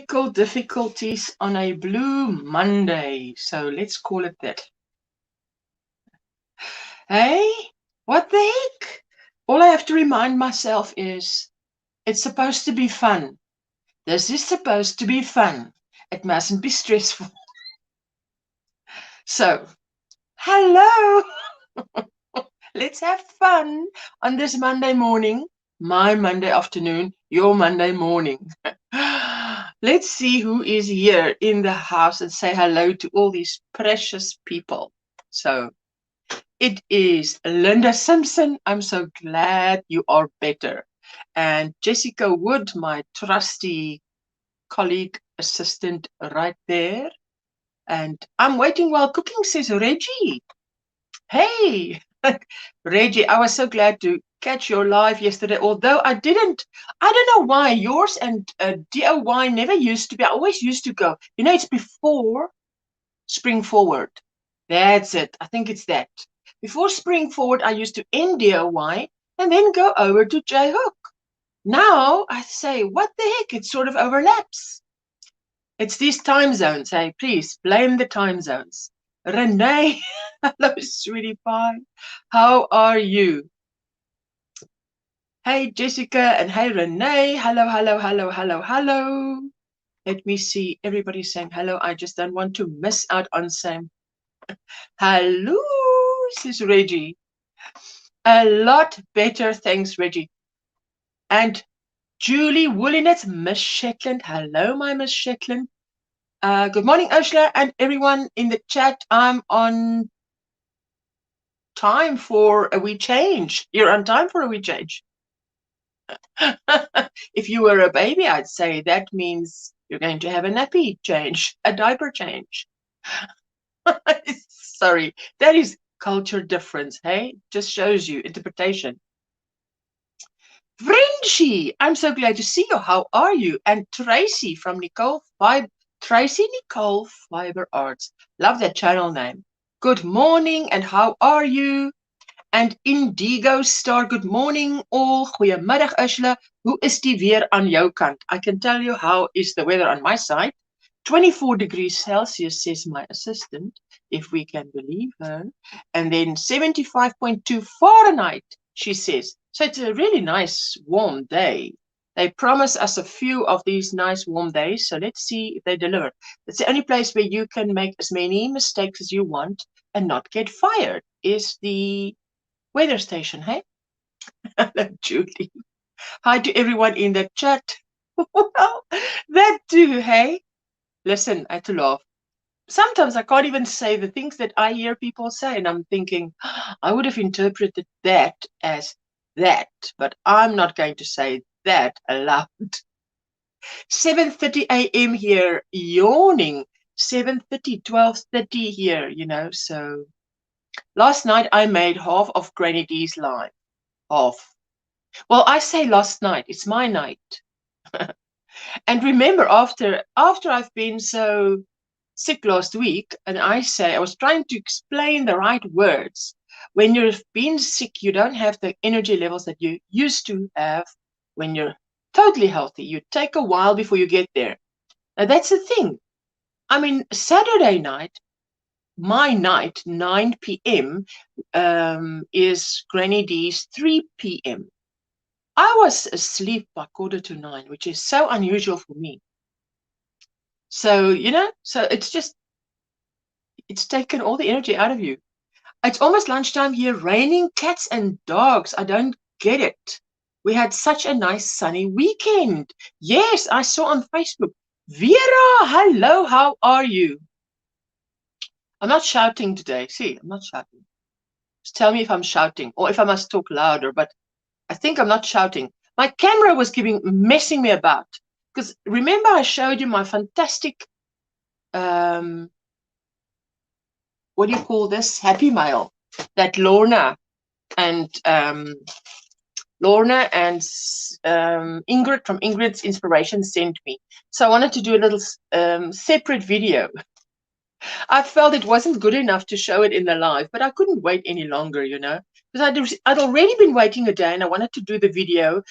technical difficulties on a Blue Monday. So let's call it that. Hey, what the heck? All I have to remind myself is it's supposed to be fun. This is supposed to be fun. It mustn't be stressful. So, hello. Let's have fun on this Monday morning. My Monday afternoon, your Monday morning. Let's see who is here in the house and say hello to all these precious people. So, it is Linda Simpson. I'm so glad you are better. And Jessica Wood, my trusty colleague, assistant right there. And I'm waiting while cooking, says Reggie. Hey, Reggie, I was so glad to catch your live yesterday, although I don't know why yours and DOY never used to be. I always used to go, it's before Spring Forward. That's it. I think it's that. Before Spring Forward, I used to end DOY and then go over to J-Hook. Now I say, what the heck? It sort of overlaps. It's these time zones. Hey, please blame the time zones. Renee, hello, sweetie pie. How are you? Hey, Jessica, and hey, Renee. Hello, hello, hello, hello, hello. Let me see. Everybody saying hello. I just don't want to miss out on saying hello, says Reggie. A lot better, thanks, Reggie. And Julie Woolinets, Miss Shetland. Hello, my Miss Shetland. Good morning, Ursula, and everyone in the chat. I'm on time for a wee change. You're on time for a wee change. If you were a baby, I'd say that means you're going to have a nappy change, a diaper change. Sorry, that is culture difference, hey? Just shows you interpretation. Frenchie, I'm so glad to see you. How are you? And Tracy from Tracy Nicole Fiber Arts. Love that channel name. Good morning, and how are you? And Indigo Star, good morning all. Goeiemiddag, Ursula. Hoe is die weer aan jou kant? I can tell you how is the weather on my side. 24 degrees Celsius, says my assistant, if we can believe her. And then 75.2 Fahrenheit, she says. So it's a really nice warm day. They promise us a few of these nice warm days, so let's see if they deliver. It's the only place where you can make as many mistakes as you want and not get fired, is the weather station, hey? Hello, Julie. Hi to everyone in the chat. Well, that too, hey? Listen, I had to laugh. Sometimes I can't even say the things that I hear people say, and I'm thinking, I would have interpreted that as that, but I'm not going to say that aloud. 7:30 a.m. here, yawning. 7:30, 12:30 here, so last night I made half of Granny D's live. Half. Well, I say last night, it's my night. And remember, after I've been so sick last week, and I was trying to explain the right words. When you've been sick, you don't have the energy levels that you used to have when you're totally healthy. You take a while before you get there. Now, that's the thing. I mean, Saturday night, my night, 9 p.m., is Granny D's 3 p.m. I was asleep by 9:15, which is so unusual for me. So, so it's taken all the energy out of you. It's almost lunchtime here, raining cats and dogs. I don't get it. We had such a nice sunny weekend. Yes, I saw on Facebook. Vera, hello, how are you? I'm not shouting today. See, I'm not shouting. Just tell me if I'm shouting or if I must talk louder, but I think I'm not shouting. My camera was messing me about. Because remember I showed you my fantastic, what do you call this? Happy Mail that Lorna and Ingrid from Ingrid's Inspiration sent me. So I wanted to do a little separate video. I felt it wasn't good enough to show it in the live, but I couldn't wait any longer, because I'd already been waiting a day and I wanted to do the video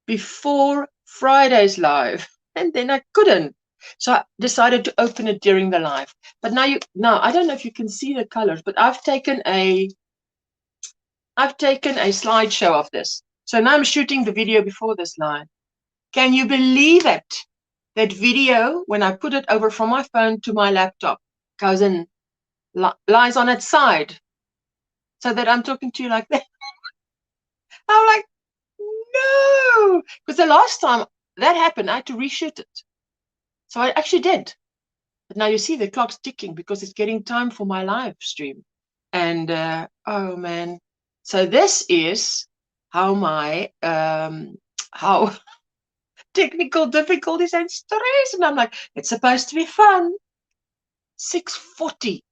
before Friday's live, and then I couldn't. So I decided to open it during the live. But now I don't know if you can see the colors, but I've taken a slideshow of this. So now I'm shooting the video before this live. Can you believe it? That video, when I put it over from my phone to my laptop, goes in, lies on its side, so that I'm talking to you like that. I'm like, no, because the last time that happened, I had to reshoot it. So I actually did. But now you see the clock's ticking because it's getting time for my live stream. And oh man, so this is how my how technical difficulties and stress, and I'm like, it's supposed to be fun. 6:40.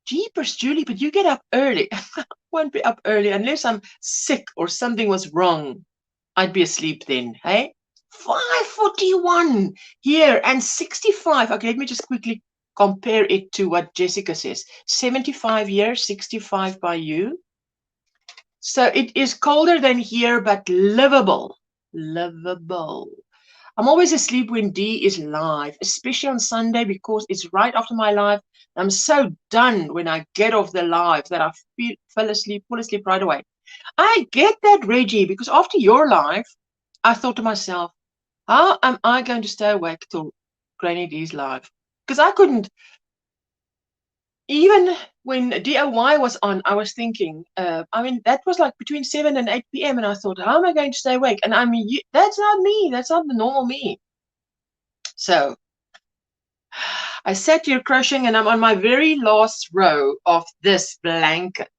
Jeepers, Julie, but you get up early. I won't be up early unless I'm sick or something was wrong. I'd be asleep then, hey? 5:41 here and 65. Okay, let me just quickly compare it to what Jessica says. 75 here, 65 by you. So it is colder than here, but livable. Livable. I'm always asleep when D is live, especially on Sunday because it's right after my live. I'm so done when I get off the live that I fall asleep right away. I get that, Reggie, because after your live, I thought to myself, how am I going to stay awake till Granny D's live? Because I couldn't. Even when DIY was on, I was thinking, I mean, that was like between 7 and 8 p.m. And I thought, how am I going to stay awake? And I mean, that's not me. That's not the normal me. So I sat here crocheting and I'm on my very last row of this blanket.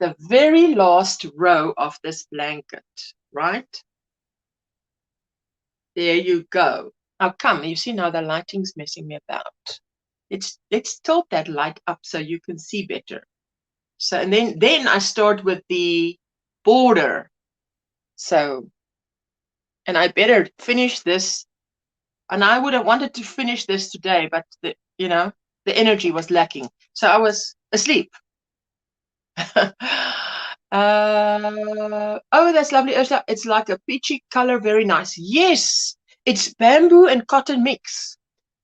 The very last row of this blanket, right? There you go. Now come, you see now the lighting's messing me about. Let's tilt that light up so you can see better. So, and then I start with the border. So, and I better finish this. And I would have wanted to finish this today, but the energy was lacking. So I was asleep. Oh, that's lovely, Ursula. It's like a peachy color, very nice. Yes, it's bamboo and cotton mix.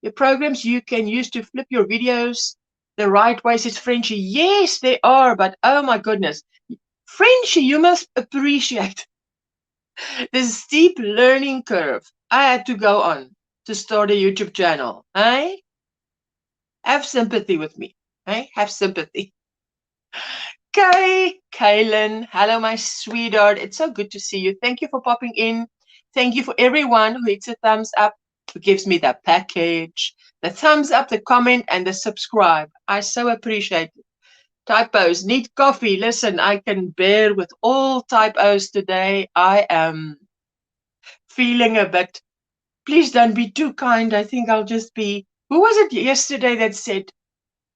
The programs you can use to flip your videos the right way, says Frenchie. Yes, they are, but oh my goodness. Frenchie, you must appreciate the steep learning curve I had to go on to start a YouTube channel. Eh? Have sympathy with me. Eh? Have sympathy. Kaylin, hello, my sweetheart. It's so good to see you. Thank you for popping in. Thank you for everyone who hits a thumbs up, who gives me the package, the thumbs up, the comment, and the subscribe. I so appreciate it. Typos, need coffee. Listen, I can bear with all typos today. I am feeling a bit. Please don't be too kind. I think I'll just be. Who was it yesterday that said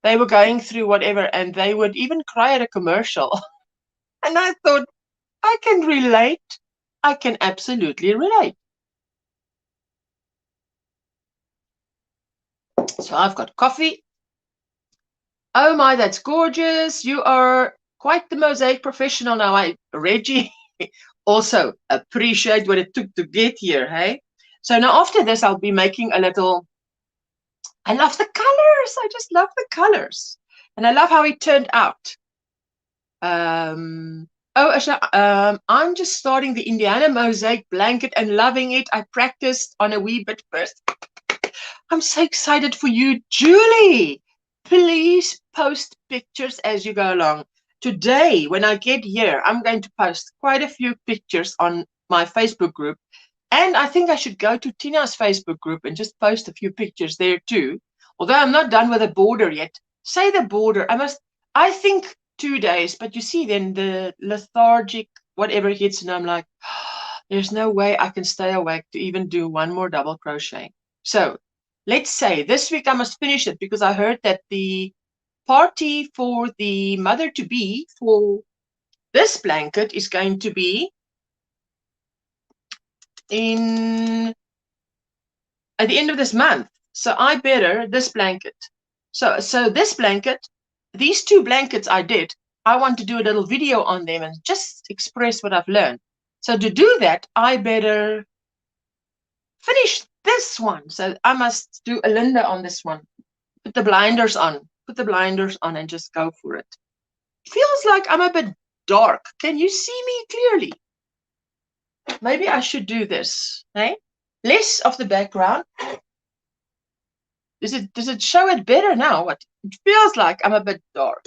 they were going through whatever and they would even cry at a commercial? And I thought, I can relate. I can absolutely relate. So I've got coffee. Oh my, that's gorgeous. You are quite the mosaic professional now. Reggie, also appreciate what it took to get here, hey? So now after this, I'll be making a little. I love the colors. I just love the colors. And I love how it turned out. I'm just starting the Indiana mosaic blanket and loving it. I practiced on a wee bit first. I'm so excited for you, Julie. Please post pictures as you go along. Today, when I get here, I'm going to post quite a few pictures on my Facebook group. And I think I should go to Tina's Facebook group and just post a few pictures there too. Although I'm not done with the border yet. Say the border. I think 2 days, but you see then the lethargic whatever hits and I'm like, oh, there's no way I can stay awake to even do one more double crochet. So let's say this week I must finish it because I heard that the party for the mother-to-be for this blanket is going to be at the end of this month. So I better this blanket. So this blanket, these 2 blankets I want to do a little video on them and just express what I've learned. So to do that, I better finish this one. So I must do a Linda on this one. Put the blinders on. Put the blinders on and just go for it. Feels like I'm a bit dark. Can you see me clearly? Maybe I should do this. Hey? Less of the background. Does it show it better now? What it feels like I'm a bit dark.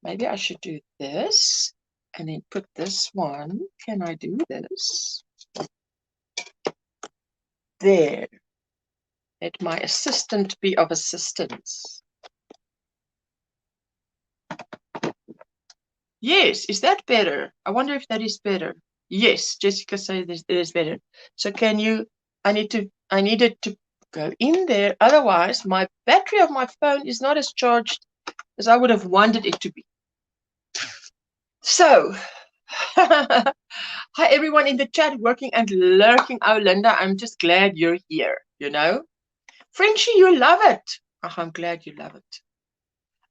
Maybe I should do this and then put this one. Can I do this? There. Let my assistant be of assistance. Yes, is that better? I wonder if that is better. Yes, Jessica says it is better. So can you, I needed to go in there. Otherwise, my battery of my phone is not as charged as I would have wanted it to be. So, hi everyone in the chat, working and lurking. Oh, Linda, I'm just glad you're here, you know. Frenchie, you love it. Oh, I'm glad you love it.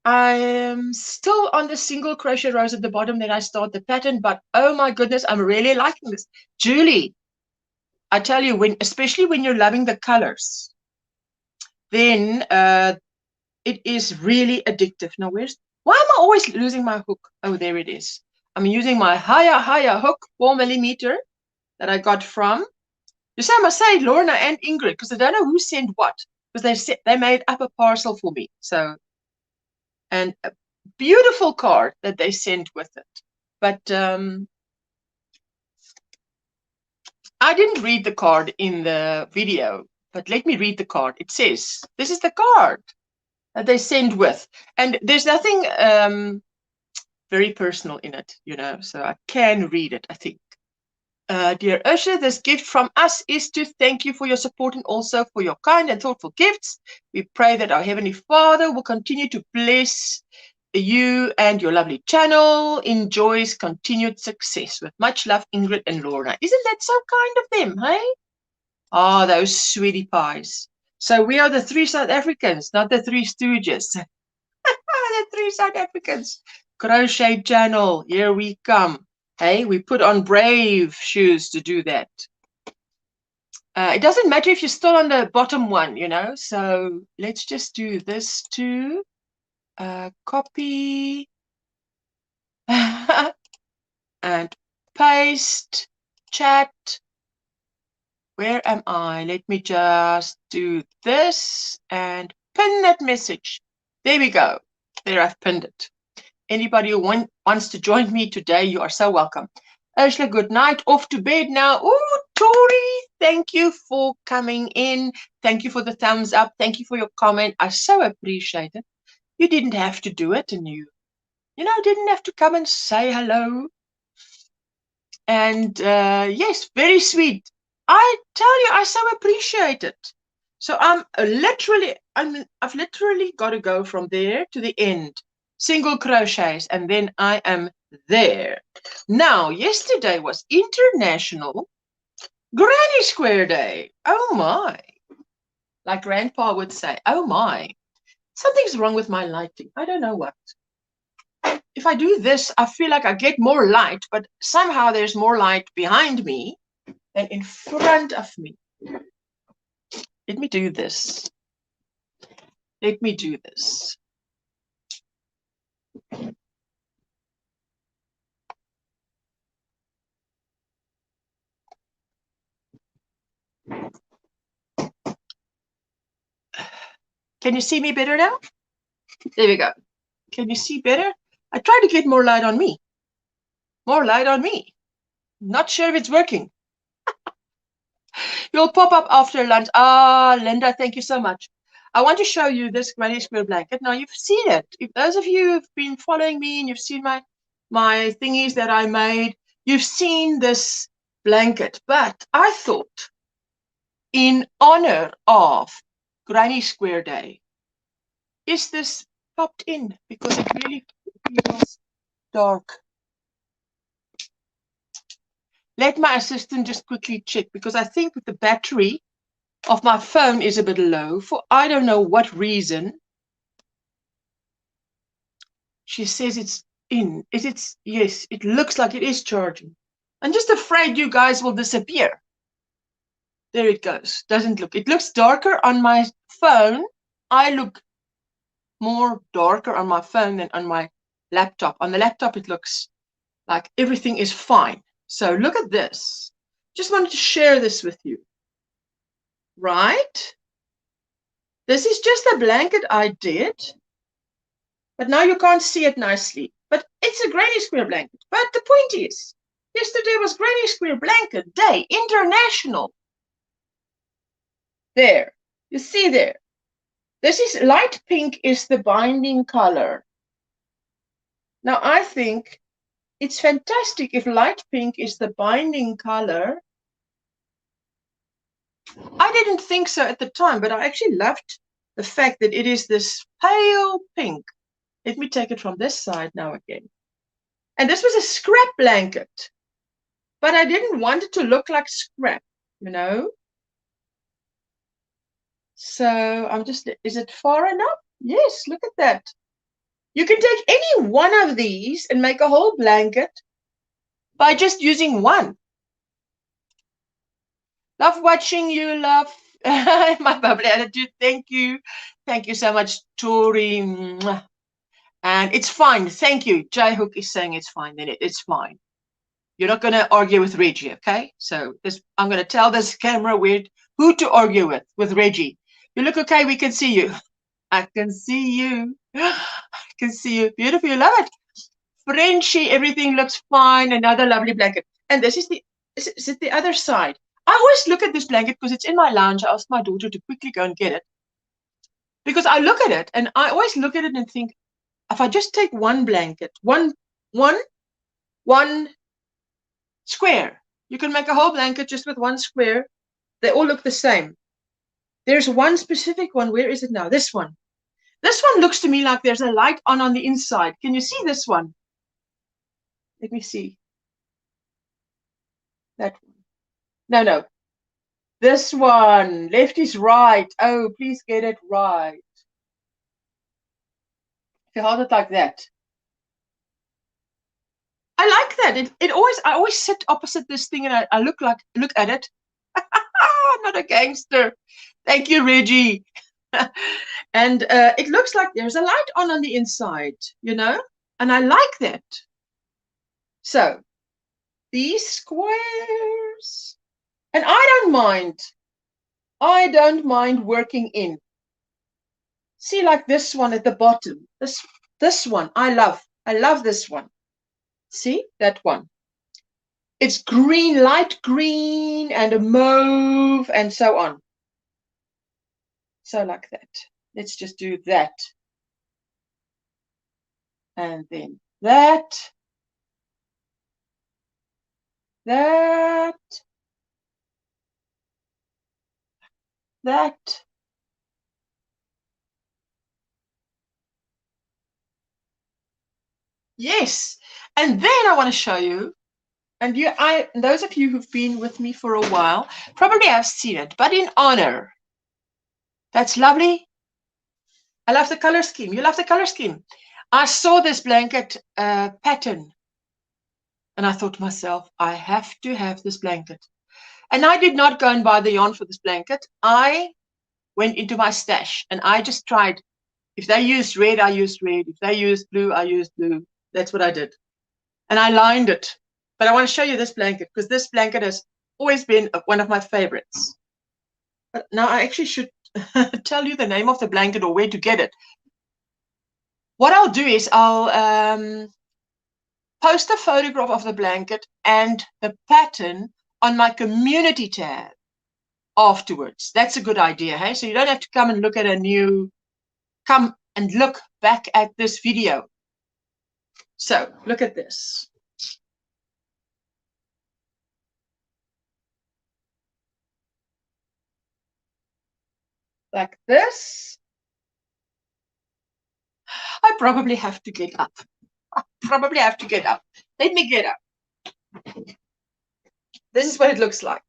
I am still on the single crochet rows at the bottom, then I start the pattern, but oh my goodness, I'm really liking this. Julie, I tell you, especially when you're loving the colors, then it is really addictive. Now, why am I always losing my hook? Oh, there it is. I'm using my higher hook, 4mm, that I got from, you say I must say Lorna and Ingrid, because I don't know who sent what, because they made up a parcel for me. So, and a beautiful card that they sent with it. But I didn't read the card in the video, but let me read the card. It says, this is the card that they send with. And there's nothing very personal in it, you know, so I can read it, I think. Dear Usher, this gift from us is to thank you for your support and also for your kind and thoughtful gifts. We pray that our Heavenly Father will continue to bless you and your lovely channel. Enjoys continued success. With much love, Ingrid and Laura. Isn't that so kind of them, hey? Ah, those sweetie pies. So we are the 3 South Africans, not the 3 Stooges. The 3 South Africans. Crochet channel, here we come. Hey, we put on brave shoes to do that. It doesn't matter if you're still on the bottom one, you know. So let's just do this too. Copy and paste, chat. Where am I? Let me just do this and pin that message. There we go. There, I've pinned it. Anybody who wants to join me today, you are so welcome. Ursula, good night. Off to bed now. Oh, Tori, thank you for coming in. Thank you for the thumbs up. Thank you for your comment. I so appreciate it. You didn't have to do it, and you know, didn't have to come and say hello. And yes, very sweet. I tell you, I so appreciate it. So I've literally got to go from there to the end. Single crochets, and then I am there. Now, yesterday was International Granny Square Day. Oh my. Like Grandpa would say, oh my. Something's wrong with my lighting. I don't know what. If I do this, I feel like I get more light, but somehow there's more light behind me than in front of me. Let me do this. Let me do this. Can you see me better now? There we go. Can you see better? I try to get more light on me. More light on me. Not sure if it's working. You'll pop up after lunch. Ah, Linda, thank you so much. I want to show you this Granny Square blanket. Now, you've seen it. If those of you who've been following me and you've seen my thingies that I made, you've seen this blanket. But I thought, in honor of Granny Square Day, is this popped in? Because it really feels dark. Let my assistant just quickly check, because I think the battery of my phone is a bit low for I don't know what reason. She says it's in. Yes, it looks like it is charging. I'm just afraid you guys will disappear. There it goes. Doesn't look. It looks darker on my phone. I look more darker on my phone than on my laptop. On the laptop, it looks like everything is fine. So look at this. Just wanted to share this with you. Right? This is just a blanket I did. But now you can't see it nicely. But it's a Granny Square blanket. But the point is, yesterday was Granny Square Blanket Day, International. There. You see there. This is light pink is the binding color. Now I think it's fantastic if light pink is the binding color. I didn't think so at the time, but I actually loved the fact that it is this pale pink. Let me take it from this side now again. And this was a scrap blanket, but I didn't want it to look like scrap, you know. So I'm just, is it far enough? Yes, look at that. You can take any one of these and make a whole blanket by just using one. Love watching you, love. My bubbly attitude. Thank you. Thank you so much, Tori. And it's fine. Thank you. Jai Hook is saying it's fine. Then it's fine. You're not going to argue with Reggie, okay? So I'm going to tell this camera who to argue with Reggie. You look okay. We can see you. I can see you. I can see you. Beautiful. You love it. Frenchie, everything looks fine. Another lovely blanket. And this is the other side. I always look at this blanket because it's in my lounge. I asked my daughter to quickly go and get it. Because I look at it and I always look at it and think, if I just take one blanket, one square, you can make a whole blanket just with one square. They all look the same. There's one specific one. Where is it now? This one. This one looks to me like there's a light on the inside. Can you see this one? Let me see. That one. No. This one. Left is right. Oh, please get it right. If you hold it like that. I like that. I always sit opposite this thing and I look at it. I'm not a gangster. Thank you, Reggie. And it looks like there's a light on the inside, you know, and I like that. So these squares, and I don't mind working in. See, like this one at the bottom, this one I love this one. See that one? It's green, light green, and a mauve, and so on. So like that. Let's just do that. And then that. That. Yes. And then I want to show you, and those of you who've been with me for a while probably have seen it, but in honor. That's lovely. I love the color scheme. You love the color scheme. I saw this blanket pattern and I thought to myself, I have to have this blanket. And I did not go and buy the yarn for this blanket. I went into my stash and I just tried. If they used red, I used red. If they used blue, I used blue. That's what I did. And I lined it. But I want to show you this blanket because this blanket has always been one of my favorites. But now I actually should tell you the name of the blanket or where to get it. What I'll do is I'll post a photograph of the blanket and the pattern on my community tab afterwards. That's a good idea, hey? So you don't have to come and look at come and look back at this video. So look at this. Like this. I probably have to get up. Let me get up. This is what it looks like.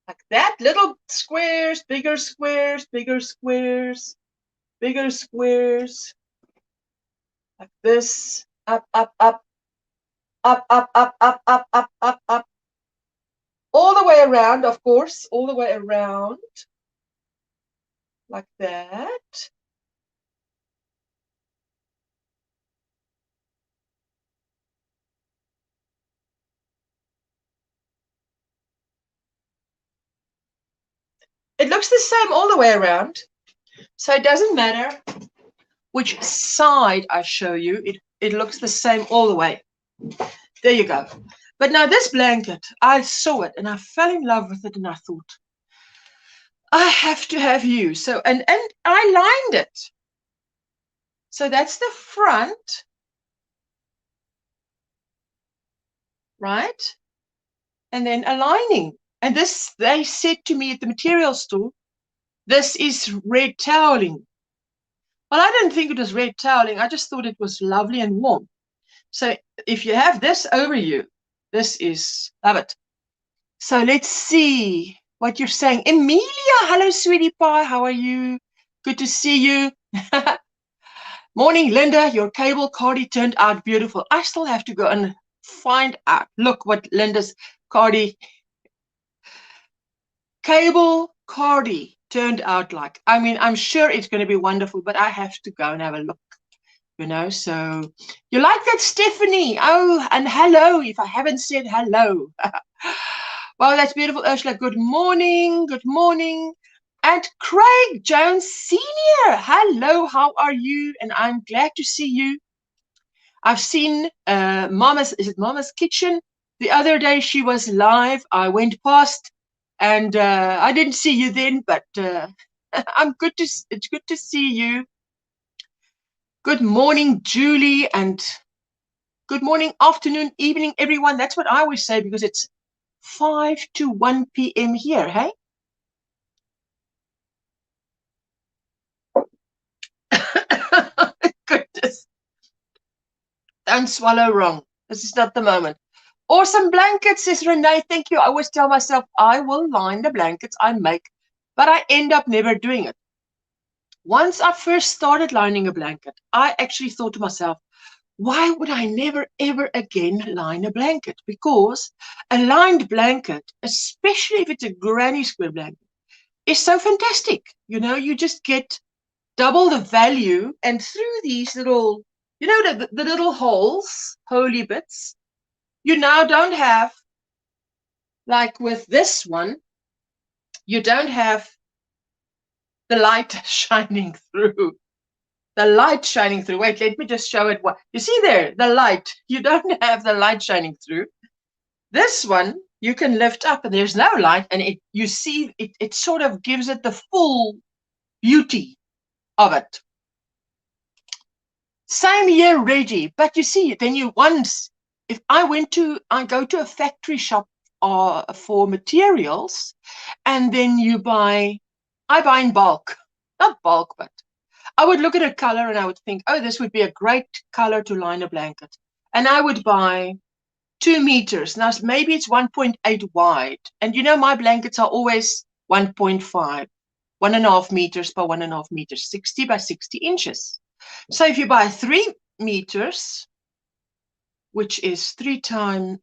Like that. Little squares, bigger squares, bigger squares, bigger squares. Like this. Up, up, up. up, up, up, up, up, up, up, up. All the way around, of course, all the way around, like that. It looks the same all the way around, so it doesn't matter which side I show you, it looks the same all the way. There you go. But now this blanket, I saw it and I fell in love with it, and I thought, I have to have you. So, and I lined it. So that's the front, right? And then a lining. And this, they said to me at the material store, this is red toweling. Well, I didn't think it was red toweling. I just thought it was lovely and warm. So if you have this over you, this is, love it. So let's see what you're saying. Emilia, hello, sweetie pie. How are you? Good to see you. Morning, Linda. Your cable cardie turned out beautiful. I still have to go and find out. Look what Linda's cardie, cable cardie turned out like. I mean, I'm sure it's going to be wonderful, but I have to go and have a look. You know, so you like that, Stephanie? Oh, and hello, if I haven't said hello. Well, that's beautiful, Ursula. Good morning. Good morning. And Craig Jones Sr. Hello, how are you? And I'm glad to see you. I've seen Mama's Kitchen? The other day she was live. I went past and I didn't see you then, but it's good to see you. Good morning, Julie, and good morning, afternoon, evening, everyone. That's what I always say because it's 5 to 1 p.m. here, hey? Goodness. Don't swallow wrong. This is not the moment. Awesome blankets, says Renee. Thank you. I always tell myself I will line the blankets I make, but I end up never doing it. Once I first started lining a blanket, I actually thought to myself, why would I never, ever again line a blanket? Because a lined blanket, especially if it's a granny square blanket, is so fantastic. You know, you just get double the value, and through these little, you know, the little holes, holy bits, you now don't have, like with this one, you don't have the light shining through. The light shining through. Wait, let me just show it. What you see there, the light. You don't have the light shining through. This one you can lift up and there's no light, and you see it sort of gives it the full beauty of it. Same here, Reggie. But you see, then you once, if I go to a factory shop for materials, and then I buy in bulk. Not bulk, but I would look at a color and I would think, oh, this would be a great color to line a blanket. And I would buy 2 meters. Now, maybe it's 1.8 wide. And you know, my blankets are always 1.5, 1.5 meters by 1.5 meters, 60 by 60 inches. So if you buy 3 meters, which is 2 times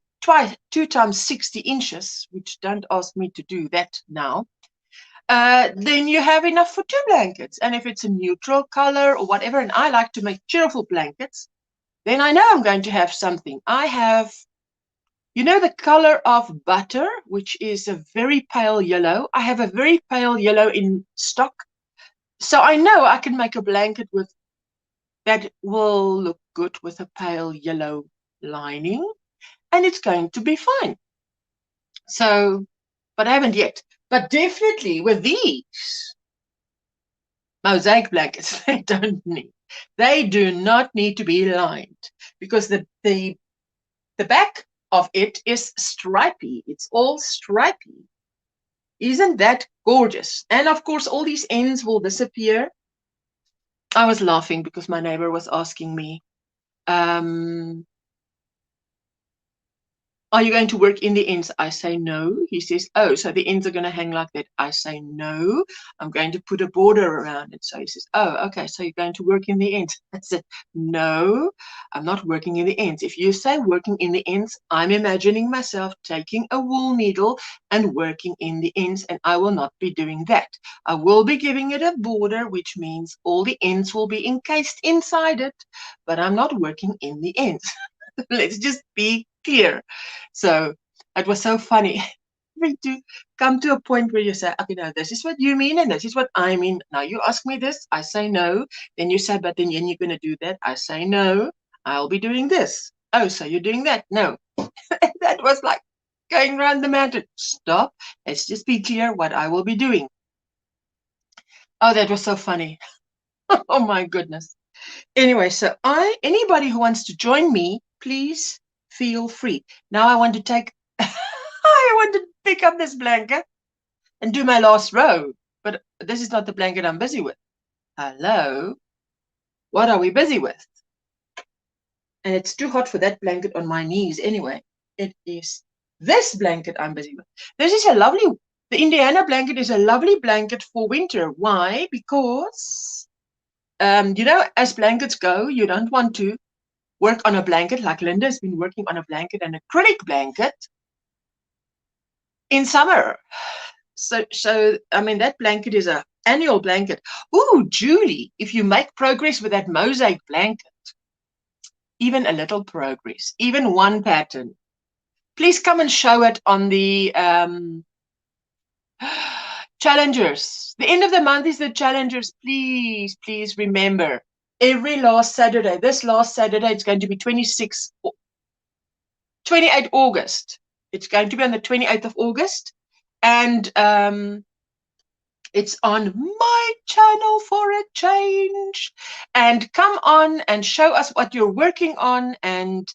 60 inches, which don't ask me to do that now, then you have enough for 2 blankets. And if it's a neutral color or whatever, and I like to make cheerful blankets, then I know I'm going to have something. I have, you know, the color of butter, which is a very pale yellow. I have a very pale yellow in stock. So I know I can make a blanket that will look good with a pale yellow lining, and it's going to be fine. So, but I haven't yet. But definitely with these mosaic blankets, they do not need to be lined, because the back of it is stripy. It's all stripy. Isn't that gorgeous? And of course, all these ends will disappear. I was laughing because my neighbor was asking me, are you going to work in the ends? I say no. He says, oh, so the ends are going to hang like that. I say no. I'm going to put a border around it. So he says, oh, okay, so you're going to work in the ends. I said, no, I'm not working in the ends. If you say working in the ends, I'm imagining myself taking a wool needle and working in the ends, and I will not be doing that. I will be giving it a border, which means all the ends will be encased inside it, but I'm not working in the ends. Let's just be clear. So it was so funny to come to a point where you say, okay, now this is what you mean and this is what I mean. Now you ask me this, I say no. Then you say, but then you're going to do that. I say no, I'll be doing this. Oh, so you're doing that? No. That was like going around the mountain. Stop. Let's just be clear what I will be doing. Oh, that was so funny. Oh my goodness. Anyway, so anybody who wants to join me, please feel free. Now I want to take, I want to pick up this blanket and do my last row, but this is not the blanket I'm busy with. Hello, what are we busy with? And it's too hot for that blanket on my knees anyway. It is this blanket I'm busy with. This is a lovely, the Indiana blanket is a lovely blanket for winter. Why? Because, you know, as blankets go, you don't want to work on a blanket like Linda has been working on a blanket, an acrylic blanket in summer. So I mean, that blanket is an annual blanket. Ooh, Julie, if you make progress with that mosaic blanket, even a little progress, even one pattern, please come and show it on the challengers. The end of the month is the challengers. Please, please remember, every last Saturday, this last Saturday, it's going to be 28 August. It's going to be on the 28th of August. And it's on my channel for a change. And come on and show us what you're working on and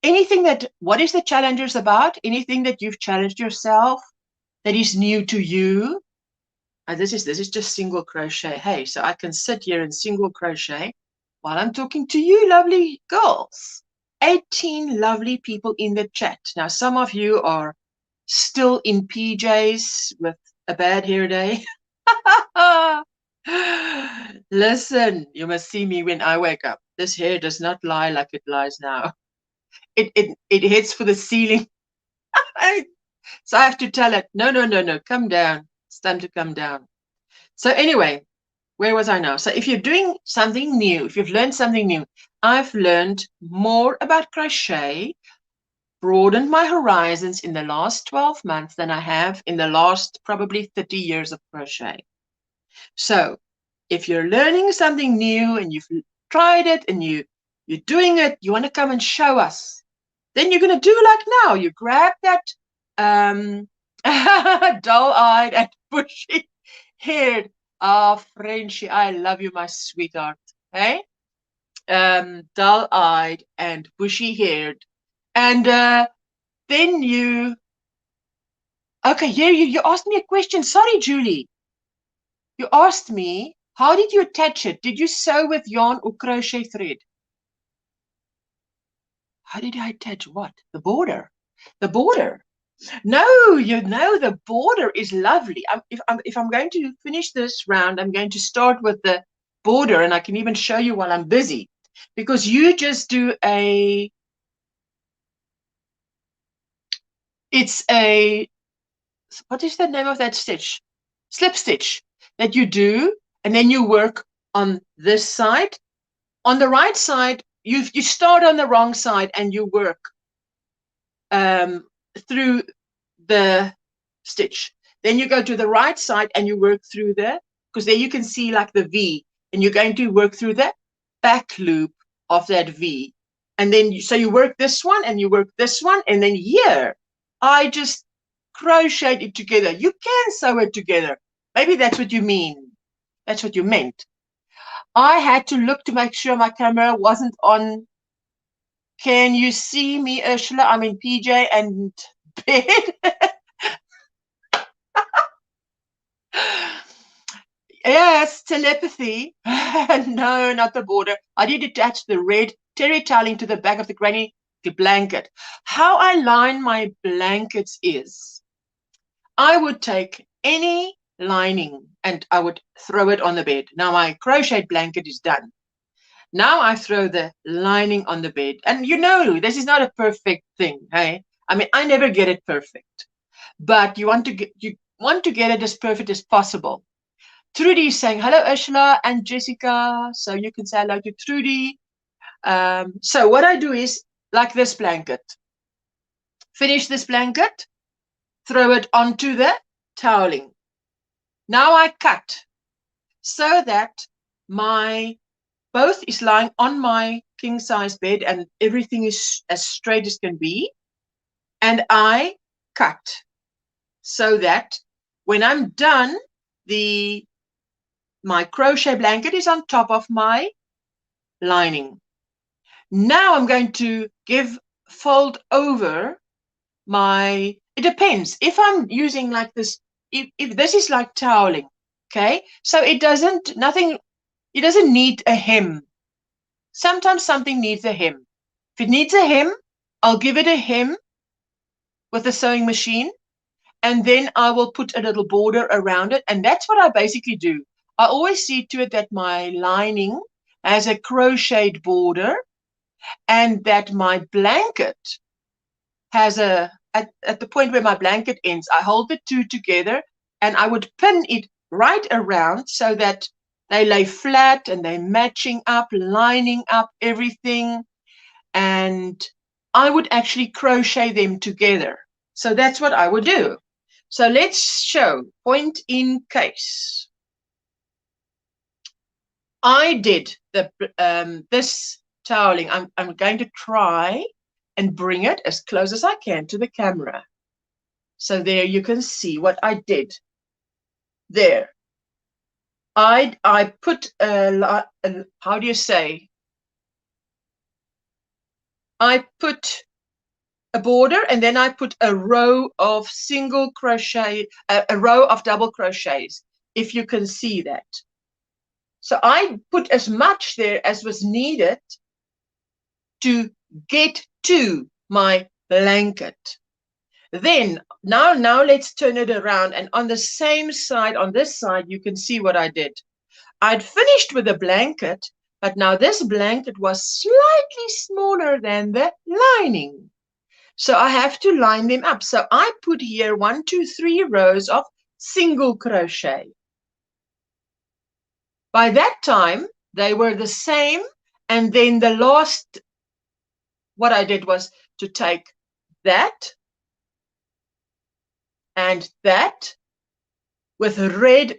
anything that, what is the challengers about? Anything that you've challenged yourself that is new to you. This is just single crochet. Hey, so I can sit here and single crochet while I'm talking to you lovely girls. 18 lovely people in the chat. Now, some of you are still in PJs with a bad hair day. Listen, you must see me when I wake up. This hair does not lie like it lies now. It heads for the ceiling. So I have to tell it, no, come down. It's time to come down. So anyway, where was I now? So if you're doing something new, if you've learned something new, I've learned more about crochet, broadened my horizons in the last 12 months than I have in the last probably 30 years of crochet. So if you're learning something new and you've tried it and you're doing it, you want to come and show us, then you're going to do like now. You grab that dull-eyed and bushy-haired, Frenchie, I love you, my sweetheart. Hey, dull-eyed and bushy-haired, and then you. Okay, here you asked me a question. Sorry, Julie. You asked me, how did you attach it? Did you sew with yarn or crochet thread? How did I attach what? The border. The border. No, you know, the border is lovely. If I'm going to finish this round, I'm going to start with the border, and I can even show you while I'm busy, because you just do it's a, what is the name of that stitch? Slip stitch that you do, and then you work on this side. On the right side, you start on the wrong side and you work through the stitch. Then you go to the right side and you work through there, because there you can see like the V, and you're going to work through the back loop of that V. And then so you work this one and you work this one, and then here I just crochet it together. You can sew it together. Maybe that's what you mean. That's what you meant. I had to look to make sure my camera wasn't on. Can you see me, Ursula? I'm in PJ and bed. Yes, telepathy. No, not the border. I did attach the red terry toweling to the back of the granny blanket. How I line my blankets is I would take any lining and I would throw it on the bed. Now my crochet blanket is done. Now I throw the lining on the bed. And you know, this is not a perfect thing. Hey, I mean, I never get it perfect, but you want to get it as perfect as possible. Trudy is saying hello, Ursula and Jessica. So you can say hello to Trudy. So what I do is like this blanket. Finish this blanket, throw it onto the toweling. Now I cut so that my both is lying on my king size bed and everything is as straight as can be. And I cut so that when I'm done, my crochet blanket is on top of my lining. Now I'm going to fold over my, it depends. If I'm using like this, if this is like toweling, okay, so it doesn't need a hem. Sometimes something needs a hem. If it needs a hem, I'll give it a hem with a sewing machine, and then I will put a little border around it, and that's what I basically do. I always see to it that my lining has a crocheted border and that my blanket has at the point where my blanket ends, I hold the two together and I would pin it right around so that they lay flat and they're matching up, lining up everything. And I would actually crochet them together. So that's what I would do. So let's show point in case. I did this toweling. I'm going to try and bring it as close as I can to the camera. So there you can see what I did. There. I put how do you say? I put a border and then I put a row of single crochet, a row of double crochets, if you can see that. So I put as much there as was needed to get to my blanket. Then now let's turn it around, and on the same side, on this side, you can see what I did. I'd finished with the blanket, but now this blanket was slightly smaller than the lining. So I have to line them up. So I put here 1, 2, 3 rows of single crochet. By that time, they were the same. And then the last, what I did was to take that and that with red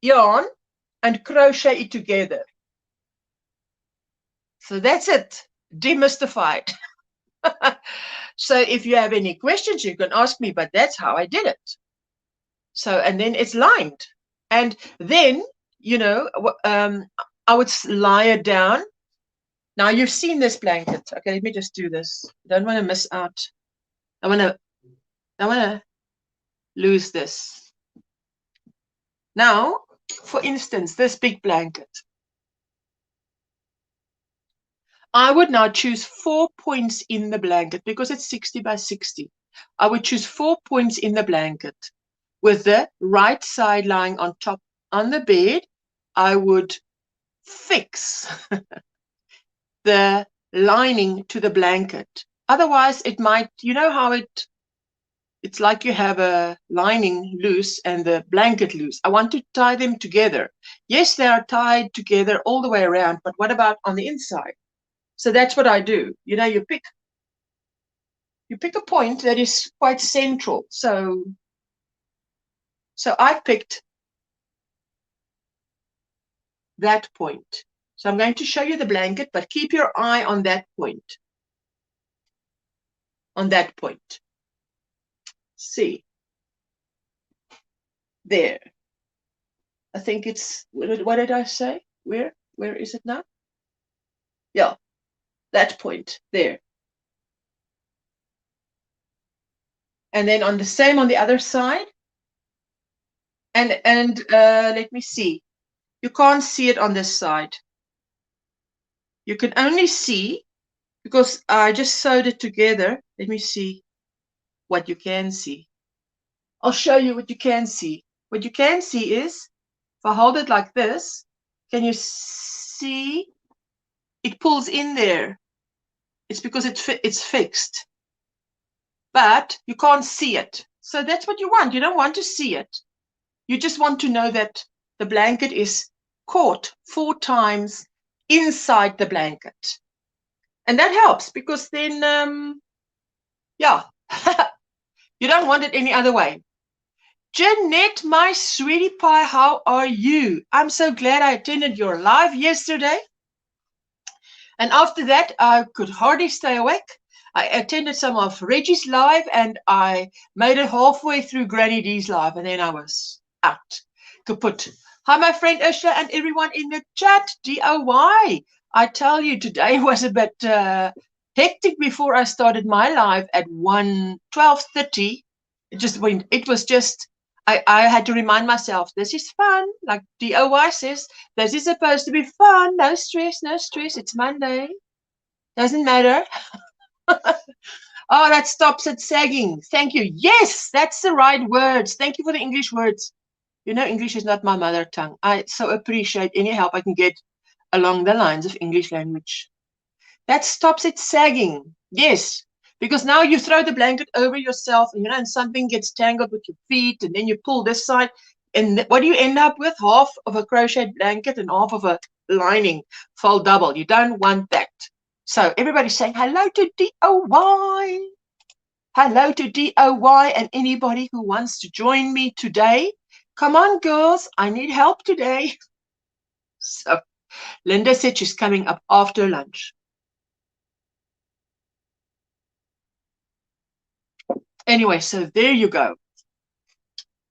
yarn and crochet it together. So that's it, demystified. So if you have any questions, you can ask me, but that's how I did it. So, and then it's lined. And then, you know, I would lie it down. Now you've seen this blanket. Okay, let me just do this. I don't want to miss out. I want to lose this. Now, for instance, this big blanket. I would now choose 4 points in the blanket because it's 60 by 60. I would choose 4 points in the blanket with the right side lying on top on the bed. I would fix the lining to the blanket. Otherwise, it might, you know how it's like you have a lining loose and the blanket loose. I want to tie them together. Yes, they are tied together all the way around, but what about on the inside? So that's what I do. You know, you pick a point that is quite central. So I picked that point. So I'm going to show you the blanket, but keep your eye on that point. On that point. See. There. I think it's, what did I say? Where is it now? Yeah, that point there. And then on the same on the other side. And let me see. You can't see it on this side. You can only see because I just sewed it together. Let me see what you can see. I'll show you what you can see. What you can see is, if I hold it like this, can you see it pulls in there? It's because it's fixed, but you can't see it. So that's what you want. You don't want to see it. You just want to know that the blanket is caught 4 times inside the blanket. And that helps because then, yeah, you don't want it any other way. Jeanette, my sweetie pie, how are you? I'm so glad I attended your live yesterday. And after that, I could hardly stay awake. I attended some of Reggie's live and I made it halfway through Granny D's live and then I was out. Kaput. Hi, my friend Usha and everyone in the chat. DOY. I tell you, today was a bit hectic before I started my live at 12:30. It was just, I had to remind myself, this is fun. Like DOY says, this is supposed to be fun. No stress, no stress. It's Monday. Doesn't matter. Oh, that stops at sagging. Thank you. Yes, that's the right words. Thank you for the English words. You know, English is not my mother tongue. I so appreciate any help I can get along the lines of English language. That stops it sagging. Yes, because now you throw the blanket over yourself, and, you know, and something gets tangled with your feet, and then you pull this side, and what do you end up with? Half of a crocheted blanket and half of a lining fold double. You don't want that. So everybody's saying hello to DOY. Hello to DOY and anybody who wants to join me today. Come on, girls. I need help today. So Linda said she's coming up after lunch. Anyway, so there you go.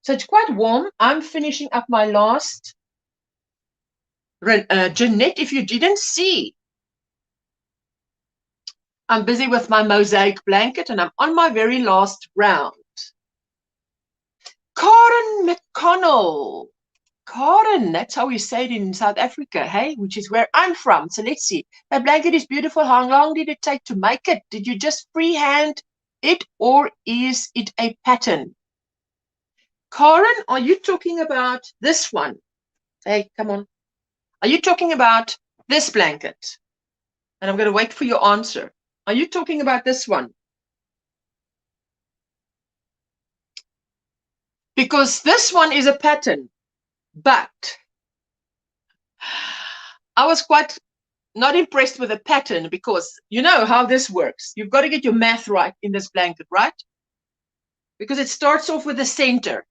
So it's quite warm. I'm finishing up my last. Jeanette, if you didn't see, I'm busy with my mosaic blanket and I'm on my very last round. Karen McConnell. Karen, that's how we say it in South Africa, hey, which is where I'm from. So let's see. That blanket is beautiful. How long did it take to make it? Did you just freehand it or is it a pattern? Karen, are you talking about this one? Hey, come on. Are you talking about this blanket? And I'm going to wait for your answer. Are you talking about this one? Because this one is a pattern, but I was quite not impressed with the pattern because you know how this works. You've got to get your math right in this blanket, right? Because it starts off with the center.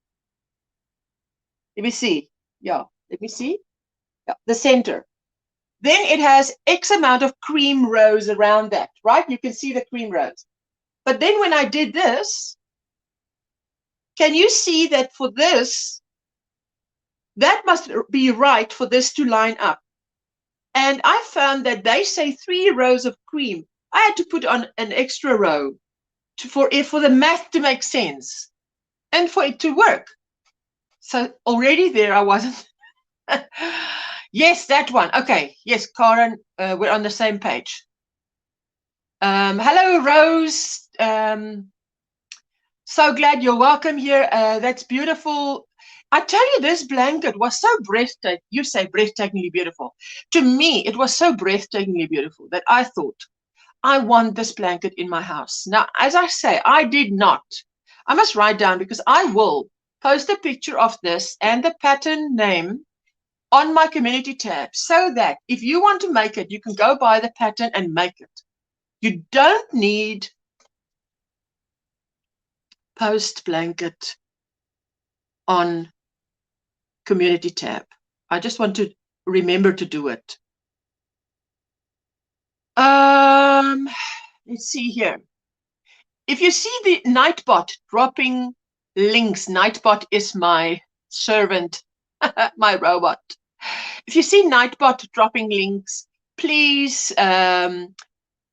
Let me see. Yeah, let me see. Yeah, the center. Then it has X amount of cream rows around that, right? You can see the cream rows. But then when I did this, can you see that for this, that must be right for this to line up? And I found that they say 3 rows of cream. I had to put on an extra row for the math to make sense and for it to work. So already there I wasn't. Yes, that one. Okay. Yes, Karen, we're on the same page. Hello, Rose. So glad you're welcome here. That's beautiful. I tell you, this blanket was so breathtaking. You say breathtakingly beautiful. To me, it was so breathtakingly beautiful that I thought, I want this blanket in my house. Now, as I say, I did not. I must write down because I will post a picture of this and the pattern name on my community tab so that if you want to make it, you can go buy the pattern and make it. You don't need post blanket on community tab. I just want to remember to do it. Let's see here. If you see the Nightbot dropping links, Nightbot is my servant, my robot. If you see Nightbot dropping links, please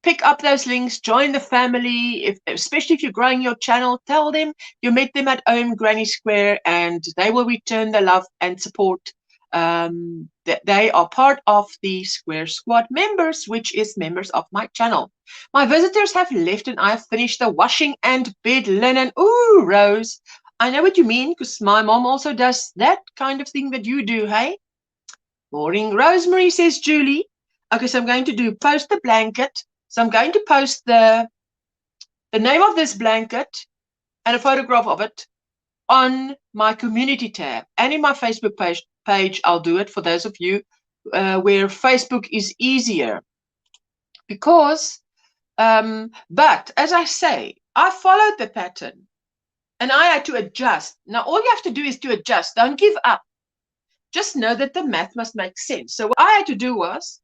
pick up those links, join the family, especially if you're growing your channel. Tell them you met them at OMGrannySquare and they will return the love and support they are part of the Square Squad members, which is members of my channel. My visitors have left and I have finished the washing and bed linen. Ooh, Rose, I know what you mean, because my mom also does that kind of thing that you do, hey? Morning, Rosemary, says Julie. Okay, so I'm going to post the blanket. So I'm going to post the name of this blanket and a photograph of it on my community tab and in my Facebook page. I'll do it for those of you where Facebook is easier. Because, but as I say, I followed the pattern and I had to adjust. Now, all you have to do is to adjust. Don't give up. Just know that the math must make sense. So what I had to do was,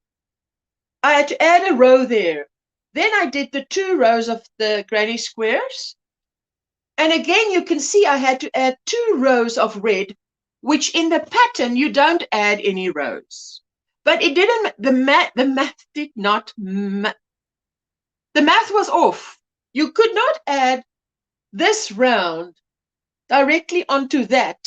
I had to add a row there. Then I did the 2 rows of the granny squares. And again, you can see I had to add 2 rows of red, which in the pattern, you don't add any rows. But it didn't, the math did not, the math was off. You could not add this round directly onto that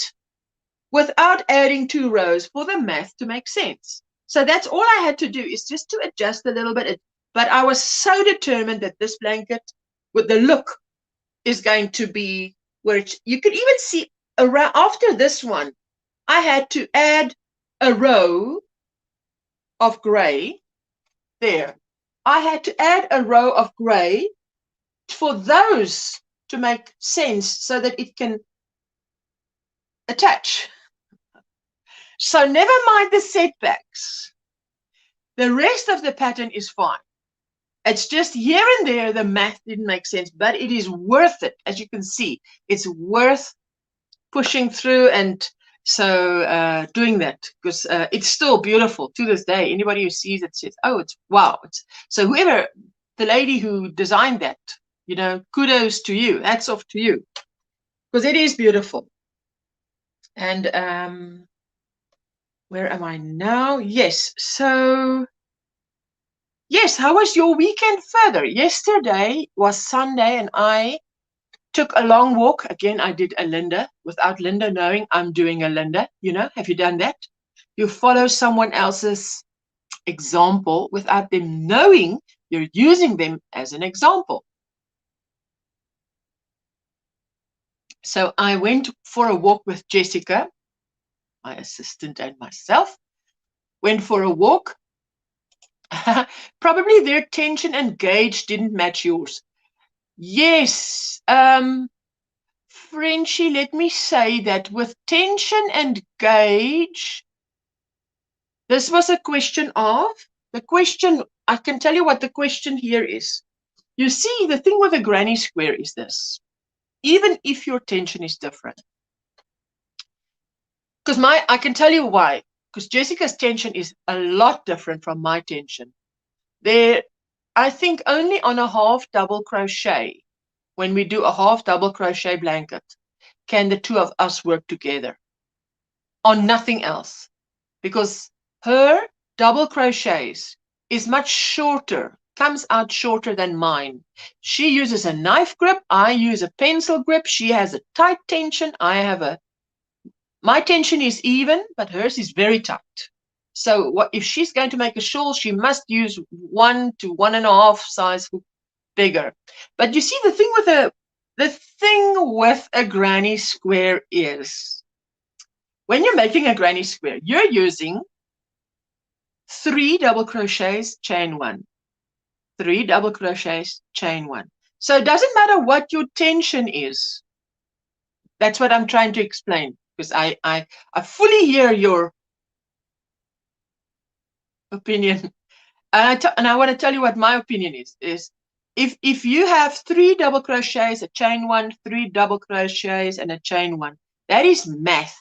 without adding 2 rows for the math to make sense. So that's all I had to do, is just to adjust a little bit. But I was so determined that this blanket with the look is going to be where you could even see around after this one, I had to add a row of gray there. I had to add a row of gray for those to make sense so that it can attach. So never mind the setbacks. The rest of the pattern is fine. It's just here and there the math didn't make sense, but it is worth it. As you can see, it's worth pushing through and so doing that, because it's still beautiful to this day. Anybody who sees it says, oh, it's wow. So whoever, the lady who designed that, you know, kudos to you. Hats off to you, because it is beautiful. And where am I now? Yes. So yes, how was your weekend further? Yesterday was Sunday and I took a long walk. Again, I did a Linda without Linda knowing I'm doing a Linda. You know, have you done that? You follow someone else's example without them knowing you're using them as an example. So I went for a walk with Jessica, my assistant, and myself. Went for a walk. Probably their tension and gauge didn't match yours. Yes, Frenchie, let me say that with tension and gauge, this was a question of, the question, I can tell you what the question here is. You see, the thing with a granny square is this. Even if your tension is different. Because I can tell you why. Because Jessica's tension is a lot different from my tension. There, I think only on a half double crochet, when we do a half double crochet blanket, can the two of us work together. On nothing else. Because her double crochets is much shorter, comes out shorter than mine. She uses a knife grip, I use a pencil grip. She has a tight tension, I have my tension is even, but hers is very tight. So if she's going to make a shawl, she must use 1 to 1.5 size bigger. But you see, the thing with a granny square is, when you're making a granny square, you're using 3 double crochets, chain 1, 3 double crochets, chain 1. So it doesn't matter what your tension is. That's what I'm trying to explain, because I fully hear your opinion, and I want to tell you what my opinion is if you have 3 double crochets, a chain 1, 3 double crochets, and a chain 1, that is math,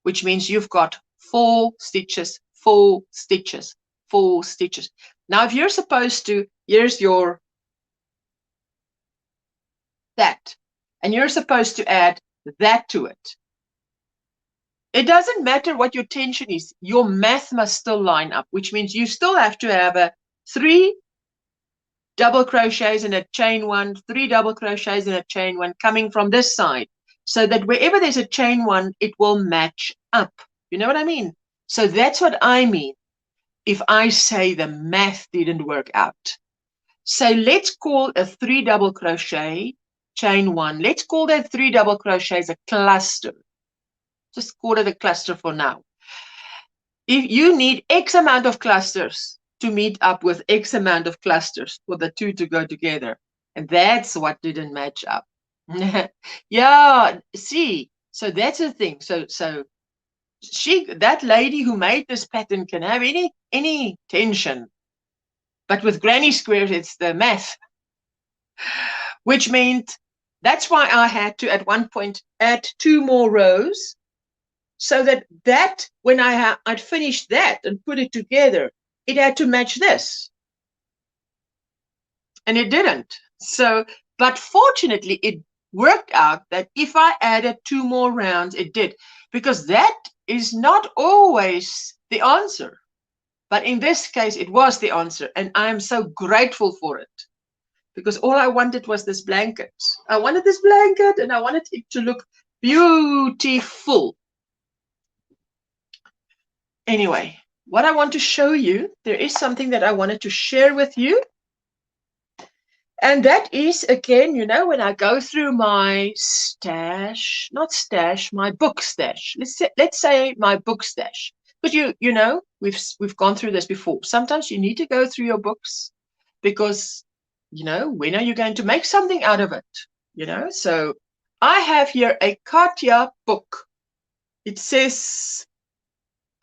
which means you've got 4 stitches, 4 stitches, 4 stitches. Now, if you're supposed to, here's your that, and you're supposed to add that to it. It doesn't matter what your tension is, your math must still line up, which means you still have to have a 3 double crochets and a chain 1, 3 double crochets and a chain 1 coming from this side, so that wherever there's a chain 1, it will match up. You know what I mean? So that's what I mean if I say the math didn't work out. So let's call a 3 double crochet, chain 1. Let's call that 3 double crochets a cluster. Just call it a cluster for now. If you need X amount of clusters to meet up with X amount of clusters for the two to go together. And that's what didn't match up. Yeah, see, so that's the thing. So that lady who made this pattern can have any tension. But with granny squares, it's the math, which meant that's why I had to at one point add 2 more rows, so that when I'd finished that and put it together, it had to match this, and it didn't. So, but fortunately, it worked out that if I added 2 more rounds, it did, because that is not always the answer. But in this case, it was the answer, and I am so grateful for it, because all I wanted was this blanket. I wanted this blanket, and I wanted it to look beautiful. Anyway, what I want to show you, there is something that I wanted to share with you. And that is, again, you know, when I go through my stash, not stash, my book stash. Let's say my book stash. Because you know, we've gone through this before. Sometimes you need to go through your books because, you know, when are you going to make something out of it? You know, so I have here a Katia book. It says,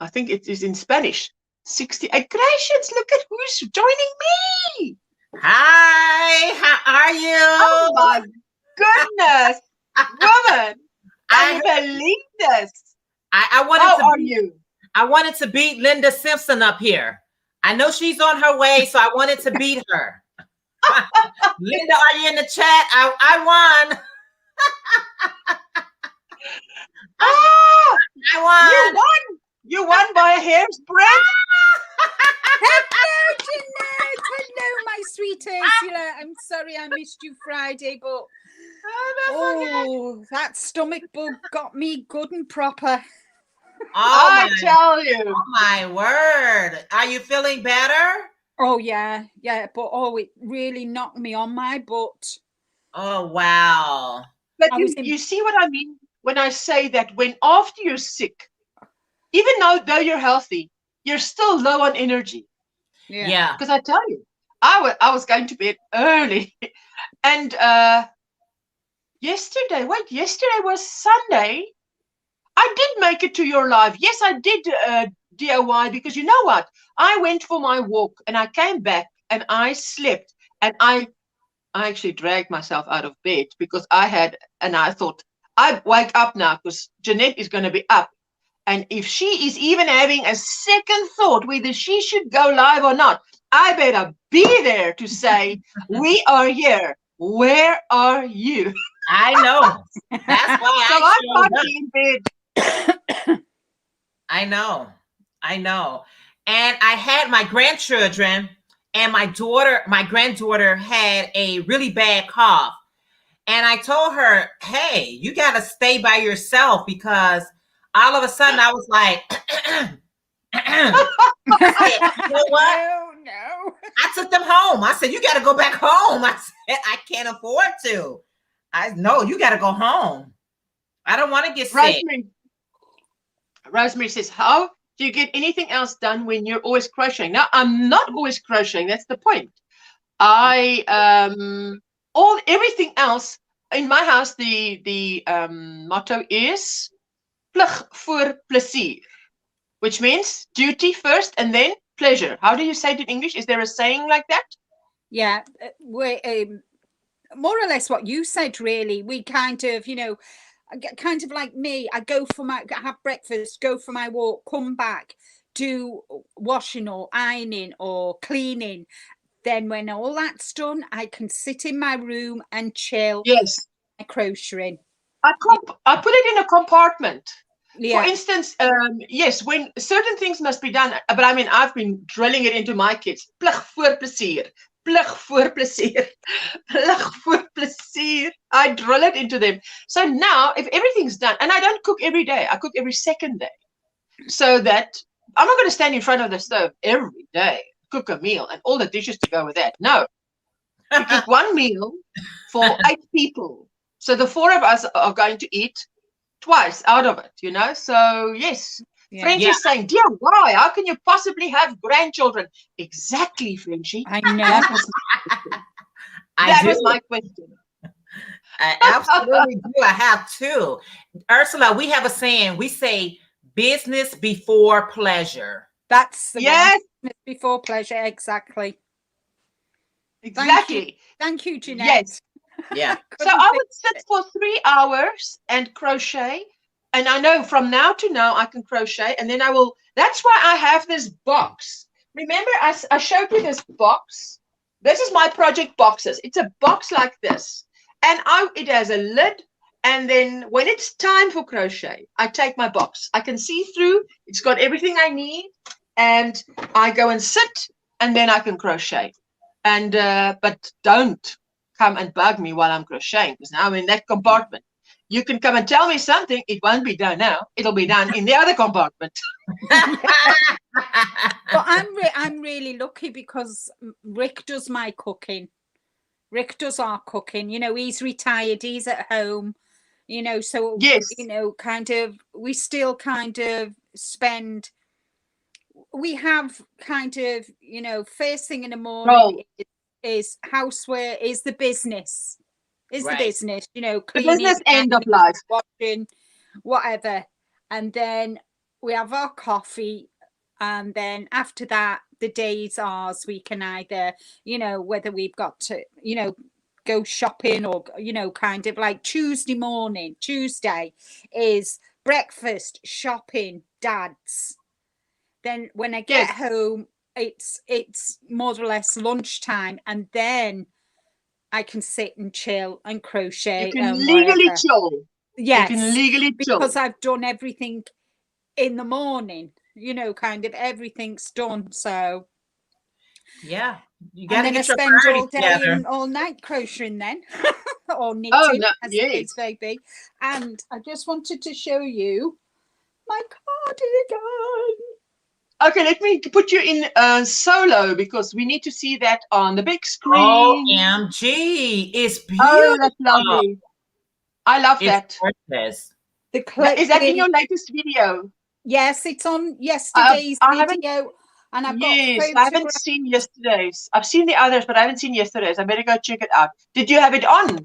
I think it is in Spanish, 68 creations. Look at who's joining me. Hi, how are you? Oh my goodness, woman! Can you believe this? I wanted How to are you? I wanted to beat Linda Simpson up here. I know she's on her way, so I wanted to beat her. Linda, are you in the chat? I won. I won. You won by a hair's breadth. Hello, Jeanette. Hello, my sweet Ursula. I'm sorry I missed you Friday, but that stomach bug got me good and proper. I tell you. Oh my word. Are you feeling better? Oh yeah, but it really knocked me on my butt. Oh wow. But you see what I mean when I say that when after you're sick, even though you're healthy, you're still low on energy. Yeah. Because I tell you, I was going to bed early, and yesterday was Sunday. I did make it to your live. Yes, I did DIY, because you know what? I went for my walk and I came back and I slept, and I actually dragged myself out of bed because I thought I wake up now because Jeanette is going to be up. And if she is even having a second thought whether she should go live or not, I better be there to say, we are here. Where are you? I know. That's why so I can't be in bed. I know. And I had my grandchildren, and my granddaughter had a really bad cough. And I told her, hey, you got to stay by yourself, because all of a sudden I was like, you know what? No. I took them home. I said, you got to go back home. I said, I can't afford to. No, you got to go home. I don't want to get sick. Rosemary says, how do you get anything else done when you're always crocheting? Now, I'm not always crocheting. That's the point. Everything else in my house, the motto is plig voor plesier, which means duty first and then pleasure. How do you say it in English? Is there a saying like that? Yeah, more or less what you said, really. We kind of, kind of like me, I have breakfast, go for my walk, come back, do washing or ironing or cleaning. Then when all that's done, I can sit in my room and chill. Yes. Crocheting. I put it in a compartment. Yeah. For instance, yes, when certain things must be done, but I mean, I've been drilling it into my kids. Plig voor plesier. Plig voor plesier. Plig voor plesier. I drill it into them. So now, if everything's done, and I don't cook every day, I cook every second day, so that I'm not going to stand in front of the stove every day, cook a meal, and all the dishes to go with that. No, we cook one meal for 8 people. So the 4 of us are going to eat twice out of it, So yes, Yeah. Frenchie is saying, dear, why? How can you possibly have grandchildren? Exactly, Frenchie. I know. That was my question. I absolutely do. I have 2. Ursula, we have a saying. We say business before pleasure. That's the Yes. one. Business before pleasure. Exactly. Exactly. Thank you, Jeanette. Yes. Yeah. So I would sit for 3 hours and crochet. And I know from now to now I can crochet. And then that's why I have this box. Remember, I showed you this box. This is my project boxes. It's a box like this. And it has a lid. And then when it's time for crochet, I take my box. I can see through. It's got everything I need. And I go and sit. And then I can crochet. And but don't come and bug me while I'm crocheting, because now I'm in that compartment. You can come and tell me something. It won't be done now. It'll be done in the other compartment. But I'm really lucky because Rick does my cooking. Rick does our cooking. He's retired. He's at home. So yes, kind of we still kind of spend. We have kind of first thing in the morning is housework, is the business. Is the business, cleaning, the business end of life, washing, whatever. And then we have our coffee. And then after that, the day's ours. We can either, whether we've got to, go shopping or, kind of like Tuesday is breakfast, shopping, dad's. Then when I get home, it's more or less lunchtime. And then I can sit and chill and crochet. You can legally chill. Yes. You can legally chill. Because I've done everything in the morning, kind of everything's done. So yeah. You gotta and then get I your spend all day together. and all night crocheting then. Or knitting, as the case may be. And I just wanted to show you my cardigan. Okay, let me put you in solo because we need to see that on the big screen. OMG, it's beautiful. Oh, that's lovely. I love that. Gorgeous. Is that in your latest video? Yes, it's on yesterday's video. And I've got photographs. I haven't seen yesterday's. I've seen the others, but I haven't seen yesterday's. I better go check it out. Did you have it on?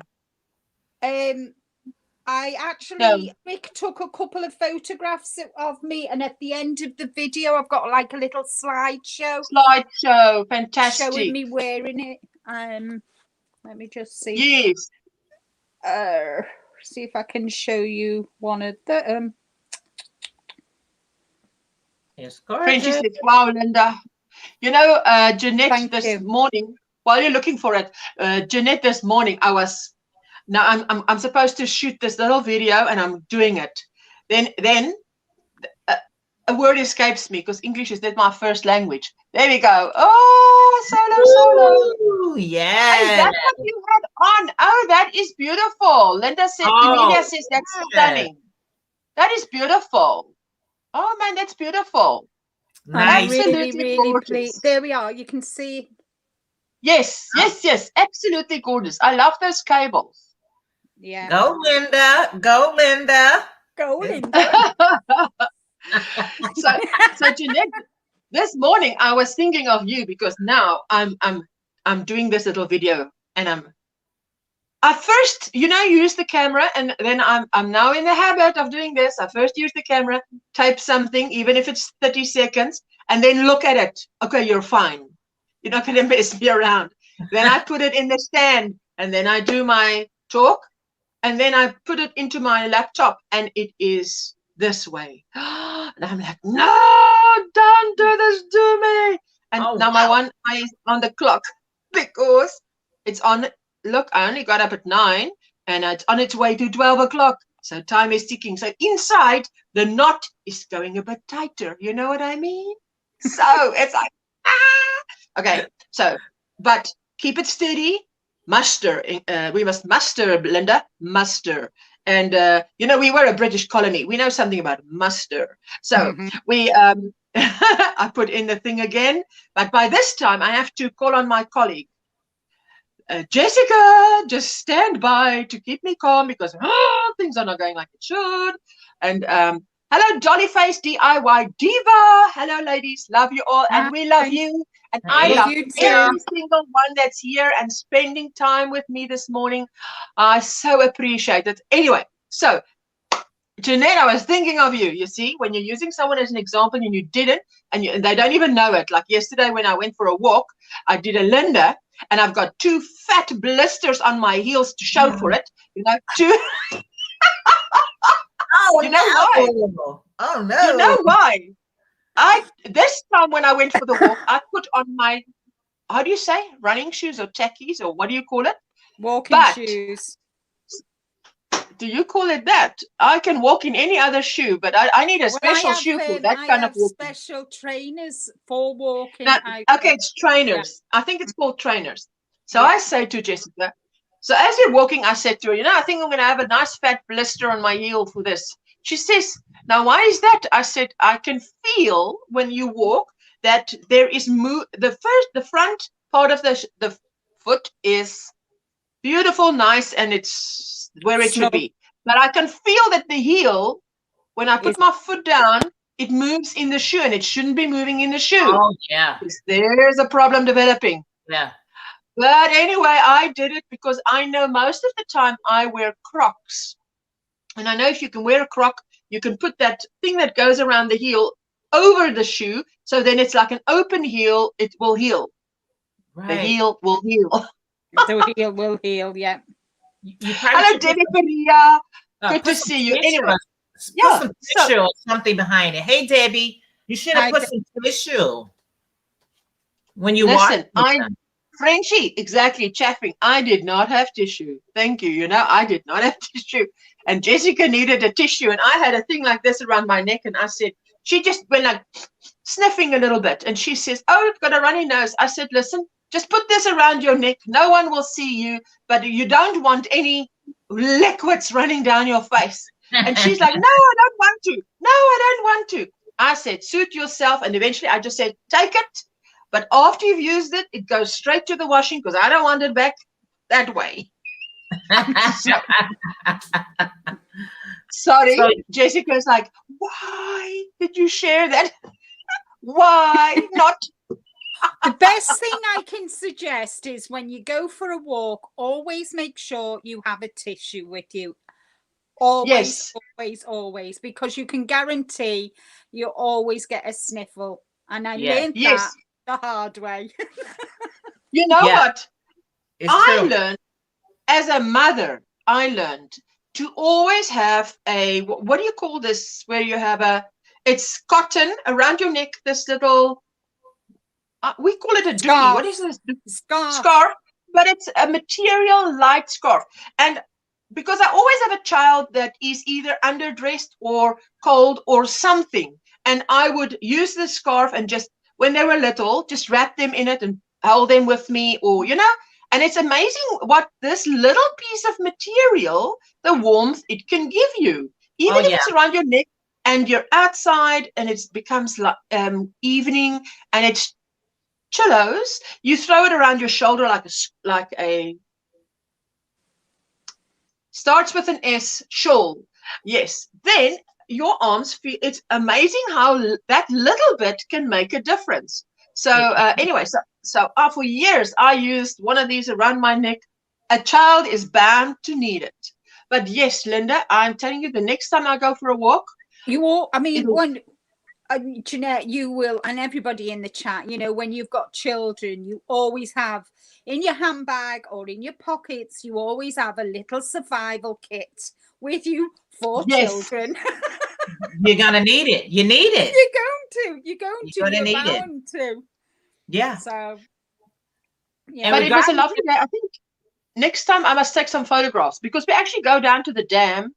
I actually, Rick took a couple of photographs of me, and at the end of the video, I've got like a little slideshow. Fantastic. Showing me wearing it. Let me just see. Yes. See if I can show you one of the. It's gorgeous. Frenchie said, wow, Linda. Jeanette this morning, while you're looking for it, Jeanette this morning, I'm supposed to shoot this little video and I'm doing it. Then a word escapes me because English is not my first language. There we go. Oh, solo. Yeah. Is that what you had on? Oh, that is beautiful. Linda said, Emilia says that's stunning. That is beautiful. Oh man, that's beautiful. Nice. Really pleased. There we are. You can see. Yes. Absolutely gorgeous. I love those cables. Yeah. Go, Linda. Go, Linda. Go, Linda. so Jeanette, this morning I was thinking of you because now I'm doing this little video and I first, use the camera, and then I'm now in the habit of doing this. I first use the camera, type something, even if it's 30 seconds, and then look at it. Okay, you're fine. You're not going to mess me around. Then I put it in the stand, and then I do my talk, and then I put it into my laptop, and it is this way. And I'm like, no, don't do this to me. And now my one eye is on the clock because it's on. Look, I only got up at 9 and it's on its way to 12 o'clock. So time is ticking. So inside, the knot is going a bit tighter. You know what I mean? So it's like, Okay, so, but keep it steady. Muster. We must muster, Linda. Muster. And, we were a British colony. We know something about muster. So we I put in the thing again, but by this time I have to call on my colleague. Jessica, just stand by to keep me calm because things are not going like it should. And hello, Dollyface DIY Diva. Hello, ladies. Love you all. And we love you. And I love you every too. single one that's here and spending time with me this morning. I so appreciate it. Anyway, so Jeanette, I was thinking of you. You see, when you're using someone as an example and you didn't, and they don't even know it. Like yesterday when I went for a walk, I did a Linda, and I've got 2 fat blisters on my heels to show for it. You know, 2. Oh, you know why? Oh no! You know why? This time when I went for the walk, I put on my, how do you say, running shoes or tackies or what do you call it? Walking shoes. Do you call it that? I can walk in any other shoe, but I need a special shoe for that kind of walking. Special trainers for walking. Now, okay, it's trainers. Yeah. I think it's called trainers. So I say to Jessica, so as we're walking, I said to her, you know, I think I'm going to have a nice fat blister on my heel for this. She says, now why is that? I said, I can feel when you walk that there is the front part of the foot is beautiful, nice, and it's where it should be. But I can feel that the heel, when I put my foot down, it moves in the shoe, and it shouldn't be moving in the shoe. Oh, yeah. There's a problem developing. Yeah. But anyway, I did it because I know most of the time I wear Crocs. And I know if you can wear a Croc, you can put that thing that goes around the heel over the shoe. So then it's like an open heel. It will heal. Right. The heel will heal. The heel will heal, yeah. Hello, Debbie Maria. Good to see you. Anyway, put some tissue or something behind it. Hey, Debbie, you should have put some tissue when you listen. Frenchie, exactly, chaffing. I did not have tissue. Thank you. You know, I did not have tissue. And Jessica needed a tissue, and I had a thing like this around my neck, and I said, she just went like sniffing a little bit, and she says, oh, it's got a runny nose. I said, listen, just put this around your neck. No one will see you, but you don't want any liquids running down your face. And she's like, no, I don't want to. No, I don't want to. I said, suit yourself. And eventually I just said, take it. But after you've used it, it goes straight to the washing because I don't want it back that way. Sorry. Jessica's like, why did you share that? Why not? The best thing I can suggest is when you go for a walk, always make sure you have a tissue with you. Always, always, because you can guarantee you always get a sniffle. And I learned that the hard way. You know what? I learned as a mother, I learned to always have a, what do you call this? Where you have it's cotton around your neck, this little, we call it a doobie. What is this? Scarf. But it's a material light scarf. And because I always have a child that is either underdressed or cold or something. And I would use the scarf and just, when they were little, just wrap them in it and hold them with me, or, you know, and it's amazing what this little piece of material, the warmth it can give you, even if it's around your neck and you're outside and it becomes like evening and it's chillos, you throw it around your shoulder like a starts with an S, shawl. Yes, then your arms feel, it's amazing how that little bit can make a difference. So anyway, so for years I used one of these around my neck. A child is bound to need it. But yes, Linda, I'm telling you, the next time I go for a walk, Jeanette, you will, and everybody in the chat, you know, when you've got children, you always have in your handbag or in your pockets, you always have a little survival kit with you for children. You're gonna need it. You need it. You're bound to. Yeah. So yeah. But it was a lovely day. I think next time I must take some photographs because we actually go down to the dam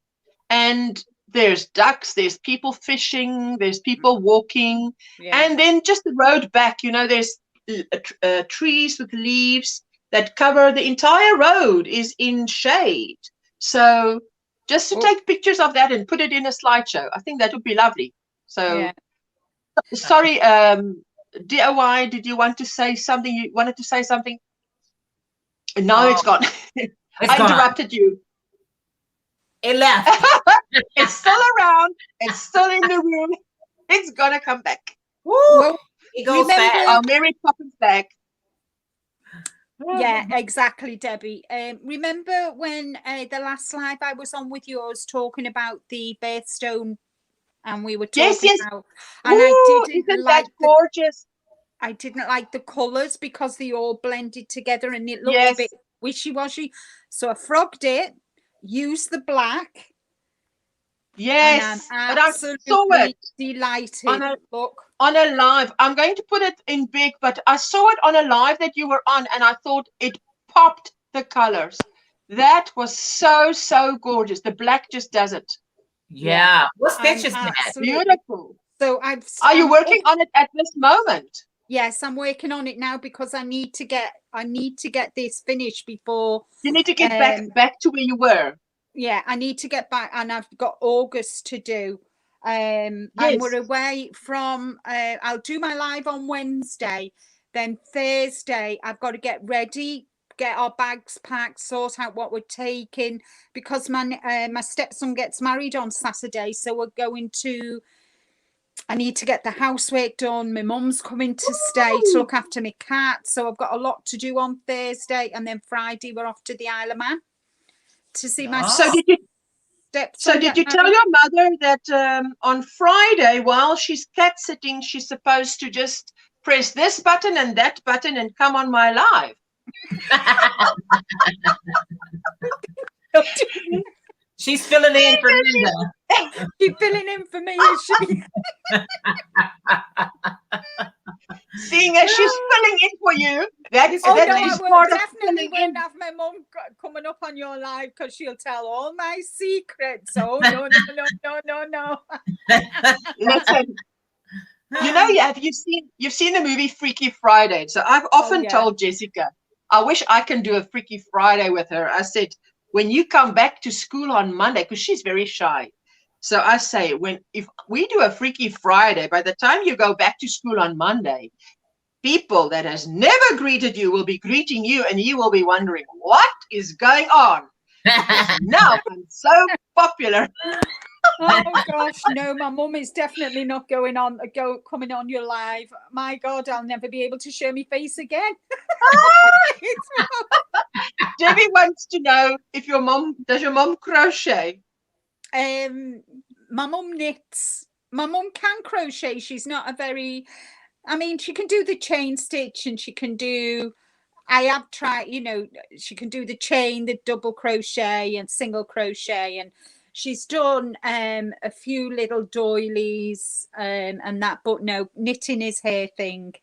and there's ducks, there's people fishing, there's people walking, and then just the road back, you know, there's trees with leaves that cover the entire road is in shade. So just to take pictures of that and put it in a slideshow, I think that would be lovely. So Sorry, DOI, did you want to say something? You wanted to say something? No, it's gone. I interrupted you. It left. It's still around. It's still in the room. It's gonna come back. Woo! Well, It goes fast. Oh, Mary Poppins back. Yeah, exactly, Debbie. Remember when the last live I was on with you, I was talking about the birthstone, and we were talking about, and I didn't like gorgeous. I didn't like the colours because they all blended together and it looked a bit wishy-washy. So I frogged it, used the black. Yes, and I'm absolutely delighted. Look. On a live, I'm going to put it in big, but I saw it on a live that you were on, and I thought it popped the colors. That was so gorgeous. The black just does it. Yeah. What stitch is that? Beautiful. So Are you working on it at this moment? Yes, I'm working on it now because I need to get this finished before you need to get back to where you were. Yeah, I need to get back, and I've got August to do. And we're away from I'll do my live on Wednesday, then Thursday I've got to get ready, get our bags packed, sort out what we're taking, because my stepson gets married on Saturday, so we're going to, I need to get the housework done. My mum's coming to stay to look after my cat, so I've got a lot to do on Thursday, and then Friday we're off to the Isle of Man to see my So did you tell your mother that on Friday, while she's cat sitting, she's supposed to just press this button and that button and come on my live? She's filling in for Linda. She's filling in for me, is she? Seeing as she's filling in for you, that is I part definitely of won't have my mum coming up on your live because she'll tell all my secrets. Oh no. Listen, you know, you've seen the movie Freaky Friday. So I've often told Jessica, I wish I can do a Freaky Friday with her. I said, when you come back to school on Monday, because she's very shy. So I say, if we do a Freaky Friday, by the time you go back to school on Monday, people that has never greeted you will be greeting you, and you will be wondering what is going on. Now I'm so popular. Oh gosh, no, my mum is definitely not coming on your live. My God, I'll never be able to show my face again. Debbie wants to know if does your mum crochet? My mum knits. My mum can crochet. She's not a very, I mean, she can do the chain stitch, and she can do, I have tried, you know, she can do the chain, the double crochet and single crochet, and she's done a few little doilies and that, but no, knitting is her thing.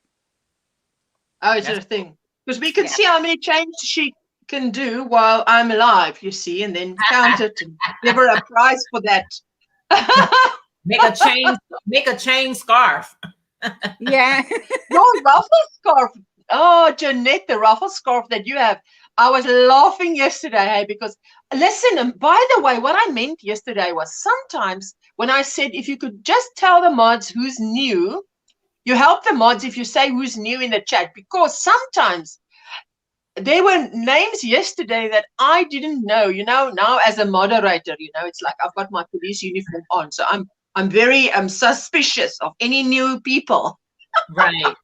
Oh, it's her thing. Because we can see how many chains she can do while I'm alive, you see, and then count it and give her a prize for that. Make a chain scarf. Yeah. Your ruffle scarf. Oh, Jeanette, the ruffle scarf that you have. I was laughing yesterday, hey, because listen, and by the way, what I meant yesterday was sometimes when I said if you could just tell the mods who's new, you help the mods if you say who's new in the chat, because sometimes there were names yesterday that I didn't know, you know. Now as a moderator, you know, it's like I've got my police uniform on, so I'm very suspicious of any new people. Right.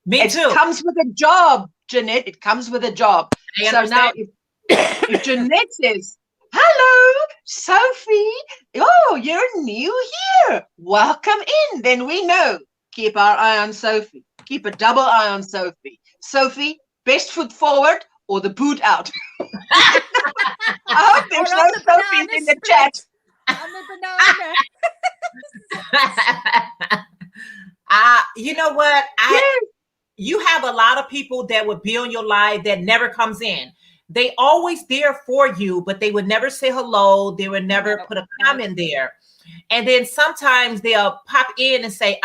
Me too. It comes with a job, Jeanette. It comes with a job. So now if Jeanette says, hello, Sophie, oh, you're new here, welcome in, then we know. Keep our eye on Sophie. Keep a double eye on Sophie. Sophie, best foot forward or the boot out. I hope there's no Sophies in the chat. I'm a banana. You know what? You have a lot of people that would be on your live that never comes in. They always there for you, but they would never say hello. They would never put a comment there. And then sometimes they'll pop in and say,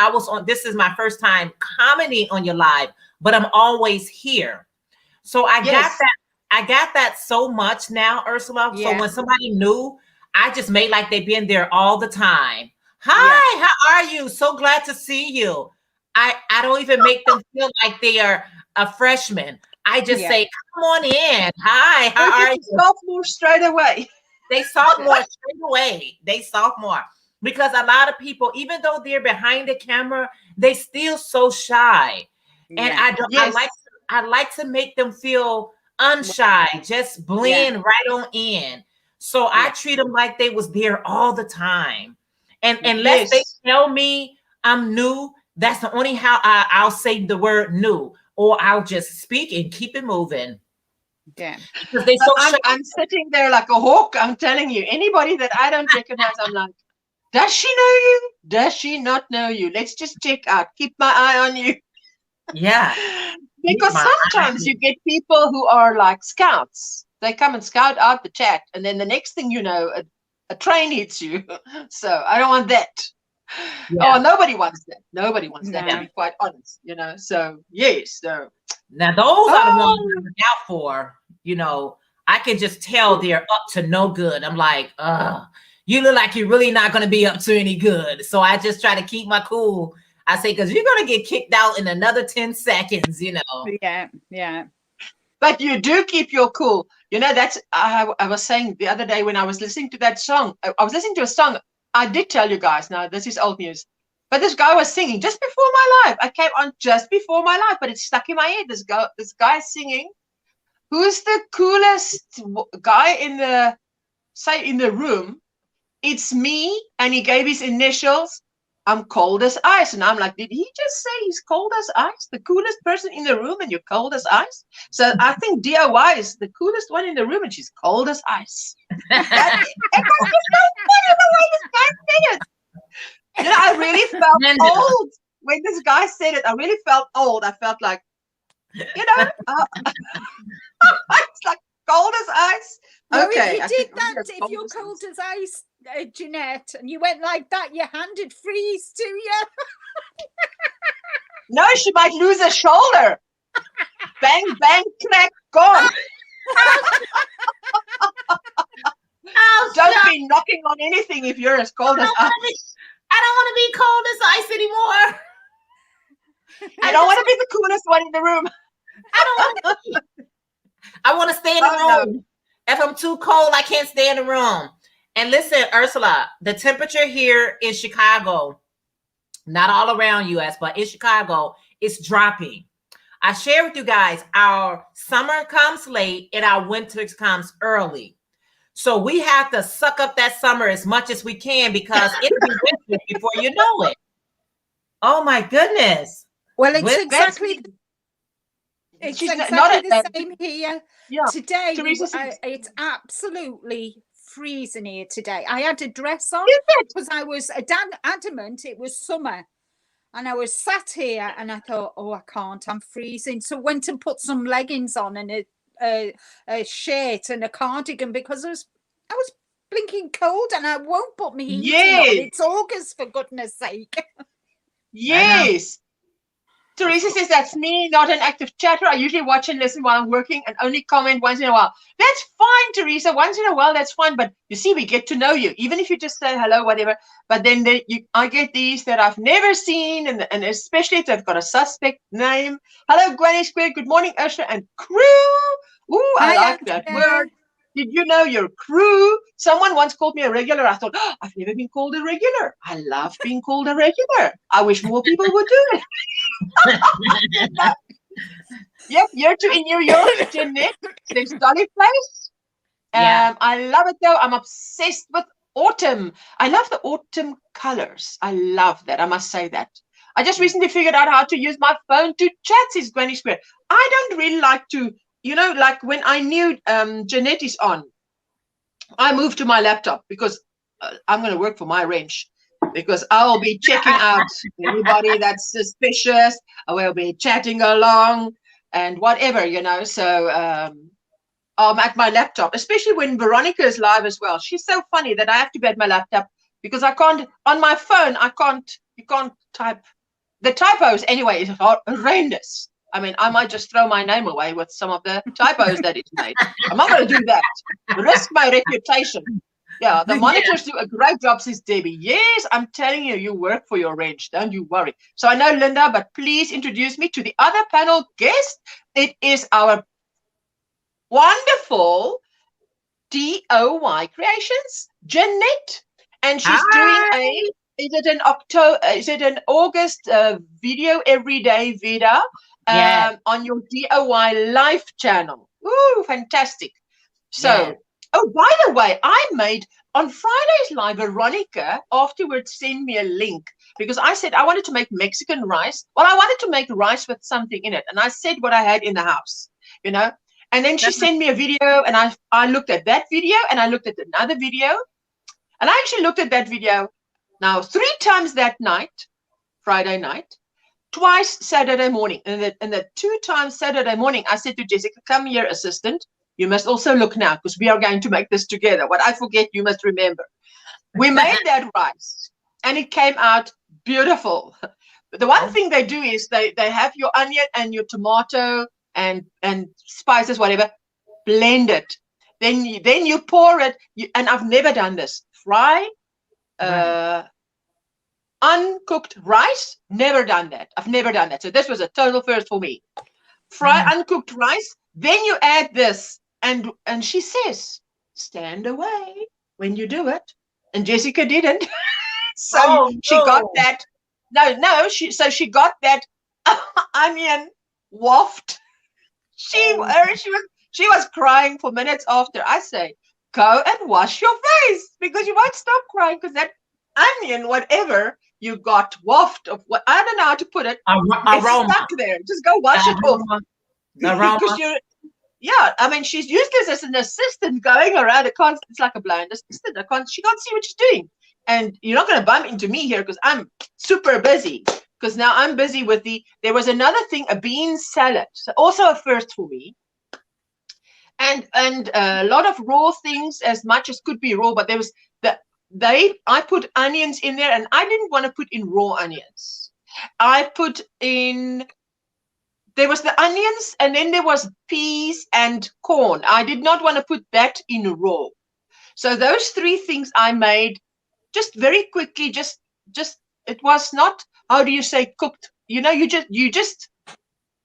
this is my first time commenting on your live, but I'm always here. So I got that so much now, Ursula. Yeah. So when somebody new, I just made like they've been there all the time. Hi, how are you? So glad to see you. I don't even make them feel like they are a freshman. I just say, come on in. Hi, how are you? Sophomore straight away. They sophomore straight away. They sophomore. Because a lot of people, even though they're behind the camera, they still so shy. And I don't I like to make them feel unshy, just blend right on in. So I treat them like they was there all the time. And unless they tell me I'm new, that's the only how I'll say the word new, or I'll just speak and keep it moving. Yeah. Because they so I'm sitting there like a hawk. I'm telling you, anybody that I don't recognize, I'm like, does she know you? Does she not know you? Let's just check out. Keep my eye on you. Yeah. Because sometimes you get people who are like scouts. They come and scout out the chat, and then the next thing you know, a train hits you. So I don't want that. Yeah. Oh, nobody wants that. Nobody wants that, to be quite honest, you know. So yes, so now those are the ones I'm out for. You know, I can just tell they're up to no good. I'm like, you look like you're really not going to be up to any good. So I just try to keep my cool. I say, because you're going to get kicked out in another 10 seconds, you know. Yeah. But you do keep your cool. You know, that's, I was saying the other day when I was listening to that song, I was listening to a song. I did tell you guys, now this is old news, but this guy was singing just before my life. I came on just before my life, but it's stuck in my head. This guy singing. Who's the coolest guy in the room? It's me. And he gave his initials. I'm cold as ice. And I'm like, did he just say he's cold as ice? The coolest person in the room and you're cold as ice? So I think DIY is the coolest one in the room and she's cold as ice. It was just so funny the way this guy said it. You know, I really felt old when this guy said it. I really felt old. I felt like, you know, it's like cold as ice. Okay. If you did that, if you're cold as ice, Jeanette, and you went like that, your hand would freeze to you. No, she might lose a shoulder. Bang, bang, crack, gone. Don't be knocking on anything if you're as cold as ice. I don't want to be cold as ice anymore. I don't want to be the coolest one in the room. I want to stay in the room. No. If I'm too cold, I can't stay in the room. And listen, Ursula, the temperature here in Chicago, not all around US, but in Chicago, it's dropping. I share with you guys, our summer comes late and our winter comes early. So we have to suck up that summer as much as we can because it'll be winter before you know it. Oh my goodness. Well, it's exactly the same here. Yeah. Today, it's absolutely freezing here today. I had a dress on because I was adamant it was summer. And I was sat here and I thought, oh, I can't, I'm freezing. So went and put some leggings on and a shirt and a cardigan because I was blinking cold and I won't put my heating on. It's August, for goodness sake. Yes. Teresa says, that's me, not an active chatter. I usually watch and listen while I'm working and only comment once in a while. That's fine, Teresa. Once in a while, that's fine. But you see, we get to know you, even if you just say hello, whatever. But then I get these that I've never seen, and especially if they've got a suspect name. Hello, GrannySquare. Good morning, Ursula and crew. Ooh, I like that word. Did you know your crew? Someone once called me a regular. I thought, oh, I've never been called a regular. I love being called a regular. I wish more people would do it. Yep, you're in New York, Jeanette. There's Dolly Place. I love it though. I'm obsessed with autumn. I love the autumn colors. I love that. I must say that. I just recently figured out how to use my phone to chat, says GrannySquare. I don't really like to. You know, like when I knew Jeanette is on, I moved to my laptop because I'm going to work for my wrench because I'll be checking out anybody that's suspicious. I will be chatting along and whatever, you know. So I'm at my laptop, especially when Veronica is live as well. She's so funny that I have to be at my laptop because I can't, on my phone, you can't type. The typos anyway is horrendous. I mean, I might just throw my name away with some of the typos that it's made. I'm not going to do that. Risk my reputation. Yeah, the Yeah. monitors do a great job, says Debbie. Yes, I'm telling you, you work for your range. Don't you worry. So I know Linda, but please introduce me to the other panel guest. It is our wonderful DOY Creations, Jeanette. And she's doing is it an August video, everyday video Yes. on your DIY live channel. Ooh, fantastic. So, Yes. oh, by the way, I made on Friday's live, Veronica afterwards sent me a link because I said I wanted to make Mexican rice. Well, I wanted to make rice with something in it. And I said what I had in the house, you know. And then she sent me a video and I looked at that video and I looked at another video. And I actually looked at that video now 3 times that night, Friday night, twice Saturday morning. And the 2 times Saturday morning, I said to Jessica, come here, assistant. You must also look now because we are going to make this together. What I forget, you must remember. We made that rice and it came out beautiful. The one thing they do is they have your onion and your tomato and spices, whatever, blend it. Then you pour it. And I've never done this. Fry uncooked rice. Never done that. I've never done that. So this was a total first for me. Fry uncooked rice. Then you add this. And she says, stand away when you do it. And Jessica didn't. So she got that. No, she got that onion waft. She was crying for minutes after. I say, go and wash your face because you won't stop crying because that onion, whatever you got waft of what I don't know how to put it. It's stuck there. Just go wash it off. Because yeah, I mean, she's useless as an assistant going around. It's like a blind assistant. She can't see what she's doing. And you're not going to bump into me here because I'm super busy. Because now I'm busy with there was another thing, a bean salad. So also a first for me. And a lot of raw things, as much as could be raw. But there was I put onions in there, and I didn't want to put in raw onions. I put in. There was the onions, and then there was peas and corn. I did not want to put that in raw. So those 3 things I made just very quickly. Just it was not, how do you say, cooked? You know, you just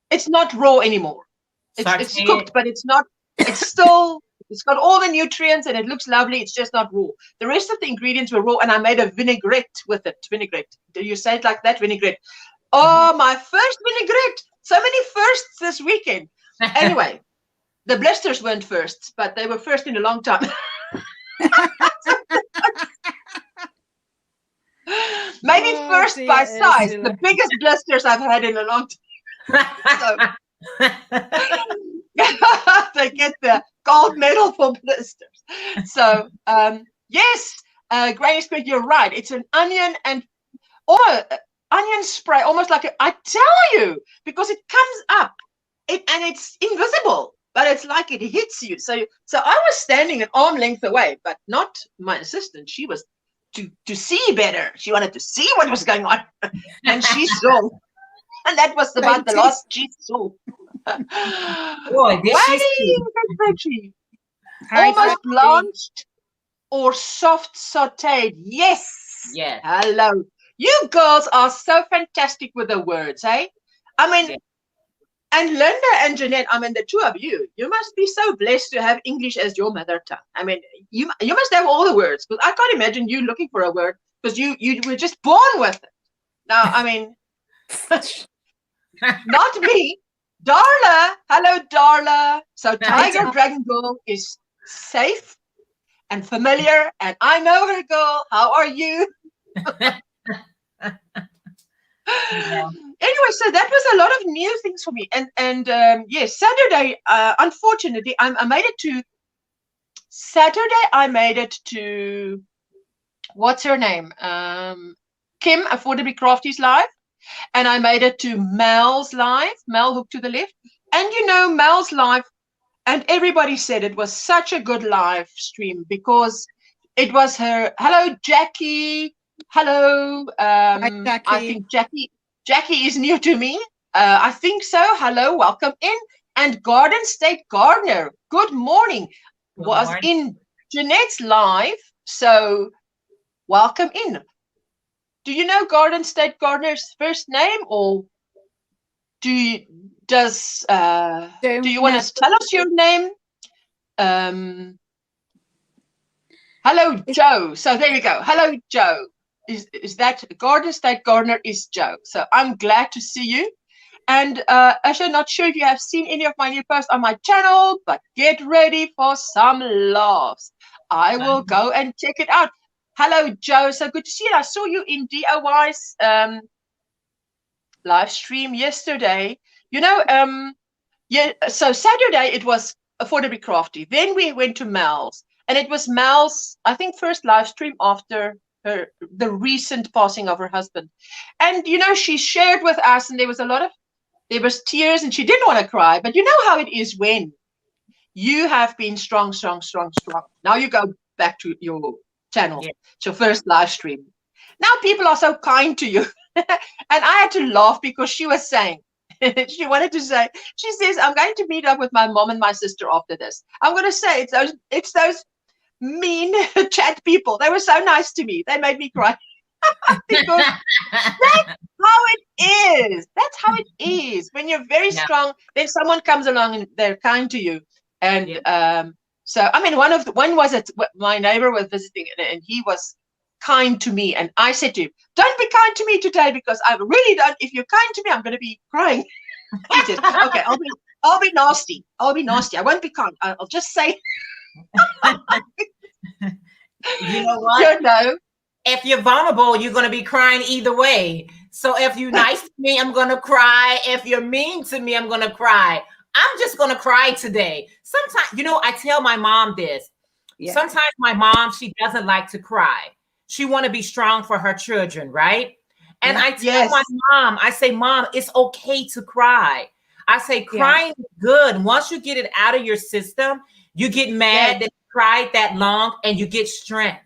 it's not raw anymore. It's cooked, but it's not. It's still. It's got all the nutrients, and it looks lovely. It's just not raw. The rest of the ingredients were raw, and I made a vinaigrette with it. Vinaigrette. Do you say it like that? Vinaigrette. Oh, my first vinaigrette. So many firsts this weekend. Anyway, the blisters weren't firsts, but they were first in a long time. Maybe first by size. The biggest blisters I've had in a long time. They get the gold medal for blisters. So, yes, GrannySquare, you're right. It's an onion and onion spray, almost like I tell you, because it comes up and it's invisible, but it's like it hits you. So I was standing an arm length away, but not my assistant. She was to see better. She wanted to see what was going on, and she saw. And that was about the last she saw. Boy, did she almost blanched or soft sauteed. Yes. Yes. Hello. You girls are so fantastic with the words, eh? I mean, and Linda and Jeanette, I mean, the 2 of you must be so blessed to have English as your mother tongue. I mean, you must have all the words, because I can't imagine you looking for a word, because you were just born with it. Now, I mean, not me. Darla, hello, Darla. So Tiger Dragon Girl is safe and familiar, and I know her, girl. How are you? Anyway, so that was a lot of new things for me, and yes, Saturday. Unfortunately, I made it to Saturday. I made it to what's her name? Kim Affordably Crafty's live, and I made it to Mel's live. Mel hooked to the left, and you know Mel's live, and everybody said it was such a good live stream because it was her. Hello, Jackie. Hello. Hi, Jackie. I think Jackie is new to me. I think so. Hello, welcome in. And Garden State Gardener, good morning. In Jeanette's live So welcome in. Do you know Garden State Gardener's first name, or do you want to tell us your name? Hello, Joe. So there we go. Hello, Joe. Is that Garden State Gardener is Joe. So I'm glad to see you. And Asha, not sure if you have seen any of my new posts on my channel, but get ready for some laughs. I will go and check it out. Hello, Joe. So good to see you. I saw you in DIY's live stream yesterday. You know, yeah. So Saturday it was Affordably Crafty. Then we went to Mel's, and it was Mel's, I think, first live stream after the recent passing of her husband. And you know, she shared with us, and there was tears, and she didn't want to cry. But you know how it is when you have been strong. Now you go back to your channel. Yeah. It's your first live stream. Now people are so kind to you. And I had to laugh because she was saying, she wanted to say, she says, I'm going to meet up with my mom and my sister after this. I'm going to say it's those mean chat people. They were so nice to me. They made me cry. Because that's how it is. That's how it is. When you're very strong, then someone comes along and they're kind to you. And so, I mean, one was my neighbor was visiting, and he was kind to me. And I said to him, don't be kind to me today, because I really don't. If you're kind to me, I'm going to be crying. He said, okay, I'll be nasty. I'll be nasty. I won't be kind. I'll just say. You know what? You know. If you're vulnerable, you're going to be crying either way. So if you're nice to me, I'm going to cry. If you're mean to me, I'm going to cry. I'm just going to cry today. Sometimes, you know, I tell my mom this. Yeah. Sometimes my mom, she doesn't like to cry. She want to be strong for her children, right? And I tell my mom, I say, Mom, it's okay to cry. I say, crying is good. Once you get it out of your system, you get mad that you cried that long, and you get strength.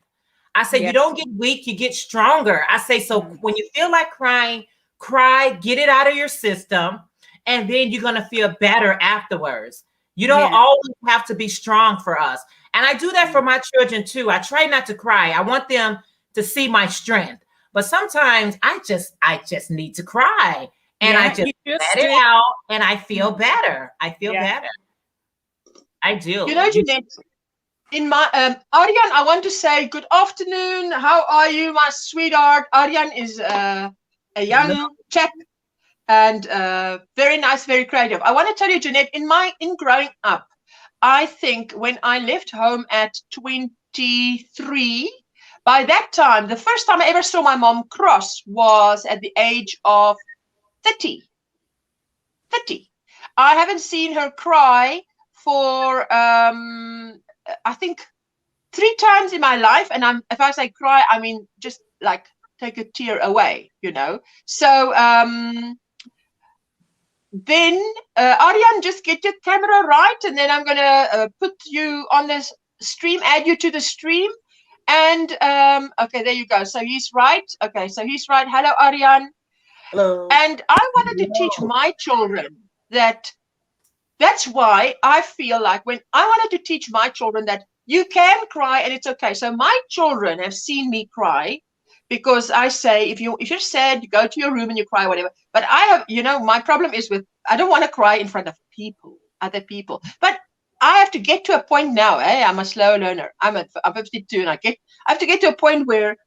I say, you don't get weak, you get stronger. I say, so when you feel like crying, cry, get it out of your system, and then you're going to feel better afterwards. You don't always have to be strong for us. And I do that for my children too. I try not to cry. I want them to see my strength. But sometimes I just need to cry, and I just let it out, and I feel better. I feel better. I do. You know, Jeanette, in my Aryan, I want to say good afternoon. How are you, my sweetheart? Aryan is a young chap, and very nice, very creative. I want to tell you, Jeanette, in growing up, I think when I left home at 23, by that time, the first time I ever saw my mom cross was at the age of 30. 30. I haven't seen her cry for I think 3 times in my life, and if I say cry, I mean just like take a tear away, you know. So then Aryan, just get your camera right, and then I'm gonna put you on this stream, add you to the stream, and okay, there you go. So he's right. Okay, so he's right. Hello, Aryan. Hello. And I wanted to teach my children that's why I feel like when I wanted to teach my children that you can cry and it's okay. So my children have seen me cry, because I say, if you're sad, you go to your room and you cry, whatever. But I have, you know, my problem is I don't want to cry in front of other people. But I have to get to a point now. I'm a slow learner. I'm 52, and I have to get to a point where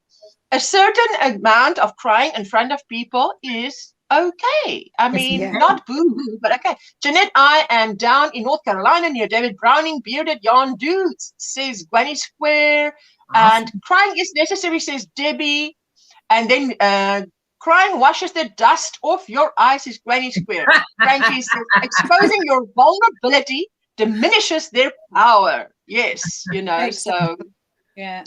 a certain amount of crying in front of people is okay. I mean, not boo-hoo, but okay. Jeanette, I am down in North Carolina near David Browning, bearded yarn dudes, says GrannySquare. Awesome. And crying is necessary, says Debbie. And then crying washes the dust off your eyes, says GrannySquare. Frankie says, exposing your vulnerability diminishes their power. Yes, you know, so. Yeah.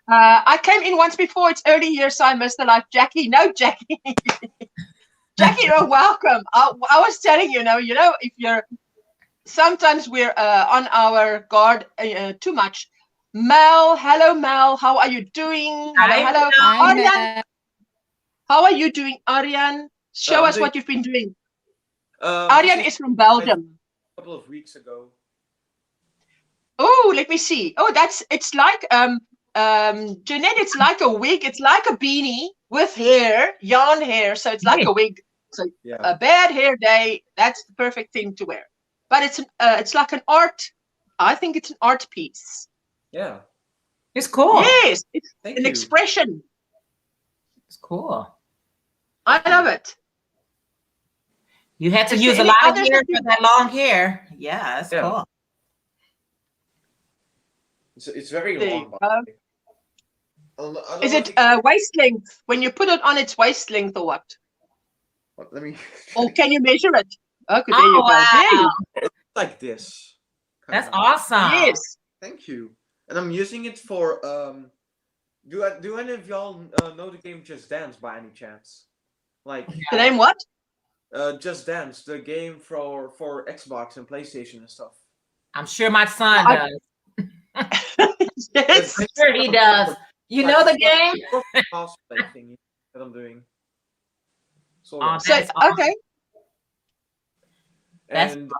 I came in once before. It's early here, so I missed the live. Jackie, no, Jackie. Jackie, you're welcome. I was telling you, if you're, sometimes we're on our guard too much. Mel, hello, Mel. How are you doing? Hello. Aryan, how are you doing, Aryan? Show us what you've been doing. Aryan is from Belgium. A couple of weeks ago. Oh, let me see. Oh, it's like Jeanette, it's like a wig. It's like a beanie with hair, yarn hair. So it's like a wig. So a bad hair day, that's the perfect thing to wear. But it's like an art. I think it's an art piece. Yeah. It's cool. Yes, it's an expression. It's cool. I love it. You had to use a lot of hair for that long hair. Yeah, that's cool. It's very long. Is it waist length? When you put it on its waist length or what? Let me. Or can you measure it? Okay, there you go. Wow. There you go. It's like this. That's awesome. Yes. Thank you. And I'm using it for. Do any of y'all know the game Just Dance by any chance? Like the name what? Just Dance, the game for Xbox and PlayStation and stuff. I'm sure my son does. Yes. I'm sure he does. You know the game? Thing that I'm doing. So okay. And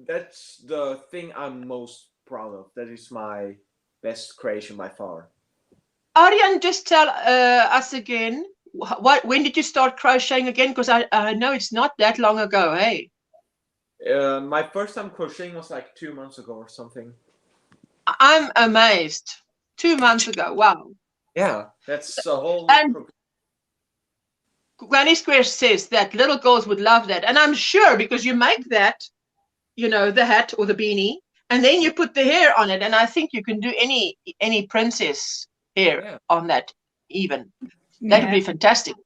that's the thing I'm most proud of. That is my best creation by far. Arjan, just tell us again. When did you start crocheting again? Because I know it's not that long ago, hey? My first time crocheting was like 2 months ago or something. I'm amazed. 2 months ago, wow. Yeah, that's a whole. And GrannySquare says that little girls would love that, and I'm sure because you make that, you know, the hat or the beanie, and then you put the hair on it, and I think you can do any princess hair on that even. That would be fantastic.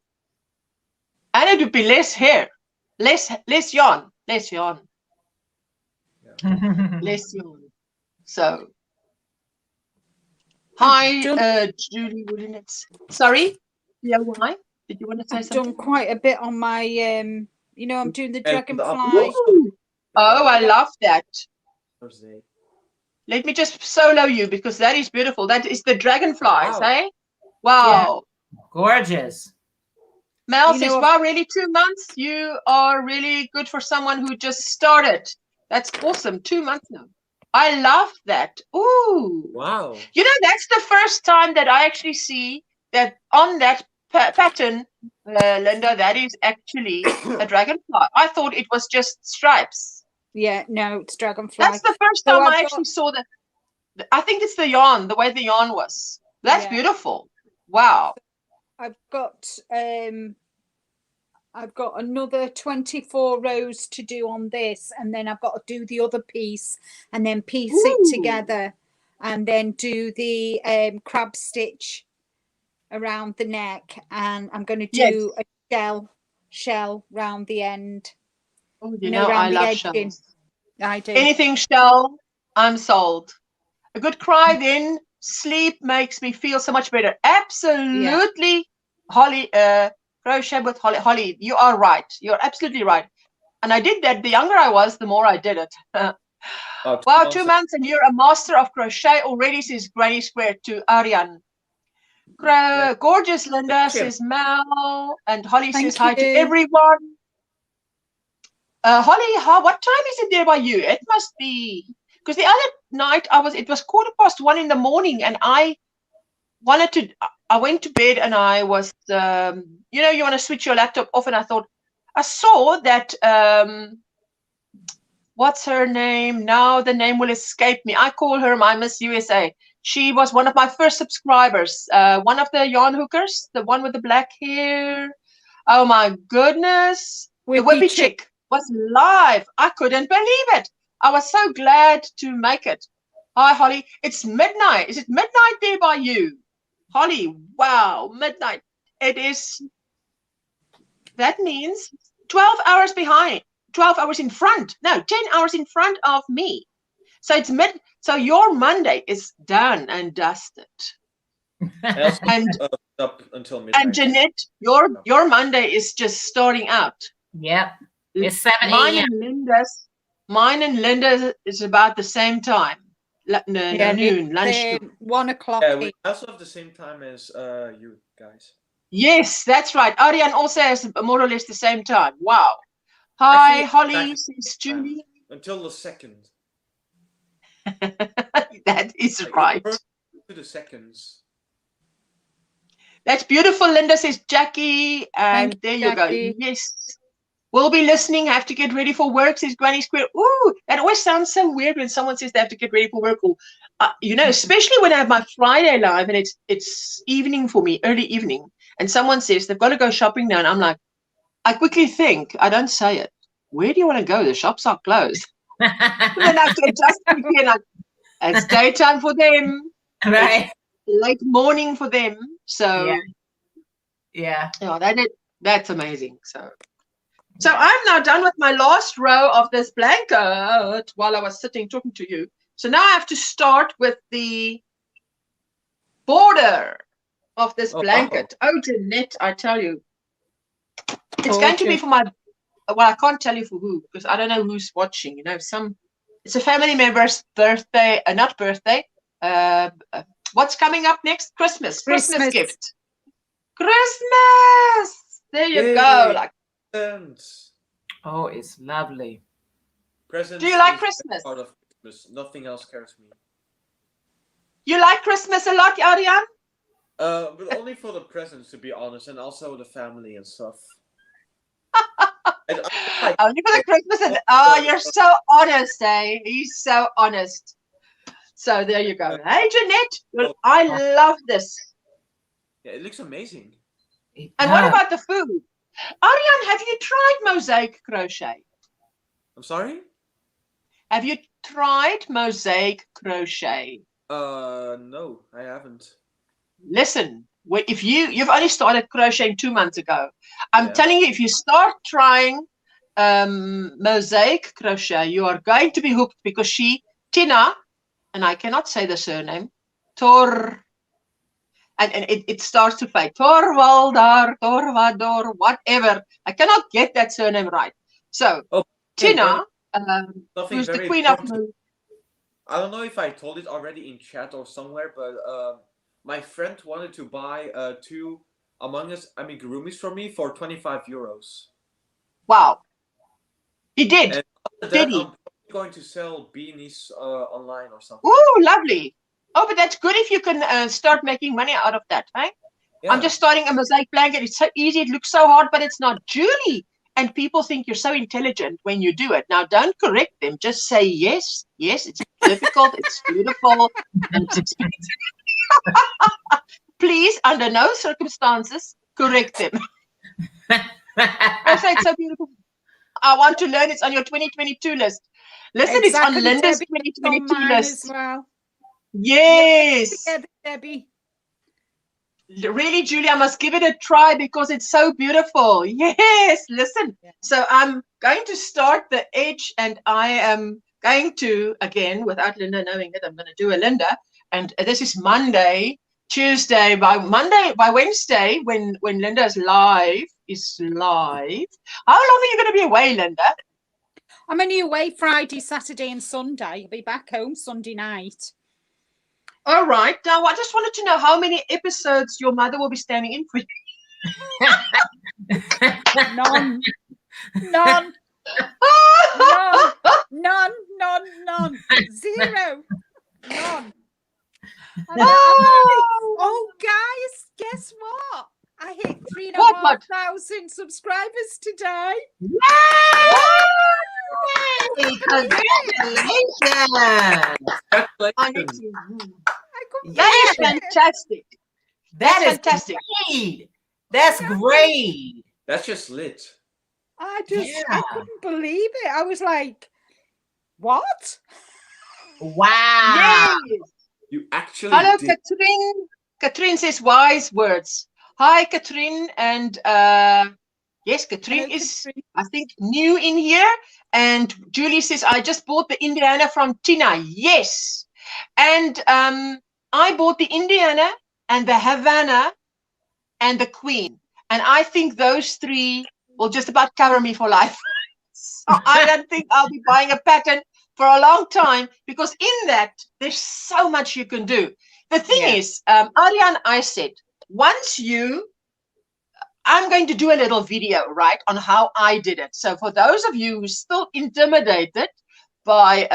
And it would be less hair, less yarn. Less yarn. So, hi, Julie. Sorry. Yeah, why? Did you want to say something? I've done quite a bit on my, you know, I'm doing the dragonfly. Oh, I love that. Let me just solo you because that is beautiful. That is the dragonflies, eh? Wow. Yeah. Gorgeous. Mel says, wow, really 2 months? You are really good for someone who just started. That's awesome. 2 months now. I love that. Ooh. Wow. You know, that's the first time that I actually see that on that pattern, Linda, that is actually a dragonfly. I thought it was just stripes. Yeah, no, it's dragonfly. That's the first time I actually saw that. I think it's the yarn, the way the yarn was. That's beautiful. Wow. I've got another 24 rows to do on this, and then I've got to do the other piece and then piece it together and then do the crab stitch around the neck, and I'm going to do a shell round the end. Oh, you know I love shells. I do. Anything shell, I'm sold. A good cry then. Sleep makes me feel so much better. Absolutely, Holly. Crochet with Holly. Holly, you are right. You're absolutely right. And I did that. The younger I was, the more I did it. Wow, 2 months and you're a master of crochet already, says GrannySquare to Arjan. Gorgeous, Linda, says Mel. And Holly says hi to everyone. Holly, what time is it there by you? It must be, because the other night it was 1:15 in the morning, and I went to bed and I was, you know, you want to switch your laptop off, and I saw that, what's her name? Now the name will escape me. I call her my Miss USA. She was one of my first subscribers, one of the yarn hookers, the one with the black hair. Oh my goodness. The Whippy Chick was live. I couldn't believe it. I was so glad to make it. Hi, Holly. It's midnight. Is it midnight there by you? Holly, wow, midnight. It is. That means 12 hours behind, 12 hours in front. No, 10 hours in front of me. So it's so your Monday is done and dusted. And up until midnight. And Jeanette, your Monday is just starting out. Yep. It's 7 a.m. Mine and Linda's is about the same time. Noon, lunchtime. 1 o'clock. Yeah, we also have the same time as you guys. Yes, that's right. Arjan also has more or less the same time. Wow. Hi, Holly, says Julie. Until the 2nd. That is right. to the seconds. That's beautiful, Linda, says Jackie. And there you go. Jackie. Yes. We'll be listening. Have to get ready for work, says Granny Square. Ooh, that always sounds so weird when someone says they have to get ready for work. Or, you know, especially when I have my Friday live and it's evening for me, early evening. And someone says they've got to go shopping now. And I'm like, I quickly think, I don't say it. Where do you want to go? The shops are closed. Then I have to adjust quickly and it's daytime for them. Right. It's late morning for them. So Yeah. that's amazing. So I'm now done with my last row of this blanket while I was sitting talking to you. So now I have to start with the border of this blanket. Oh, Jeanette, I tell you. It's going to be for my, well, I can't tell you for who, because I don't know who's watching. You know, it's a family member's birthday, not birthday. What's coming up next? Christmas gift. Christmas! There you go. Like, oh, it's lovely. Presents. Do you like Christmas? Part of Christmas. Nothing else scares me. You like Christmas a lot, Ariane? But only for the presents, to be honest, and also the family and stuff. Only for the Christmas and you're so honest, eh? He's so honest. So there you go. Hey, Jeanette, well, I love this. Yeah, it looks amazing. And what about the food? Ariane, have you tried mosaic crochet? I'm sorry? Have you tried mosaic crochet? No, I haven't. Listen, if you've only started crocheting 2 months ago, I'm telling you, if you start trying mosaic crochet, you are going to be hooked, because Tina, and I cannot say the surname, and it starts to fade. Torvaldar, whatever. I cannot get that surname right. So, Tina, who's the queen of... I don't know if I told it already in chat or somewhere, but my friend wanted to buy 2 Among Us amigurumis from me for 25 euros. Wow. He did. And after that, I'm going to sell beanies online or something. Ooh, lovely. Oh, but that's good if you can start making money out of that, right? Yeah. I'm just starting a mosaic blanket. It's so easy. It looks so hard, but it's not. Julie. And people think you're so intelligent when you do it. Now, don't correct them. Just say, yes, it's difficult, it's beautiful, and it's expensive. Please, under no circumstances, correct them. I say it's so beautiful. I want to learn. It's on your 2022 list. Listen, exactly, it's on Linda's 2022 list. As well. Yes. Debbie. Really, Julie, I must give it a try because it's so beautiful. Yes, listen. Yeah. So I'm going to start the edge, and I am going to, again, without Linda knowing it, I'm going to do a Linda. And this is Monday, Tuesday. By Wednesday, when Linda is live. How long are you going to be away, Linda? I'm only away Friday, Saturday, and Sunday. I'll be back home Sunday night. All right. Now, I just wanted to know how many episodes your mother will be standing in for you. None. Zero. None. Oh, guys, guess what? I hit 3,500 subscribers today. Yay! Congratulations! That is fantastic. That's fantastic. Great. That's great. That's just lit. I couldn't believe it. I was like, what? Wow. Yes. You actually Hello, did. Katrine. Katrine says wise words. Hi, Katrine. And yes, Katrine is, I think, new in here. And Julie says, I just bought the Indiana from Tina. Yes. And I bought the Indiana and the Havana and the Queen. And I think those 3 will just about cover me for life. So I don't think I'll be buying a pattern for a long time, because in that, there's so much you can do. The thing is, Ariane, I said, I'm going to do a little video, right, on how I did it. So for those of you who are still intimidated by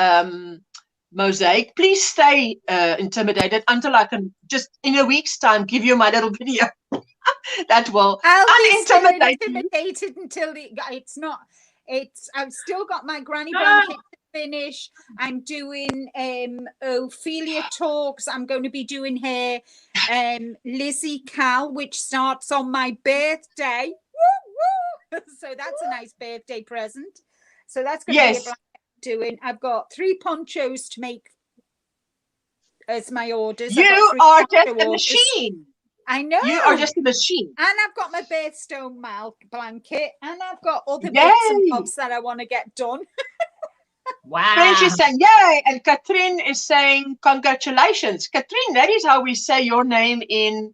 mosaic, please stay intimidated until I can just in a week's time give you my little video that will I'll be still unintimidate you. intimidated until it's not. I've still got my granny blanket to finish. I'm doing Ophelia talks. I'm going to be doing her Lizzie Cal, which starts on my birthday. Woo, woo. So that's a nice birthday present. So that's going to be a blanket I'm doing. I've got 3 ponchos to make as my orders. You are just a machine. I know. You are just a machine. And I've got my birthstone blanket, and I've got other bits and bobs that I want to get done. Wow. French is saying yay, and Catherine is saying congratulations. Catherine, that is how we say your name in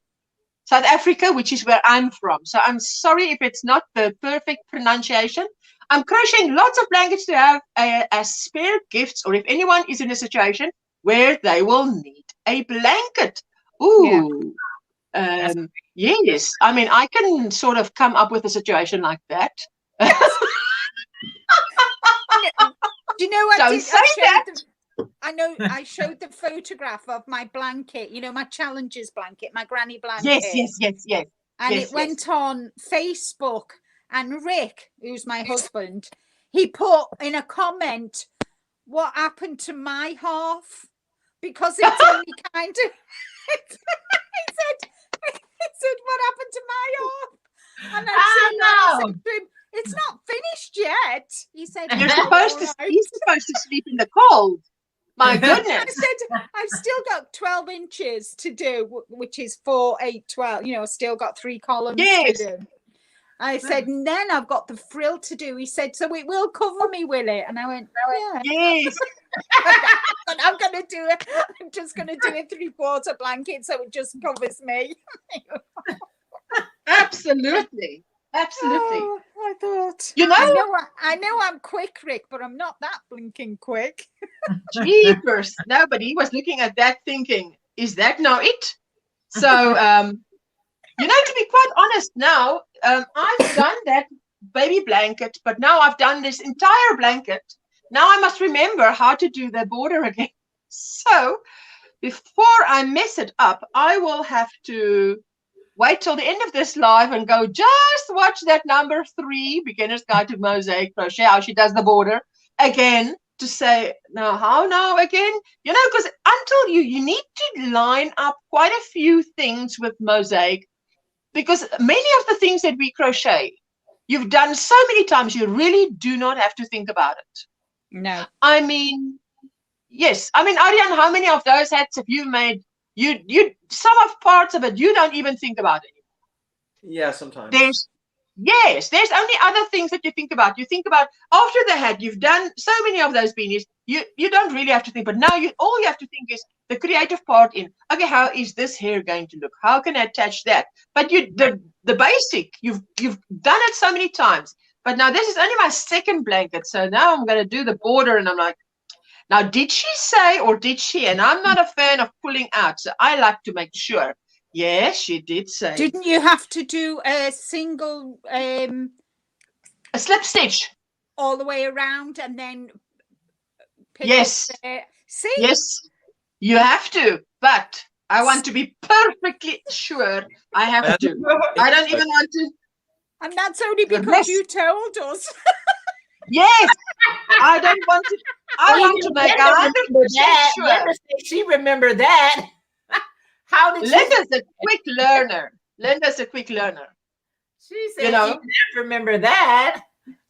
South Africa, which is where I'm from. So I'm sorry if it's not the perfect pronunciation. I'm crocheting lots of blankets to have as spare gifts, or if anyone is in a situation where they will need a blanket. Ooh. Yeah. Yes. I mean, I can sort of come up with a situation like that. Do you know what? Don't say that. I showed the photograph of my blanket, you know, my challenges blanket, my granny blanket. Yes. And it went on Facebook, and Rick, who's my husband, he put in a comment, what happened to my half? Because it's only kind of, he said, what happened to my half? And I said to him, it's not finished yet. He said, he's supposed to sleep in the cold. My goodness. I said, I've still got 12 inches to do, which is 4, 8, 12. You know, still got 3 columns to do. I said, and then I've got the frill to do. He said, so it will cover me, will it? And I went, yeah. Yes. But I'm going to do it. I'm just going to do a 3/4 blanket so it just covers me. Absolutely. Oh, I thought, you know, I know I'm quick, Rick, but I'm not that blinking quick. Jeepers. No, but he was looking at that thinking, is that now it? So, you know, to be quite honest now, I've done that baby blanket, but now I've done this entire blanket. Now I must remember how to do the border again. So before I mess it up, I will have to wait till the end of this live and go just watch that number 3, Beginner's Guide to Mosaic Crochet, how she does the border again, to say, now how now again? You know, because until you need to line up quite a few things with mosaic, because many of the things that we crochet, you've done so many times, you really do not have to think about it. No. I mean, yes. I mean, Ariane, how many of those hats have you made? You some of parts of it you don't even think about it anymore. Yeah, sometimes. There's only other things that you think about. You think about after the hat, you've done so many of those beanies, you don't really have to think, but now all you have to think is the creative part in, okay, how is this hair going to look? How can I attach that? But the basic, you've done it so many times. But now this is only my 2nd blanket. So now I'm going to do the border, and I'm like, now, did she say or did she? And I'm not a fan of pulling out, so I like to make sure. Yes, she did say. Didn't you have to do a single... a slip stitch. All the way around and then pick yes. up the... See? Yes, you have to. But I want to be perfectly sure I have to. I don't even want to. And that's only because you told us. Yes, I don't want to. I want to make 100% sure. She remembered that. How did Linda's a quick learner. She said, you know, she remember that.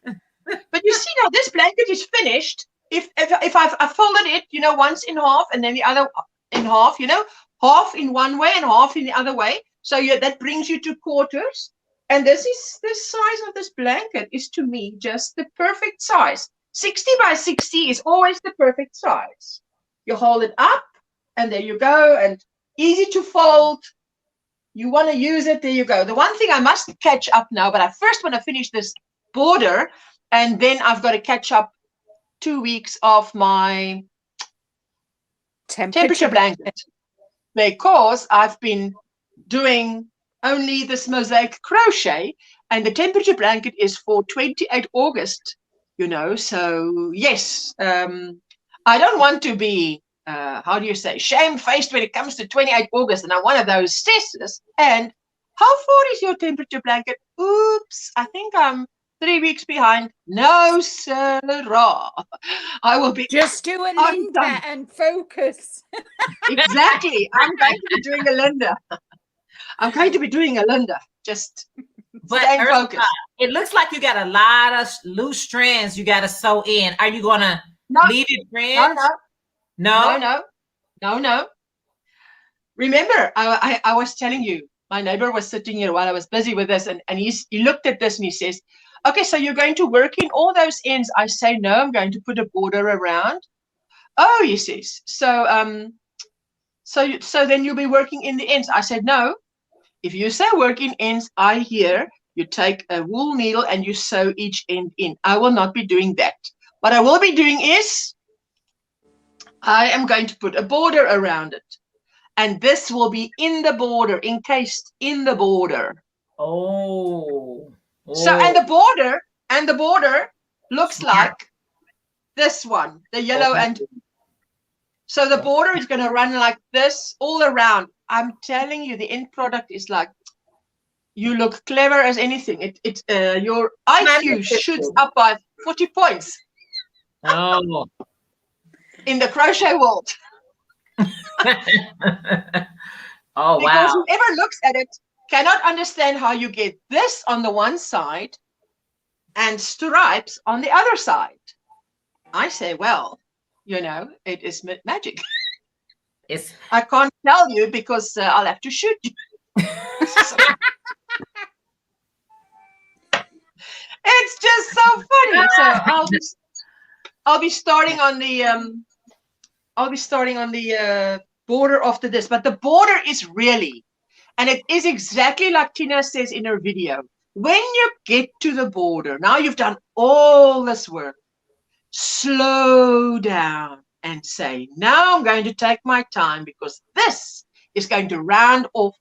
But you see now, this blanket is finished. If I folded it, you know, once in half and then the other in half, you know, half in one way and half in the other way. So that brings you to quarters. And this size of this blanket is, to me, just the perfect size. 60 by 60 is always the perfect size. You hold it up, and there you go, and easy to fold. You want to use it, there you go. The one thing I must catch up now, but I first want to finish this border, and then I've got to catch up 2 weeks of my temperature blanket, because I've been doing only this mosaic crochet, and the temperature blanket is for 28 August, you know. So yes, I don't want to be, how do you say, shame-faced when it comes to 28 August, and I'm one of those sisters. And how far is your temperature blanket? Oops, I think I'm 3 weeks behind. No, sir. I will be Just do a Linda undone. and focus. Exactly. I'm going to be doing a Linda. I'm going to be doing a Linda. Just staying focused. It looks like you got a lot of loose strands you got to sew in. Are you going to leave it strands? No. Remember, I was telling you, my neighbor was sitting here while I was busy with this, and he looked at this and he says, okay, so you're going to work in all those ends. I say, no, I'm going to put a border around. Oh, he says, so then you'll be working in the ends. I said, no. If you say work in ends, I hear you take a wool needle and you sew each end in. I will not be doing that. What I will be doing is I am going to put a border around it. And this will be in the border, encased in the border. Oh. So, and the border looks like this one, the yellow. And so the border is going to run like this all around. I'm telling you, the end product is like, you look clever as anything. Your IQ shoots up by 40 points. Oh. In the crochet world. Oh, because wow. whoever looks at it cannot understand how you get this on the one side and stripes on the other side. I say, well, you know, it is magic. I can't tell you because I'll have to shoot you. It's just so funny. So I'll be starting on the border after this, but the border is really, and it is exactly like Tina says in her video, when you get to the border, now you've done all this work, slow down and say, now I'm going to take my time because this is going to round off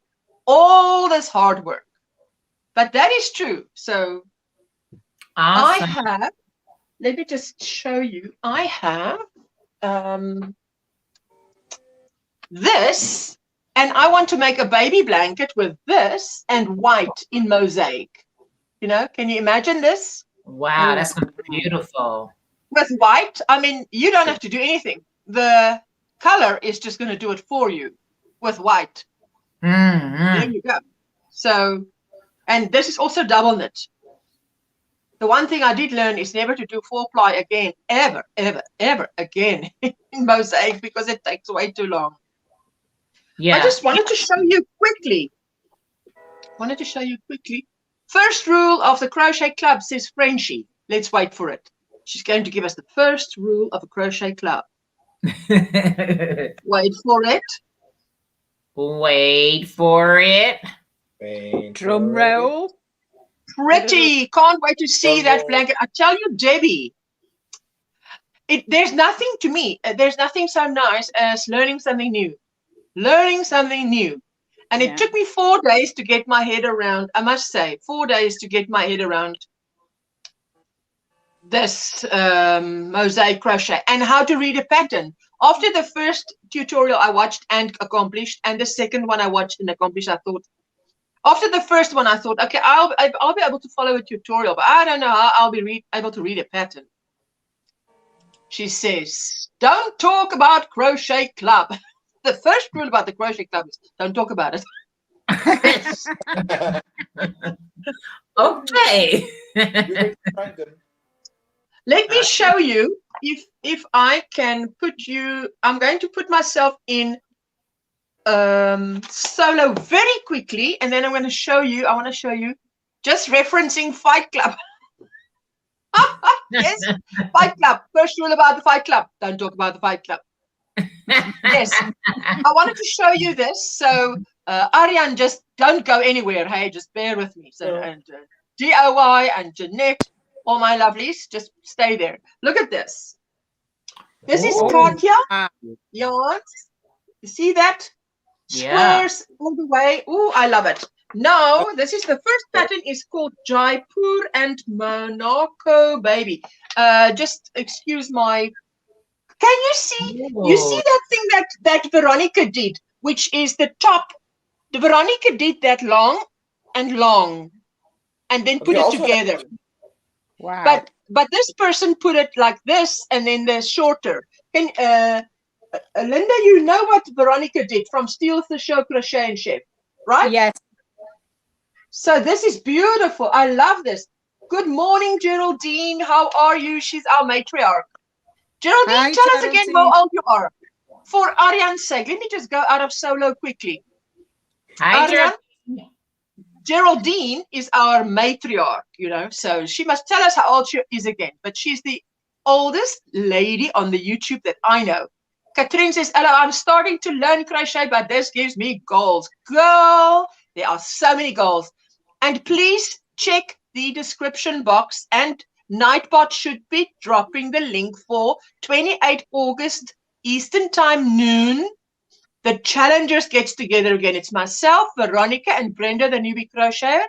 all this hard work. But that is true. So awesome. I have, let me just show you, I have this, and I want to make a baby blanket with this and white in mosaic. You know, can you imagine this? Wow, that's beautiful. With white, I mean, you don't have to do anything. The color is just going to do it for you with white. There you go. So, and this is also double knit. The one thing I did learn is never to do 4-ply again, ever again in mosaic because it takes way too long. Yeah. I just wanted to show you quickly. First rule of the Crochet Club, says Frenchie. Let's wait for it. She's going to give us the first rule of a Crochet Club. Wait for it. Wait for it. Drum roll. Pretty. Can't wait to see that blanket. I tell you, Debbie, there's nothing to me. There's nothing so nice as learning something new. And it took me 4 days to get my head around, I must say, 4 days to get my head around this mosaic crochet and how to read a pattern. After the first tutorial I watched and accomplished, and the second one I watched and accomplished, I thought, after the first one, I thought, okay, I'll be able to follow a tutorial, but I don't know how I'll be able to read a pattern. She says, don't talk about Crochet Club. The first rule about the Crochet Club is don't talk about it. Okay. Let me show you if I can put you. I'm going to put myself in solo very quickly, and then I'm going to show you. I want to show you just referencing Fight Club. Yes, Fight Club. First rule about the Fight Club: don't talk about the Fight Club. Yes, I wanted to show you this. So, Ariane, just don't go anywhere. Hey, just bear with me. So, and DIY and Jeanette, all my lovelies, just stay there. Look at this. This is Katya yarns. You see that? Squares all the way. Oh, I love it. Now, this is the first pattern is called Jaipur and Monaco Baby. Just excuse my Can you see? You see that thing that Veronica did, which is the top. The Veronica did that long, and then put it together. Wow. But this person put it like this, and then the shorter. Can Linda, you know what Veronica did from Steal the Show, Crochet and Chef, right? Yes. So this is beautiful. I love this. Good morning, Geraldine. How are you? She's our matriarch. Geraldine, Hi, tell us again Geraldine. how old you are. For Ariane's sake, let me just go out of solo quickly. Hi, Ariane, Geraldine is our matriarch, you know, so she must tell us how old she is again. But she's the oldest lady on the YouTube that I know. Katrine says, hello, I'm starting to learn crochet, but this gives me goals. Girl, there are so many goals. And please check the description box, and Nightbot should be dropping the link for 28 August Eastern Time noon. The challengers gets together again. It's myself, Veronica, and Brenda, the newbie crocheter.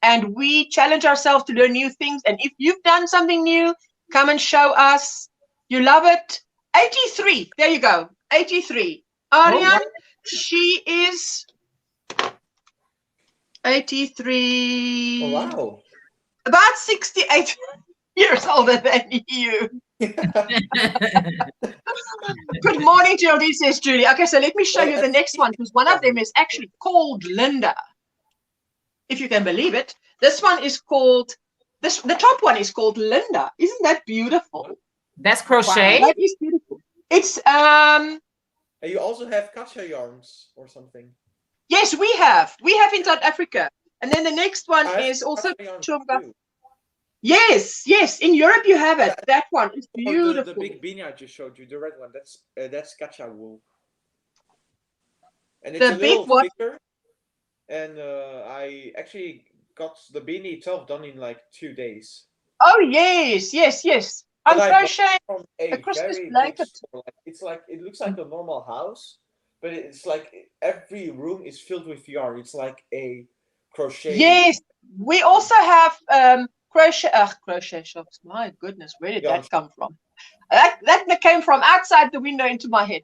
And we challenge ourselves to learn new things. And if you've done something new, come and show us. You love it. 83. There you go. 83. Ariane, wow. she is 83. Oh, wow. About 68 years older than you. Good morning, Geraldine, says Julie. Okay, so let me show you the next one, because one of them is actually called Linda. If you can believe it. This one is called, the top one is called Linda. Isn't that beautiful? That's crochet. Wow, that is beautiful. It's And you also have Katja yarns or something. yes, we have in South Africa. And then the next one is also Chunga. Yes, in Europe you have it. That one is beautiful. The big beanie I just showed you, the red one, that's Katja wool. And it's a little thicker. And I actually got the beanie itself done in like 2 days. Oh yes. I'm crocheting from a Christmas very blanket. It's like, it looks like a normal house, but it's like every room is filled with yarn. It's like a crochet. Yes, we also have crochet shops. My goodness, where did that come from? That came from outside the window into my head.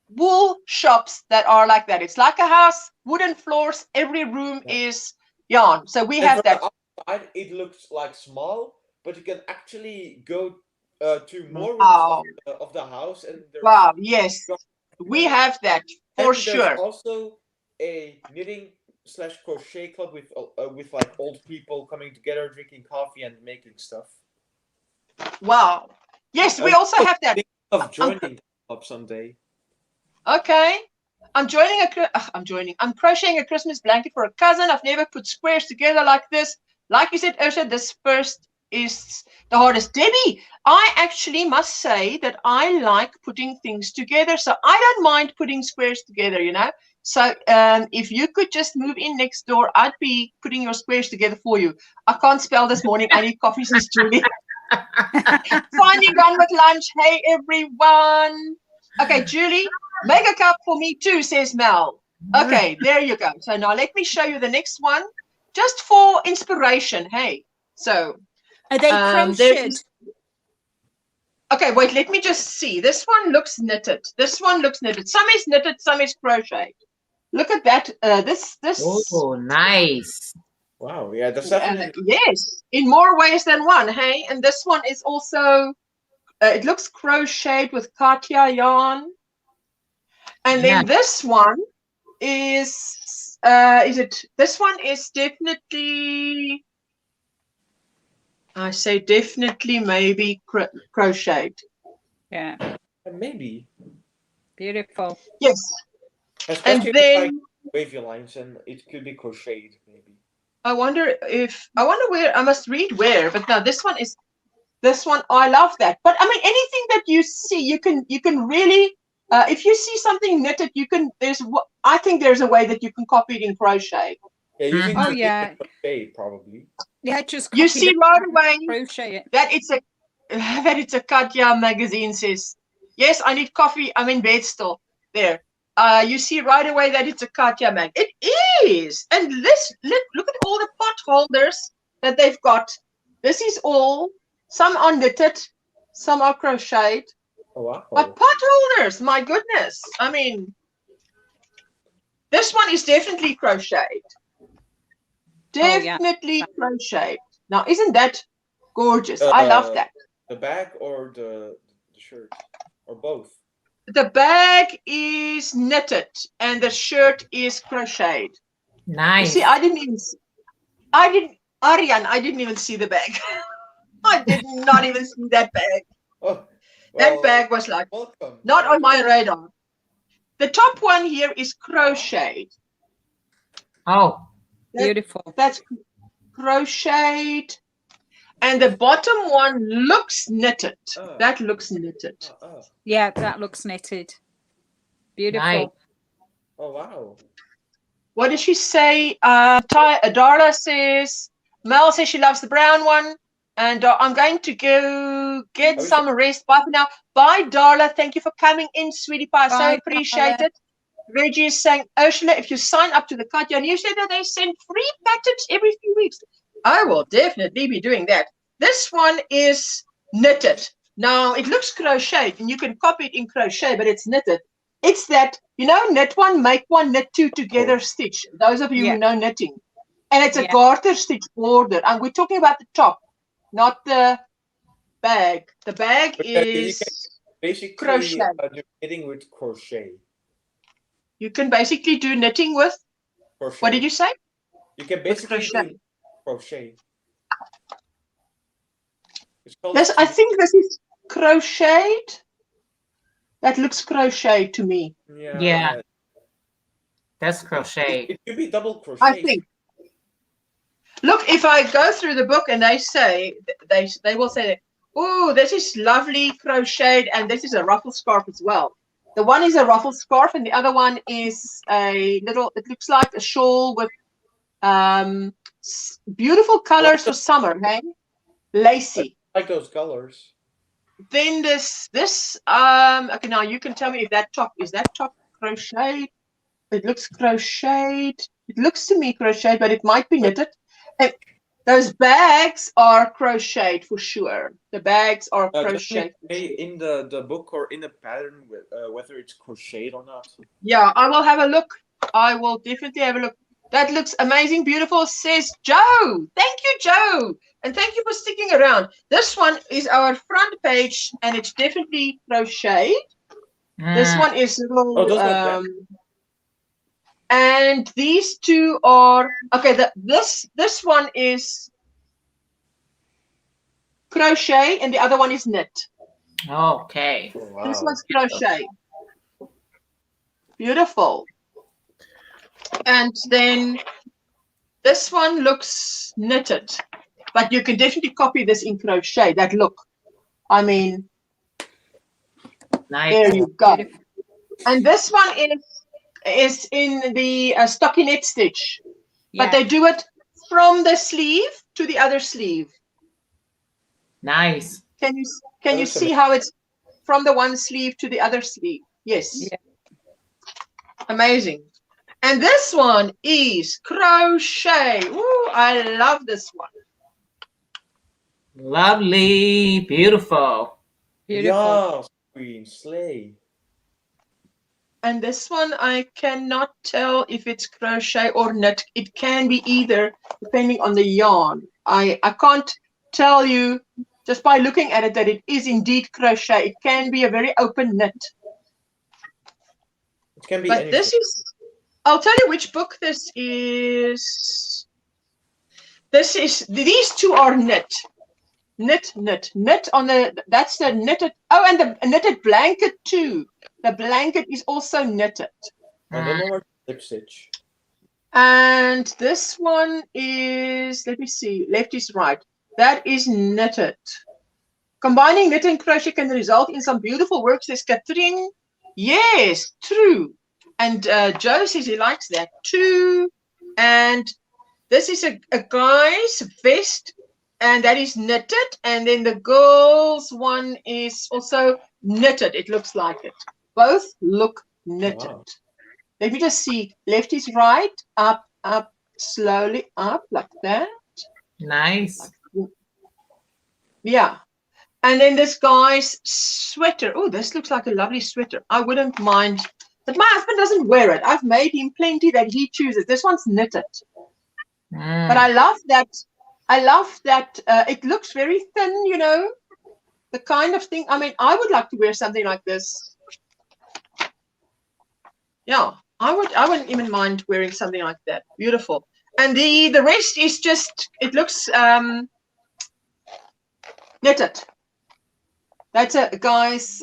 Wool shops that are like that. It's like a house, wooden floors. Every room is yarn. So we have that. Outside, it looks like small, but you can actually go to more rooms of the house. And wow, yes, we have that for sure. There's also a knitting / crochet club with like old people coming together, drinking coffee and making stuff. Wow. Yes, we also have that. Of joining the club someday. Okay. I'm crocheting a Christmas blanket for a cousin. I've never put squares together like this. Like you said, Ursula, this first is the hardest. Debbie, I actually must say that I like putting things together. So I don't mind putting squares together, you know. So if you could just move in next door, I'd be putting your squares together for you. I can't spell this morning. I need coffee, says Julie. Finally done with lunch. Hey, everyone. Okay, Julie, make a cup for me too, says Mel. Okay, there you go. So now let me show you the next one, just for inspiration. Hey, so are they crocheted? Okay, wait, let me just see. This one looks knitted. This one looks knitted. Some is knitted, some is crocheted. Look at that. This. Oh, nice. Wow, yeah, that's definitely. Yes, in more ways than one. Hey, and this one is also. It looks crocheted with Katja yarn. And then this one is this one is definitely, I say definitely, maybe crocheted. Yeah. Maybe. Beautiful. Yes. Especially and then, like wavy lines, and it could be crocheted maybe. I wonder where, I must read where, but no, this one, I love that. But I mean, anything that you see, you can really, if you see something knitted, I think there's a way that you can copy it in crochet. Yeah, you can crochet probably. Yeah, just you see right away crochet it. that it's a Katja magazine, says. Yes, I need coffee. I'm in bed still. There. You see right away that it's a Katja mag. It is. And look at all the pot holders that they've got. This is all. Some are knitted, Some are crocheted. Oh, wow. But pot holders, my goodness. I mean, this one is definitely crocheted. Definitely crocheted. Now, isn't that gorgeous? I love that. The bag or the shirt? Or both? The bag is knitted and the shirt is crocheted. Nice. You see, Ariane, I didn't even see the bag. I did not even see that bag. Oh, well, that bag was like welcome. Not on my radar. The top one here is crocheted. Oh, beautiful. That's crocheted. And the bottom one looks knitted. That looks knitted. Yeah, that looks knitted. Beautiful. Nice. Oh, wow. What did she say? Darla says, Mel says she loves the brown one. And I'm going to go get some rest. Bye for now. Bye, Darla. Thank you for coming in, sweetie pie. So appreciate it. Reggie is saying, Ursula, if you sign up to the Katja newsletter, they send free patterns every few weeks. I will definitely be doing that. This one is knitted. Now, it looks crocheted, and you can copy it in crochet, but it's knitted. It's that, you know, knit one, make one, knit two together stitch. Those of you who know knitting. And it's a garter stitch border. And we're talking about the top, not the bag. The bag is basically crochet. Knitting with crochet. You can basically do knitting with crochet. What did you say? You can basically do crochet. This, I think this is crocheted. That looks crochet to me. Yeah. That's crochet. It could be double crochet. I think. Look, if I go through the book and they say, they will say, oh, this is lovely crocheted and this is a ruffle scarf as well. The one is a ruffle scarf and the other one is a little, it looks like a shawl with beautiful colors for summer, hey? Lacy. I like those colors. Then this okay, now you can tell me if that top crocheted. It looks crocheted. It looks to me crocheted, but it might be knitted. And those bags are crocheted for sure. The bags are crocheted. In the book or in the pattern, whether it's crocheted or not. Yeah, I will have a look. I will definitely have a look. That looks amazing, beautiful, says Joe. Thank you, Joe. And thank you for sticking around. This one is our front page, and it's definitely crocheted. This one is little, and these two are, okay, this one is crochet, and the other one is knit. Okay. Wow. This one's crochet. Beautiful. And then this one looks knitted, but you can definitely copy this in crochet. That look, I mean, nice. There you go. And this one is in the stockinette stitch, but they do it from the sleeve to the other sleeve. Nice. Can you see how it's from the one sleeve to the other sleeve? Yes. Yeah. Amazing. And this one is crochet. Ooh, I love this one. Lovely. Beautiful. Yeah, Queen Slay. And this one, I cannot tell if it's crochet or knit. It can be either, depending on the yarn. I can't tell you just by looking at it that it is indeed crochet. It can be a very open knit. It can be but anything. This is, I'll tell you which book this is. This is, these two are knit. Knit on the, that's the knitted, oh, and the knitted blanket too. The blanket is also knitted. I don't know where slip stitch. And this one is, let me see, left is right. That is knitted. Combining knit and crochet can result in some beautiful work, says Catherine. Yes, true. And Joe says he likes that too. And this is a guy's vest, and that is knitted. And then the girl's one is also knitted. It looks like it. Both look knitted. Wow. Let me just see. Left is right, up, slowly up, like that. Nice. Yeah. And then this guy's sweater. Oh, this looks like a lovely sweater. I wouldn't mind, but my husband doesn't wear it. I've made him plenty that he chooses. This one's knitted. But I love that. I love that it looks very thin, you know, the kind of thing. I mean, I would like to wear something like this. Yeah, I wouldn't even mind wearing something like that. Beautiful. And the rest is just, it looks knitted. That's a guy's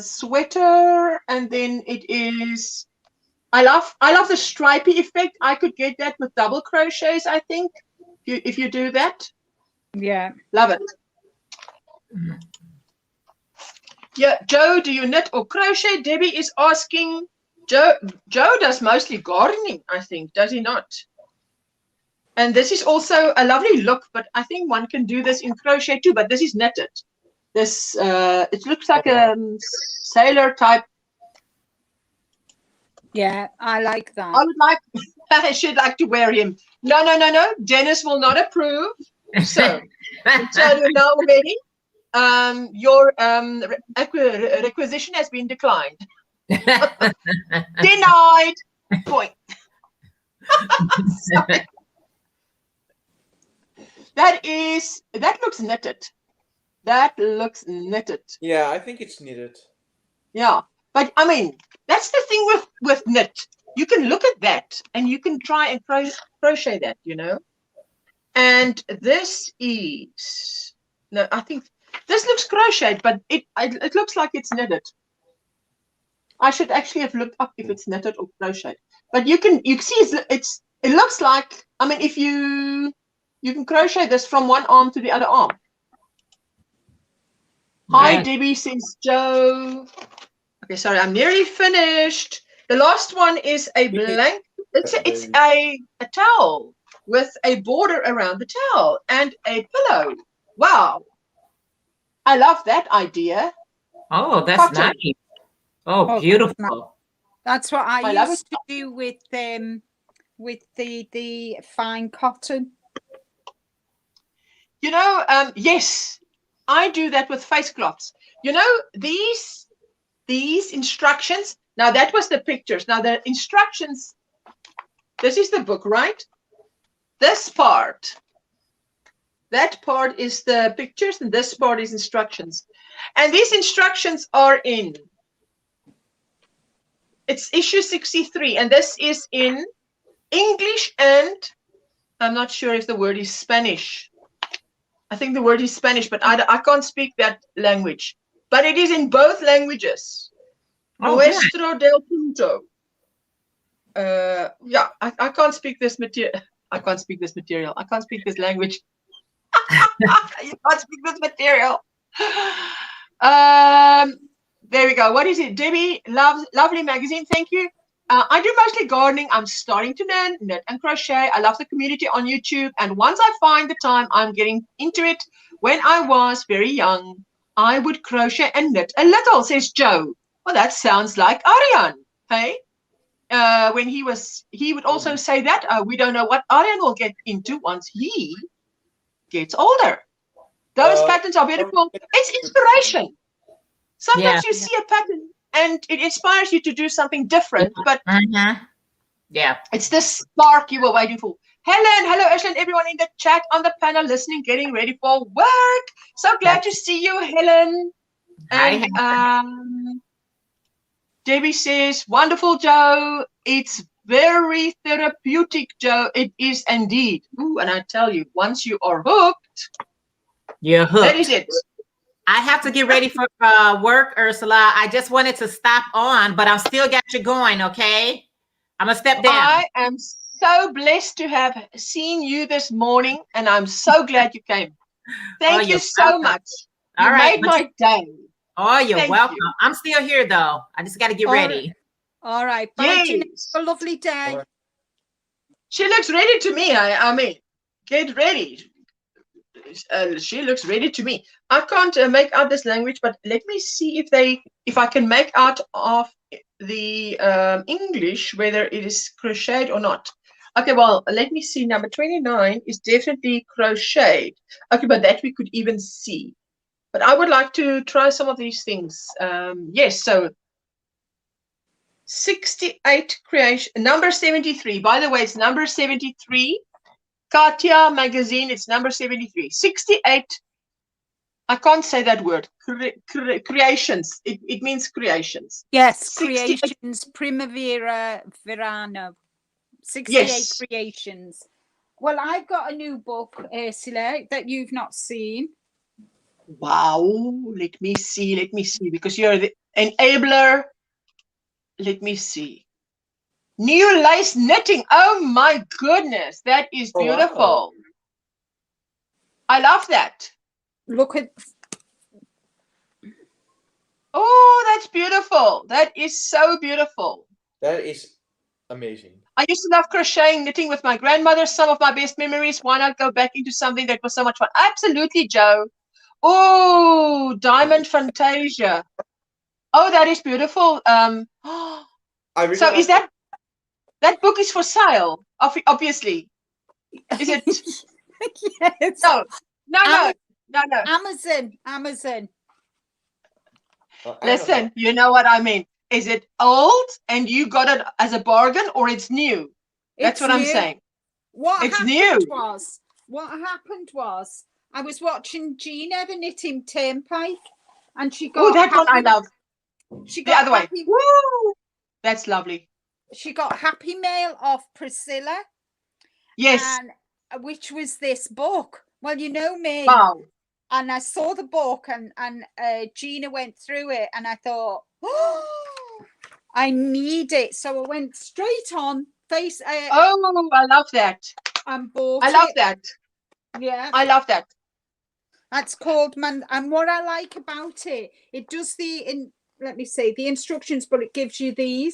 sweater, and then it is. I love the stripy effect. I could get that with double crochets, I think. If you do that. Yeah. Love it. Yeah, Joe, do you knit or crochet? Debbie is asking. Joe does mostly gardening, I think, does he not? And this is also a lovely look, but I think one can do this in crochet too, but this is knitted. This it looks like a sailor type. Yeah, I like that. I would like, I should like to wear him. No. Janice will not approve. So, you know already, your requisition has been declined. Denied. Point. Sorry. That looks knitted. That looks knitted. Yeah, I think it's knitted. Yeah, but I mean, that's the thing with knit. You can look at that and you can try and crochet that, you know. And this is, no, I think this looks crocheted, but it looks like it's knitted. I should actually have looked up if it's knitted or crocheted. But you see it looks like, I mean, if you can crochet this from one arm to the other arm. Hi, Right. Debbie, says Joe. Okay, sorry, I'm nearly finished. The last one is a blank. It's a towel with a border around the towel and a pillow. Wow. I love that idea. Oh, that's Cotton. nice. Oh, beautiful. That's what I love used to do with the fine cotton. You know, yes, I do that with face cloths. You know, these instructions. Now that was the pictures. Now the instructions. This is the book, right? This part. That part is the pictures, and this part is instructions. And these instructions are in. It's issue 63, and this is in English, and I'm not sure if the word is Spanish. I think the word is Spanish, but I can't speak that language. But it is in both languages. Oh, Nuestro del punto. Yeah, I can't speak this material. I can't speak this material. I can't speak this language. You can't speak this material. There we go. What is it? Debbie, lovely magazine. Thank you. I do mostly gardening. I'm starting to learn knit and crochet. I love the community on YouTube. And once I find the time, I'm getting into it. When I was very young, I would crochet and knit a little, says Joe. Well, that sounds like Aryan. Hey? When he would also say that. We don't know what Aryan will get into once he gets older. Those patterns are beautiful. It's inspiration. Sometimes you see a pattern and it inspires you to do something different, but yeah, it's the spark you were waiting for. Helen, hello, Ashley, and everyone in the chat, on the panel, listening, getting ready for work. So glad to see you, Helen. And Debbie says, wonderful, Joe. It's very therapeutic, Joe. It is indeed. Ooh, and I tell you, once you are hooked, you're hooked. That is it. I have to get ready for work, Ursula. I just wanted to stop on, but I'm still got you going, okay? I'm going to step down. I am so blessed to have seen you this morning, and I'm so glad you came. Thank you so much. You made my day. Oh, you're welcome. I'm still here, though. I just got to get ready. All right. Bye. Yes. Have a lovely day. Right. She looks ready to me. I mean, get ready. She looks ready to me. I can't make out this language, but let me see if I can make out of the English whether it is crocheted or not. Okay, well, let me see. Number 29 is definitely crocheted. Okay, but that we could even see. But I would like to try some of these things. Yes, so 68 creation, number 73. By the way, it's number 73. Katia magazine, it's number 73. 68. I can't say that word. Creations. It means creations. Yes, 68. creations, primavera, verano. 68 Yes. creations. Well, I've got a new book, Ursula, that you've not seen. Wow. Let me see, because you're the enabler. Let me see. New lace knitting. Oh my goodness, that is beautiful. Oh, wow. I love that. Look at. Oh, that's beautiful. That is so beautiful. That is amazing. I used to love crocheting, knitting with my grandmother. Some of my best memories. Why not go back into something that was so much fun? Absolutely, Joe. Oh, Diamond Fantasia. Oh, that is beautiful. I really So like is that book is for sale? Obviously. Is it? Yes. No. Amazon. Listen, you know what I mean. Is it old and you got it as a bargain, or it's new? That's what I'm saying. What It's happened new. was I was watching Gina the Knitting Turnpike, and she got Oh, that one I love. She The got other way. Woo! That's lovely. She got Happy Mail off Priscilla. Yes. And which was this book. Well, you know me. Wow. And I saw the book, and Gina went through it, and I thought, oh, I need it. So I went straight on face. Oh, I love that. And bought I love it. that. Yeah. I love that. That's called Man. And what I like about it, it does let me see, the instructions, but it gives you the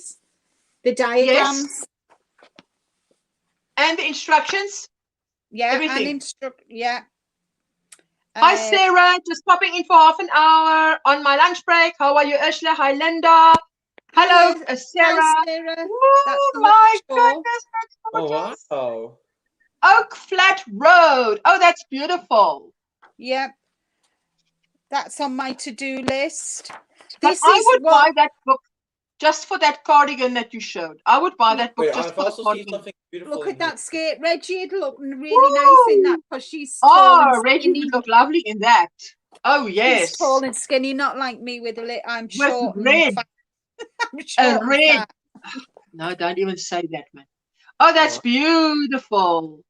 diagrams. Yes. And the instructions. Yeah. Everything. Yeah. Hi, Sarah. Just popping in for half an hour on my lunch break. How are you, Ursula? Hi, Linda. Hello, Sarah. Hi, Sarah. Oh, my goodness. That's gorgeous. Oh, wow. Oak Flat Road. Oh, that's beautiful. Yep. That's on my to-do list. But I would buy that book just for that cardigan that you showed. I would buy that book just for the cardigan. Something beautiful. Look at that skirt. Reggie would look really nice in that, because she's tall and skinny. Reggie would look lovely in that. Oh, yes. She's tall and skinny, not like me with a lip. I'm short with red. And red. No, don't even say that, man. Oh, that's beautiful.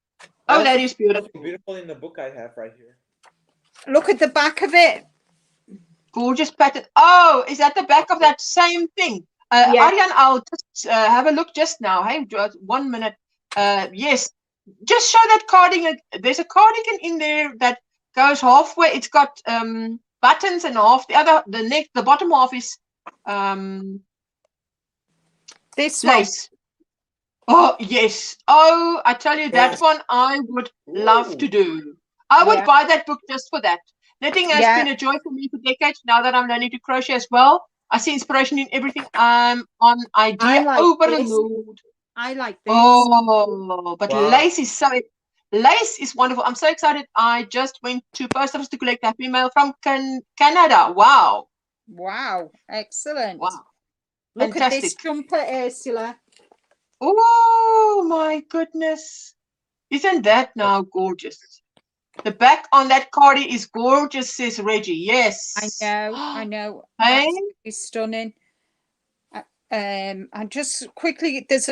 Oh, that is beautiful. Beautiful in the book I have right here. Look at the back of it. Gorgeous pattern. Oh, is that the back of that same thing? Yeah. Ariane, I'll just have a look just now. Hey, 1 minute. Yes. Just show that cardigan. There's a cardigan in there that goes halfway. It's got buttons and half. The bottom half is this lace. Oh, yes. Oh, I tell you, that one I would love to do. I would buy that book just for that. Knitting has been a joy for me for decades. Now that I'm learning to crochet as well, I see inspiration in everything. I'm on idea overload. I like this. Oh, but lace is wonderful. I'm so excited. I just went to post office to collect Happy Mail from Canada. Wow. Wow. Excellent. Wow. Look at this jumper, Ursula. Oh, my goodness. Isn't that now gorgeous? The back on that cardi is gorgeous, says Reggie. Yes. I know. Hey? It's stunning. And just quickly, there's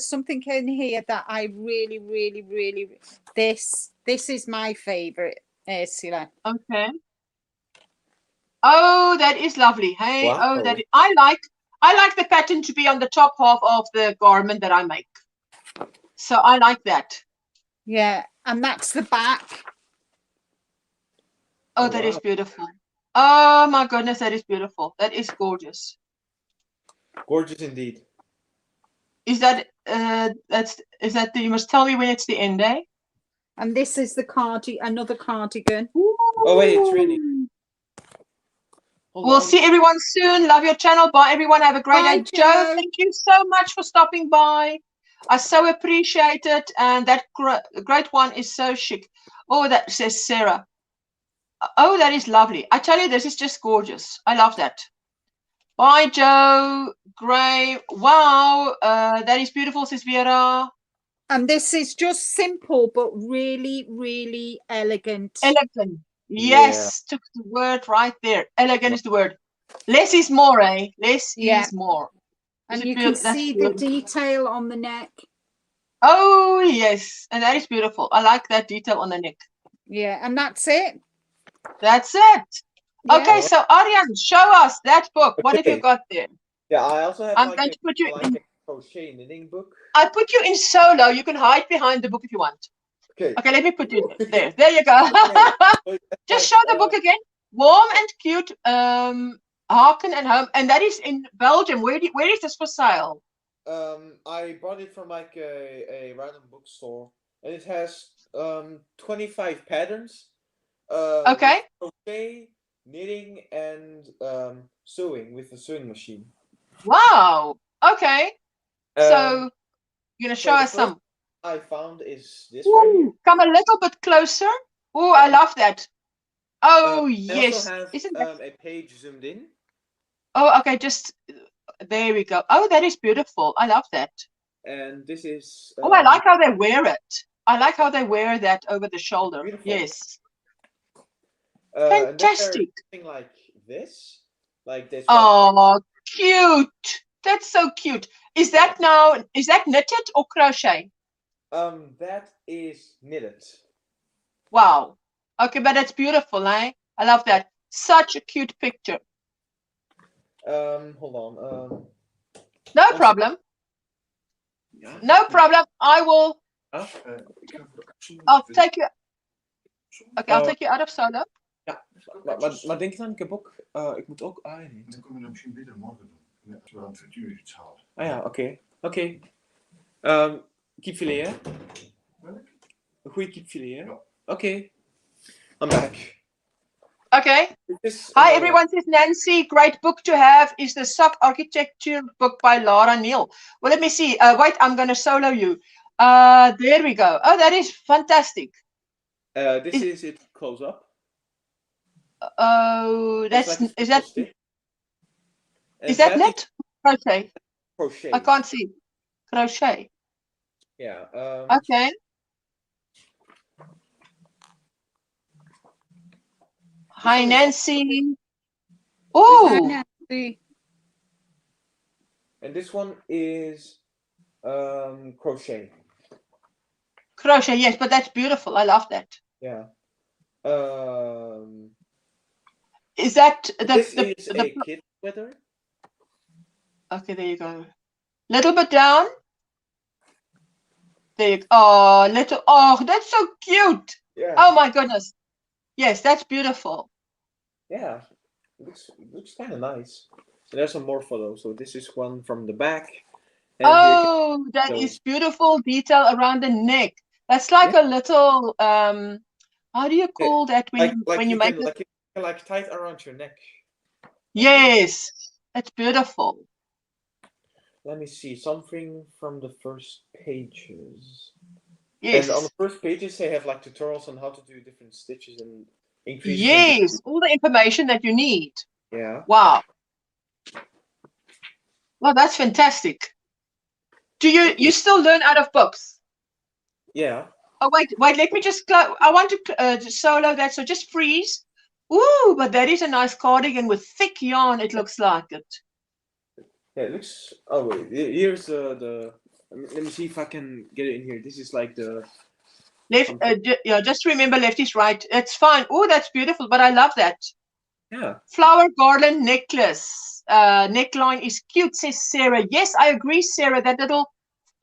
something in here that I really, this is my favorite, Ursula. Okay. Oh, that is lovely. Hey, wow. I like the pattern to be on the top half of the garment that I make. So I like that. Yeah, and that's the back. Oh, that is beautiful. Oh my goodness, that is beautiful. That is gorgeous. Gorgeous indeed. Is that you must tell me when it's the end, eh? And this is the another cardigan. Ooh. Oh wait, it's raining. We'll see everyone soon. Love your channel. Bye everyone. Have a great day. Joe, thank you so much for stopping by. I so appreciate it. And that great one is so chic. Oh, that says Sarah. Oh, that is lovely. I tell you, this is just gorgeous. I love that. Bye, Joe. Gray. Wow, that is beautiful, says Vera. And this is just simple, but really, really elegant. Elegant. Yes, took the word right there. Elegant is the word. Less is more, eh? Less is more. And you can see the detail on the neck. Oh, yes. And that is beautiful. I like that detail on the neck. Yeah, and that's it. That's it. Yeah. Okay, so Aryan, show us that book. What have you got there? Yeah, I also have I'm going to put you in a crochet knitting book. I put you in solo. You can hide behind the book if you want. Okay. Okay, let me put you there. There you go. Okay. Just show the book again. Warm and cute. Harken and Home, and that is in Belgium. Where is this for sale? I bought it from like a random bookstore, and it has 25 patterns. Okay. Crochet, knitting, and sewing with the sewing machine. Wow. Okay. So you're gonna show us some. I found is this right here. Come a little bit closer. Oh, I love that. Oh yes. I also have Isn't that... a page zoomed in. Oh, okay. Just there we go. Oh, that is beautiful. I love that. And this is. Oh, I like how they wear it. I like how they wear that over the shoulder. Beautiful. Yes. Fantastic. Something like this, like this. Oh, cute. That's so cute. Is that knitted or crochet? That is knitted. Wow. Okay, but that's beautiful, eh? I love that. Such a cute picture. Hold on. No problem. No problem. I will. I'll take you. Okay, I'll take you out of solo. Ja, maar denk aan, ik heb ook, ik moet ook aaien. Dan kunnen we dat misschien beter morgen doen. Als we aan het frituur iets halen. Ah ja, oké. Kipfilet, hè? Een goede kipfilet, hè? Ja. Oké. I'm back. Okay. Hi, everyone. Says Nancy. Great book to have is the Sock Architecture book by Lara Neal. Well, let me see. Wait, I'm going to solo you. There we go. Oh, that is fantastic. This is it close up. Oh, that's like is that knit? Crochet. Crochet. I can't see. Crochet. Yeah. Okay. Hi, Nancy. Oh. Hi, Nancy. And this one is crochet. Crochet, yes, but that's beautiful. I love that. Yeah. Is that this is a kid sweater? Okay, there you go. Little bit down. There you go. Oh, little. Oh, that's so cute. Yeah. Oh my goodness. Yes, that's beautiful. Yeah, it looks kind of nice. So there's some more photos. So this is one from the back. And oh, that is beautiful detail around the neck. That's like a little. How do you call that when you make it? Like tight around your neck. Yes, that's beautiful. Let me see something from the first pages. Yes. And on the first pages, they have like tutorials on how to do different stitches and increase. Yes, all the information that you need. Yeah. Wow. Well, that's fantastic. Do you still learn out of books? Yeah. Oh wait, let me just go. I want to solo that, so just freeze. Ooh, but that is a nice cardigan with thick yarn. It looks like it. Yeah, it looks. Oh wait, here's the. Let me see if I can get it in here. This is like the left. Yeah, just remember left is right. It's fine. Oh, that's beautiful. But I love that. Yeah. Flower garland necklace. Neckline is cute, says Sarah. Yes, I agree, Sarah. That little.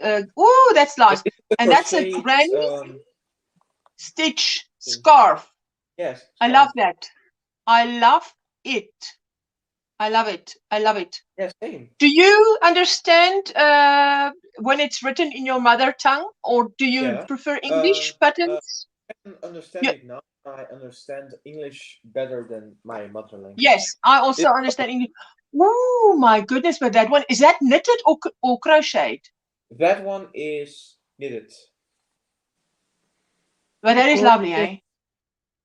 Oh, that's nice. And that's a granny stitch scarf. Yes. I love that. I love it. I love it. I love it. Yes, same. Do you understand when it's written in your mother tongue, or do you prefer English patterns? I can understand it now. I understand English better than my mother language. Yes, I also understand English. Oh my goodness, but that one, is that knitted or crocheted? That one is knitted. But that is lovely, eh?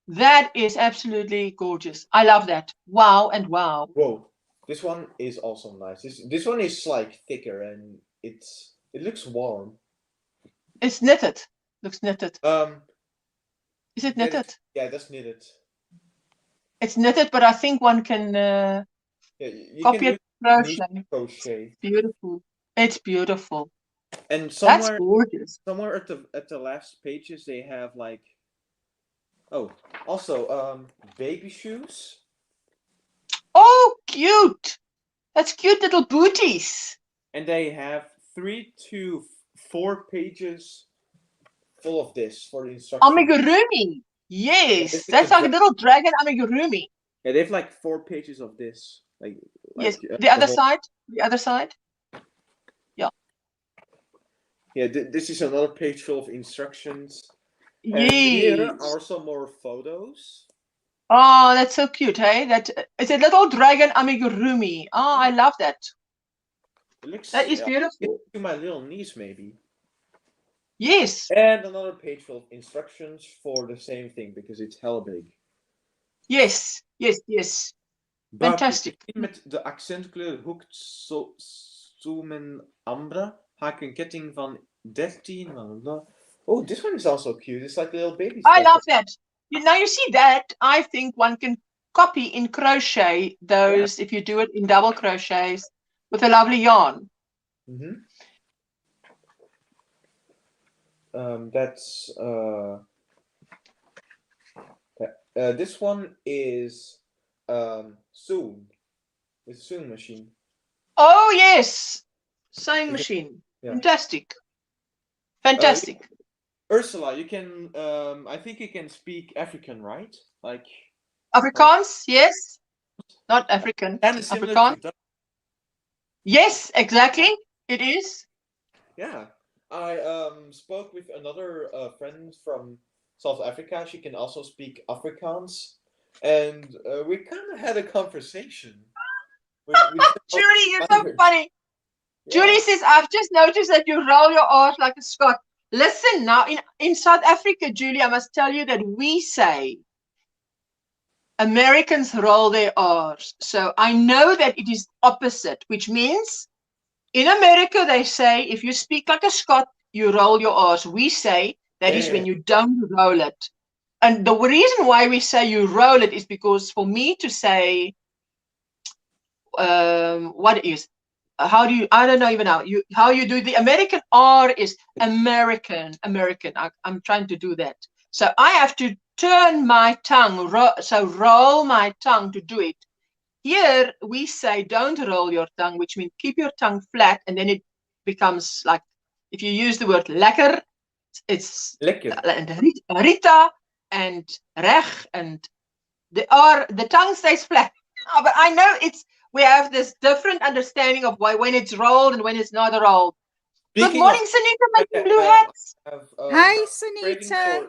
That is absolutely gorgeous. I love that. Wow and wow. Whoa, this one is also nice. This one is like thicker and it looks warm. It's knitted. Looks knitted. Is it Yeah, knitted? yeah, that's knitted. It's knitted, but I think one can Yeah, you copy can it use crochet. crochet. Beautiful. It's beautiful. And That's somewhere gorgeous. at the last pages they have like, oh, also baby shoes. Oh, cute. That's cute little booties. And they have 3 to 4 pages full of this for the instructions. Amigurumi. Yes, this is that's a like a little dragon amigurumi. Yeah, they have like 4 pages of this. Yes, the other side. The other side. Yeah. Yeah, this is another page full of instructions. Yes. And here are some more photos. Oh, that's so cute, hey? That it's a little dragon amigurumi. Oh, I love that. It looks, That is beautiful. to my little niece, maybe. Yes. And another page full of instructions for the same thing because it's hella big. Yes, yes, yes. Fantastic. Met de accentkleur hoekt zoomen ambra. Haak een ketting van 13. Oh, this one is also cute. It's like a little baby. I love that. Now you see that. I think one can copy in crochet those if you do it in double crochets with a lovely yarn. Mm-hmm. This one is sewn. It's a sewing machine. Oh yes, sewing machine. Yeah. Fantastic. Fantastic. Ursula, you can. I think you can speak African, right? Like Afrikaans, yes. Not African. kind of similar Afrikaans. to Yes, exactly. It is. Yeah, I spoke with another friend from South Africa. She can also speak Afrikaans, and we kind of had a conversation. Julie, you're so funny. Yeah. Julie says, I've just noticed that you roll your R's like a Scot. Listen now, in South Africa, Julie, I must tell you that we say Americans roll their R's. So I know that it is opposite, which means in America, they say if you speak like a Scot, you roll your R's. We say that is when you don't roll it. And the reason why we say you roll it is because for me to say, what is, how do you, I don't know even how you do the American R is American. I'm trying to do that. So I have to turn my tongue, roll my tongue to do it. Here we say don't roll your tongue, which means keep your tongue flat, and then it becomes like, if you use the word lekker, it's lekker. And Rita and reg, and the tongue stays flat. Oh, but I know we have this different understanding of why when it's rolled and when it's not rolled. Good morning, Sunita, making blue hats. Hi, Sunita.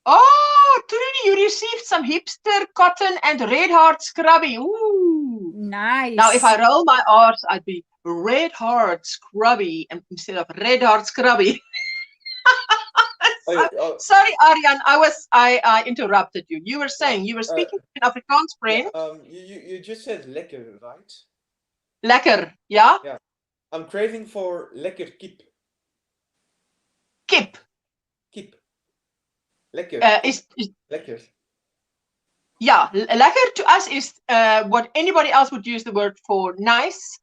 Oh, Trudy, you received some hipster cotton and red heart scrubby. Ooh. Nice. Now, if I roll my R's, I'd be red heart scrubby instead of red heart scrubby. Sorry, Arjan, I interrupted you. You were saying, you were speaking in Afrikaans, friend. You just said lekker, right? Lekker, yeah? Yeah. I'm craving for lekker kip. Kip. Kip. Lekker. Lekker. Yeah, lekker to us is what anybody else would use the word for nice.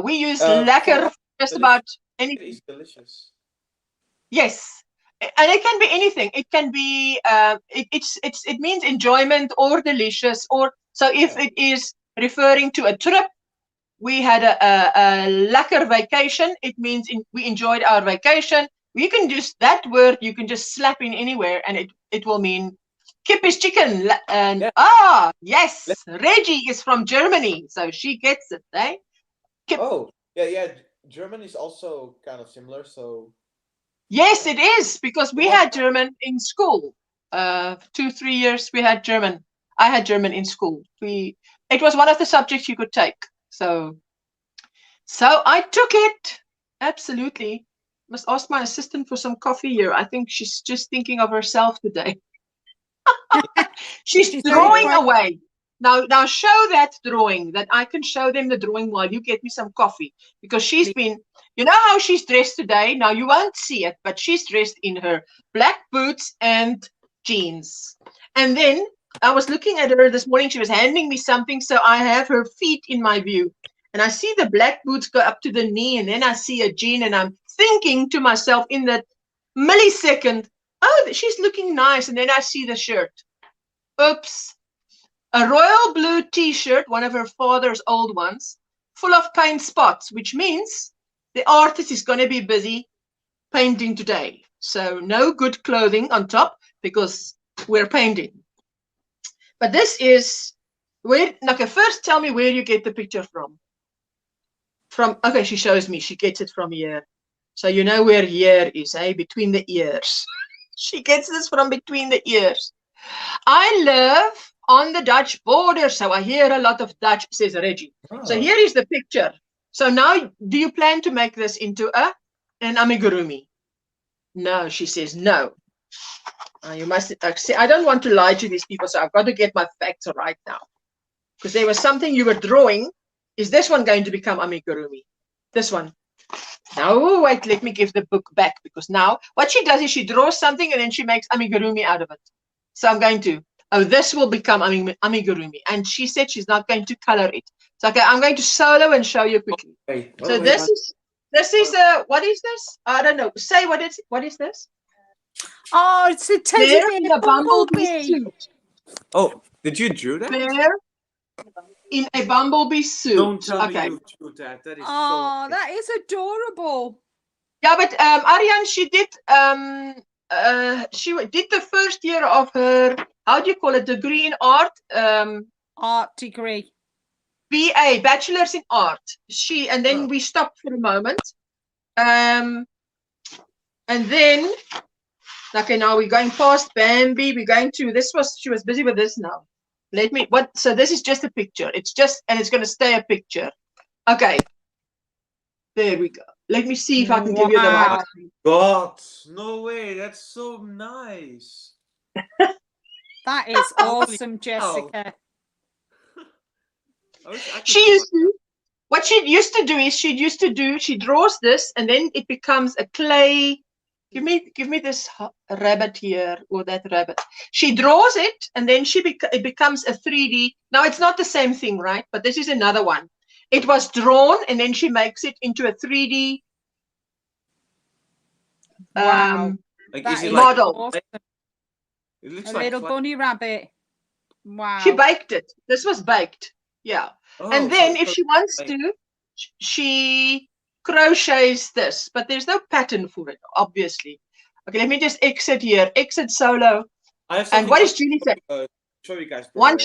We use lekker just about anything. It is delicious. Yes, and it can be anything. It can be it means enjoyment or delicious, or so if it is referring to a trip. We had a lekker vacation. It means we enjoyed our vacation. You can just, that word you can just slap in anywhere, and it will mean kip is chicken. And yes, Reggie is from Germany, so she gets it, eh? Kip. Oh, yeah. German is also kind of similar, so. Yes, it is, because we had German in school. 2-3 years we had German. I had German in school. It was one of the subjects you could take. So I took it. Absolutely. Must ask my assistant for some coffee here. I think she's just thinking of herself today. She's She's drawing very away. Now show that drawing, that I can show them the drawing while you get me some coffee. Because she's been, you know how she's dressed today? Now you won't see it, but she's dressed in her black boots and jeans. And then I was looking at her this morning. She was handing me something, so I have her feet in my view. And I see the black boots go up to the knee, and then I see a jean, and I'm thinking to myself in that millisecond, oh, she's looking nice. And then I see the shirt. Oops. A royal blue t-shirt, one of her father's old ones, full of paint spots, which means the artist is going to be busy painting today. So no good clothing on top because we're painting. But this is where, okay, first tell me where you get the picture from. Okay, she shows me, she gets it from here. So you know where here is, eh? Between the ears. She gets this from between the ears. I live on the Dutch border, so I hear a lot of Dutch, says Reggie. Oh. So here is the picture. So now, do you plan to make this into an amigurumi? No, she says no. You must accept. I don't want to lie to these people, so I've got to get my facts right now. Because there was something you were drawing. Is this one going to become amigurumi? This one. Now, wait, let me give the book back. Because now, what she does is she draws something and then she makes amigurumi out of it. So I'm going to, this will become amigurumi. And she said she's not going to color it. So, okay, I'm going to solo and show you quickly. So this is, what is this? I don't know. Say, what is this? Oh, it's a teddy Bear bear in a bumblebee suit. Oh, did you draw that? Bear in a bumblebee suit. Don't tell okay. me you drew that. That is Oh, so that is adorable. Yeah, but Ariane, she did the first year of her, how do you call it, degree in art? Art degree. BA, bachelor's in art. And then we stopped for a moment. And then, okay, now we're going past Bambi. We're going to, she was busy with this now. So this is just a picture. It's just, and it's going to stay a picture. Okay. There we go. Let me see if I can give you the right. God, no way. That's so nice. That is awesome, Jessica. What she used to do is she draws this and then it becomes a clay. Give me this rabbit here or that rabbit. She draws it and then it becomes a 3D. Now it's not the same thing, right? But this is another one. It was drawn and then she makes it into a 3D Wow. model. Awesome. It looks A like little bunny rabbit. Wow. She baked it. This was baked. Yeah. Oh, and then if she wants to, she crochets this, but there's no pattern for it, obviously. Okay, let me just exit here. Exit solo. And what is Julie saying? Show you guys. One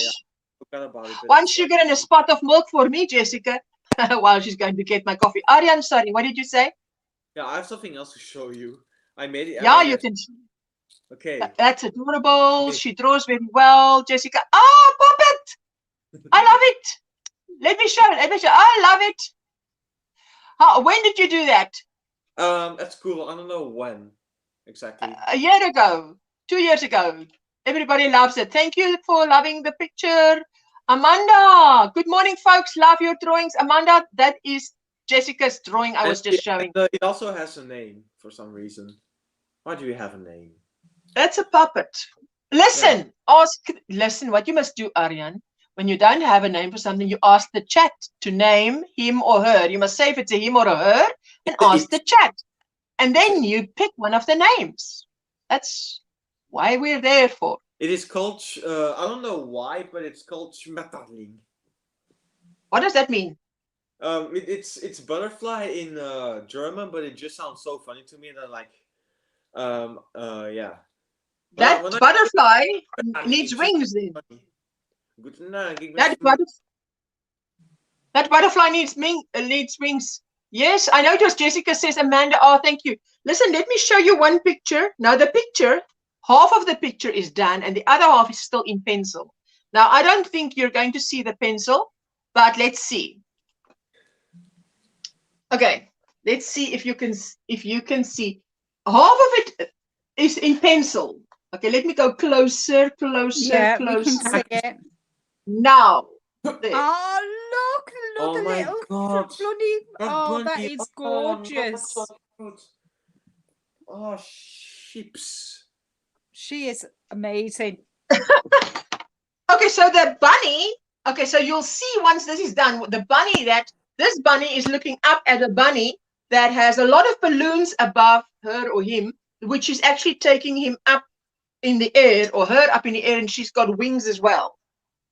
About it, sugar and a spot of milk for me, Jessica, while she's going to get my coffee. Ariane, sorry, what did you say? Yeah, I have something else to show you. I made it. Yeah, you can. Okay. That's adorable. Okay. She draws very well, Jessica. Oh, puppet! I love it. Let me show it. I love it. When did you do that? At school. I don't know when exactly. A year ago. 2 years ago. Everybody loves it. Thank you for loving the picture. Amanda. Good morning, folks. Love your drawings. Amanda, that is Jessica's drawing I was just showing. It also has a name for some reason. Why do you have a name? That's a puppet. Listen. Yeah. Listen, what you must do, Ariane. When you don't have a name for something, you ask the chat to name him or her. You must say if it's a him or a her and ask the chat. And then you pick one of the names. That's why we're there for. It is called, I don't know why, but it's called Schmetterling. What does that mean? It's butterfly in German, but it just sounds so funny to me. And I'm like, yeah. That butterfly needs wings then. That butterfly needs wings. Yes, I know. Just Jessica says, Amanda, oh, thank you. Listen, let me show you one picture. Now, the picture, half of the picture is done and the other half is still in pencil. Now, I don't think you're going to see the pencil, but let's see. Okay, let's see if you can see. Half of it is in pencil. Okay, let me go closer, closer, Yeah, we can closer. see it. Now. There. Oh, look Oh the my little God. bloody. That Oh, that bunny. is Oh, no, gorgeous. so cute. Oh, sheeps. She is amazing. Okay, so the bunny, okay, so you'll see once this is done, the bunny this bunny is looking up at a bunny that has a lot of balloons above her or him, which is actually taking him up in the air or her up in the air, and she's got wings as well.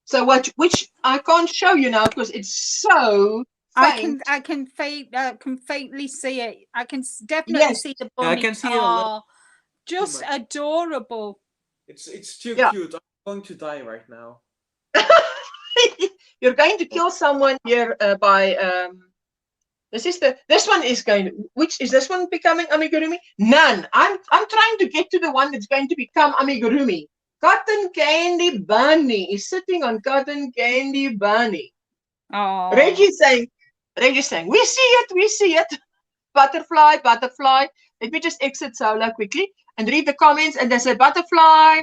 So which I can't show you now because it's so faint. I can faintly see it. I can definitely Yes. see the Yeah, I bunny. can see it a little Just much. adorable. It's too Yeah. cute. I'm going to die right now. You're going to kill someone here by this one is going to, which is this one becoming amigurumi? None. I'm trying to get to the one that's going to become amigurumi. Cotton Candy Bunny is sitting on Cotton Candy Bunny. Oh, Reggie's saying, we see it. Butterfly, butterfly. Let me just exit Sola quickly and read the comments. And they say, butterfly,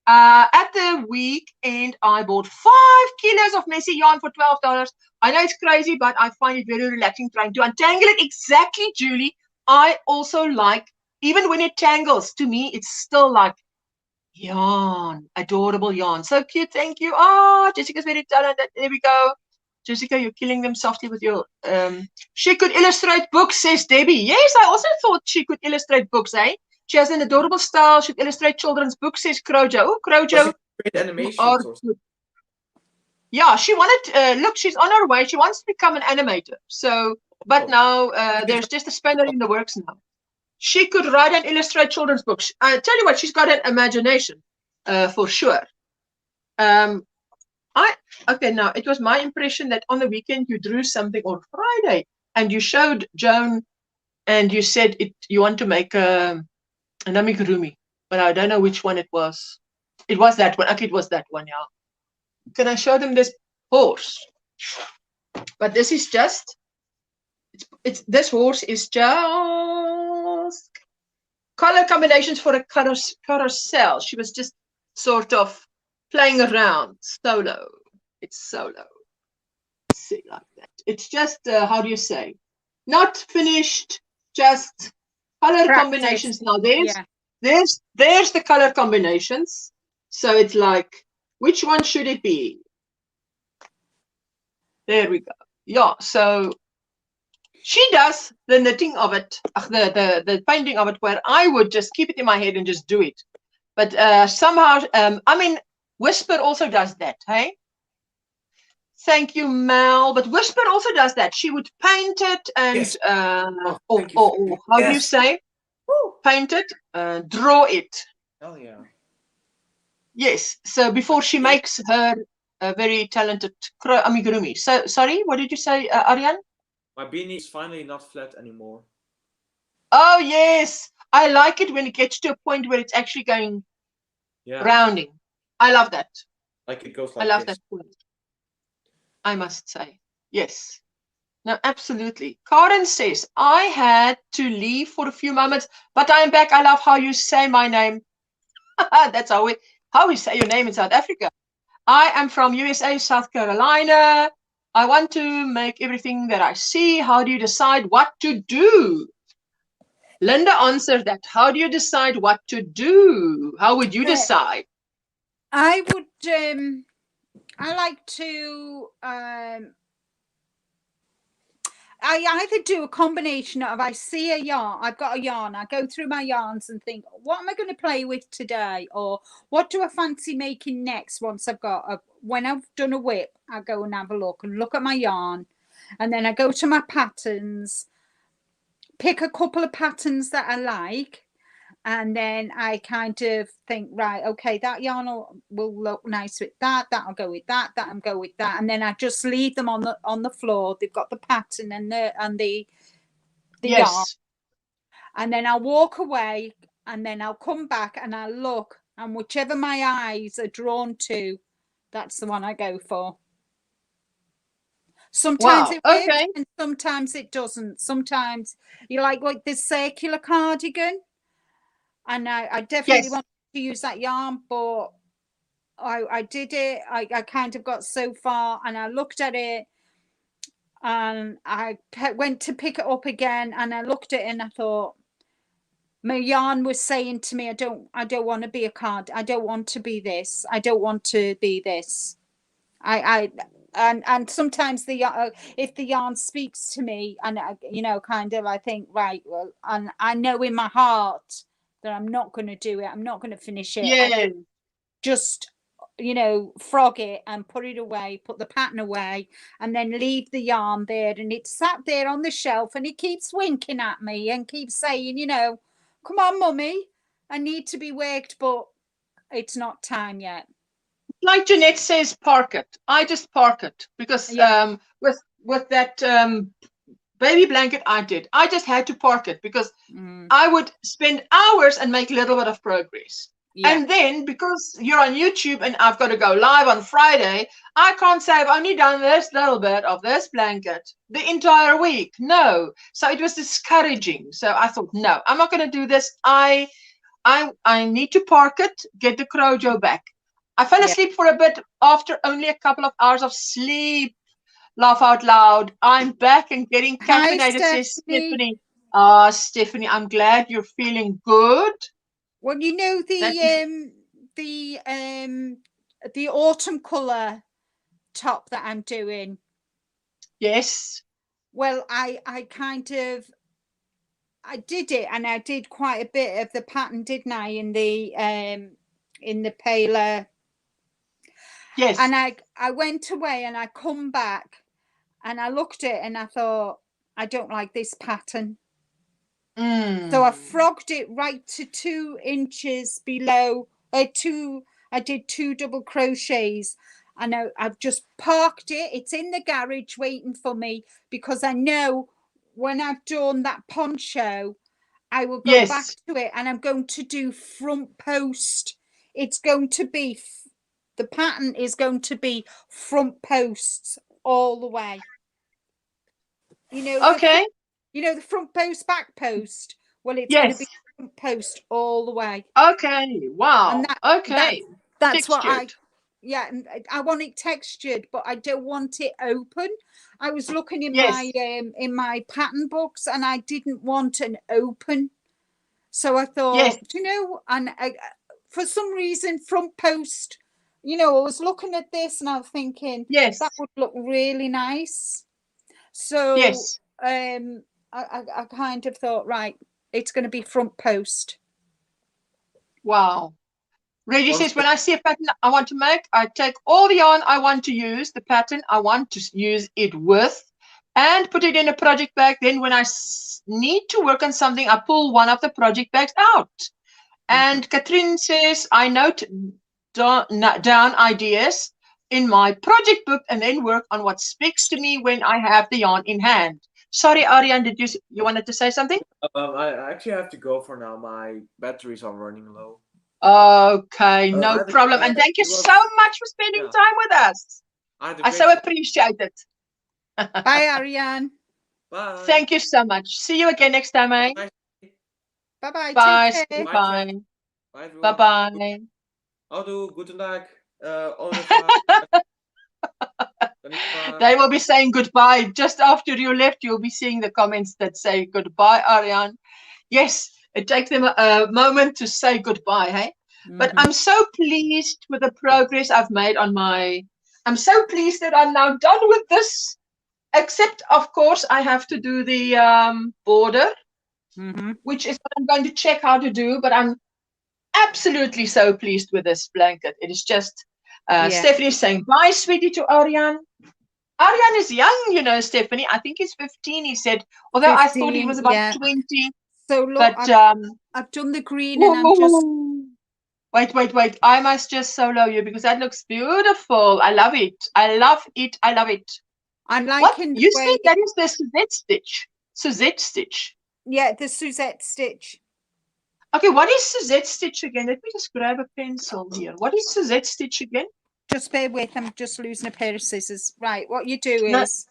at the weekend, I bought 5 kilos of messy yarn for $12. I know it's crazy, but I find it very relaxing trying to untangle it. Exactly, Julie. I also like, even when it tangles, to me, it's still like yarn, adorable yarn. So cute, thank you. Oh, Jessica's very talented. There we go. Jessica, you're killing them softly with your she could illustrate books, says Debbie. Yes, I also thought she could illustrate books, eh? She has an adorable style. She'd illustrate children's books, says Crojo. Oh, Crojo. Great animations or Yeah, she wanted, look, she's on her way. She wants to become an animator. So, but now there's just a spanner in the works now. She could write and illustrate children's books. I tell you what, she's got an imagination, for sure. Okay, now it was my impression that on the weekend you drew something on Friday and you showed Joan and you said you want to make an amigurumi, but I don't know which one it was. It was that one. Okay, it was that one, yeah. Can I show them this horse? But this is just, this horse is just color combinations for a carousel. She was just sort of playing around solo. It's solo. See, like that. It's just how do you say? Not finished, just color combinations. Now there's the color combinations. So it's like, which one should it be? There we go. Yeah, so she does the knitting of it, the painting of it, where I would just keep it in my head and just do it. But somehow, I mean, Whisper also does that, hey? Thank you, Mel. But Whisper also does that. She would paint it and, yes. How do you say? Paint it, draw it. Oh, yeah. Yes. So before she makes her a very talented amigurumi. So, sorry, what did you say, Ariane? My beanie is finally not flat anymore. Oh, yes. I like it when it gets to a point where it's actually going rounding. I love that. Like it goes like I love this. that point. I must say. Yes. No, absolutely. Karen says, I had to leave for a few moments, but I'm back. I love how you say my name. That's how we say your name in South Africa. I am from USA, South Carolina. I want to make everything that I see. How do you decide what to do? Linda answered that. How do you decide what to do? How would you decide? I would, I like to, I either do a combination of, I see a yarn, I've got a yarn, I go through my yarns and think, what am I going to play with today? Or what do I fancy making next once I've got, when I've done a whip, I go and have a look at my yarn. And then I go to my patterns, pick a couple of patterns that I like. And then I kind of think, right, okay, that yarn will look nice with that. That'll go with that. That'll go with that. And then I just leave them on the floor. They've got the pattern and the yarn. And then I'll walk away, and then I'll come back and I'll look, and whichever my eyes are drawn to, that's the one I go for. Sometimes it works, and sometimes it doesn't. Sometimes you like this circular cardigan. And I definitely want to to use that yarn, but I did it. I kind of got so far, and I looked at it, and I went to pick it up again, and I looked at it, and I thought, my yarn was saying to me, I don't want to be a card. I don't want to be this. I don't want to be this. And sometimes if the yarn speaks to me, and you know, kind of, I think, right, well, and I know in my heart that I'm not going to do it. I'm not going to finish it. Yeah. Just, you know, frog it and put it away, put the pattern away, and then leave the yarn there. And it sat there on the shelf, and it keeps winking at me and keeps saying, you know, come on, mummy, I need to be worked, but it's not time yet. Like Jeanette says, park it. I just park it because with that baby blanket I just had to park it because I would spend hours and make a little bit of progress. Yeah. And then because you're on YouTube and I've got to go live on Friday, I can't say I've only done this little bit of this blanket the entire week. No. So it was discouraging. So I thought, no, I'm not going to do this. I need to park it, get the Crojo back. I fell asleep for a bit after only a couple of hours of sleep. Laugh out loud. I'm back and getting caffeinated, says Stephanie. Stephanie, I'm glad you're feeling good. Well, you know, the autumn colour top that I'm doing. Yes. Well, I did it, and I did quite a bit of the pattern, didn't I, in the paler. Yes. And I went away and I come back and I looked at it and I thought, I don't like this pattern. So I frogged it right to 2 inches below. I did 2 double crochets, and I've just parked it. It's in the garage waiting for me because I know when I've done that poncho, I will go back to it, and I'm going to do front post. It's going to be, the pattern is going to be front posts all the way. You know, okay. You know, the front post, back post. Well, it's going to be front post all the way. Okay. Wow. And that's what I want it textured, but I don't want it open. I was looking in my pattern books, and I didn't want an open. So I thought, you know, and for some reason, front post, you know, I was looking at this and I was thinking, that would look really nice. So I kind of thought, right, it's going to be front post. Wow. Reggie says, when I see a pattern I want to make, I take all the yarn I want to use, the pattern I want to use it with, and put it in a project bag. Then when I need to work on something, I pull one of the project bags out. And Catherine says, I note down ideas in my project book and then work on what speaks to me when I have the yarn in hand. Sorry, Ariane, did you wanted to say something? I actually have to go for now. My batteries are running low. Okay, no problem. And thank you so much for spending time with us. I so appreciate it. Bye, Ariane. Bye. Thank you so much. See you again next time, eh? Bye-bye. Bye. Take care. Bye. Bye. Bye-bye. Houdoe, guten Tag. They will be saying goodbye. Just after you left, you'll be seeing the comments that say goodbye, Ariane. Yes, it takes them a moment to say goodbye, hey? But I'm so pleased with the progress I've made on I'm so pleased that I'm now done with this. Except, of course, I have to do the border, which is what I'm going to check how to do. But I'm absolutely so pleased with this blanket. It is just, Stephanie saying bye, sweetie, to Ariane. Ariane is young, you know, Stephanie. I think he's 15, he said. Although 15, I thought he was about 20. So look, but, I've done the green and I'm just... Wait. I must just solo you because that looks beautiful. I love it. I love it. I'm liking what? You said that is the Suzette stitch. Suzette stitch. Yeah, the Suzette stitch. Okay, what is Suzette stitch again? Let me just grab a pencil here. What is Suzette stitch again? Just bear with, I'm just losing a pair of scissors. Right, what you do is...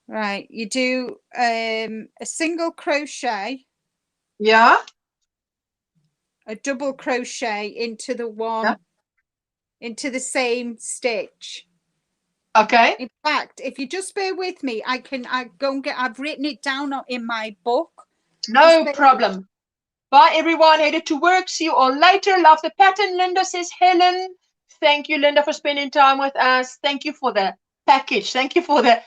Right, you do a single crochet, Yeah. a double crochet into the one, Yeah. into the same stitch. Okay. In fact, if you just bear with me, I go and I've written it down in my book. No problem. Bye, everyone. Headed to work. See you all later. Love the pattern, Linda, says Helen. Thank you, Linda, for spending time with us. Thank you for the package. Thank you for the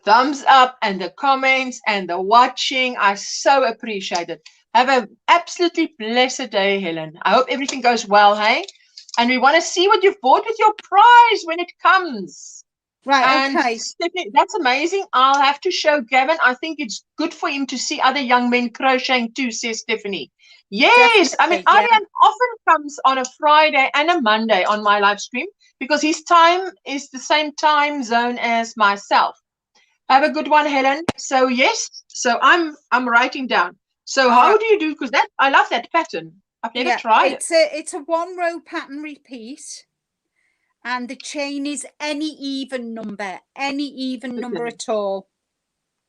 thumbs up and the comments and the watching. I so appreciate it. Have an absolutely blessed day, Helen. I hope everything goes well, hey? And we want to see what you've bought with your prize when it comes. Right, And okay. Stephanie, that's amazing. I'll have to show Gavin. I think it's good for him to see other young men crocheting too, says Stephanie. Yes, I mean, Definitely, yeah. Aryan often comes on a Friday and a Monday on my live stream because his time is the same time zone as myself. Have a good one, Helen. So yes, so I'm writing down. So All how right. do you do? Because that I love that pattern. I've never tried it. It's a 1 row pattern repeat, and the chain is any even number at all.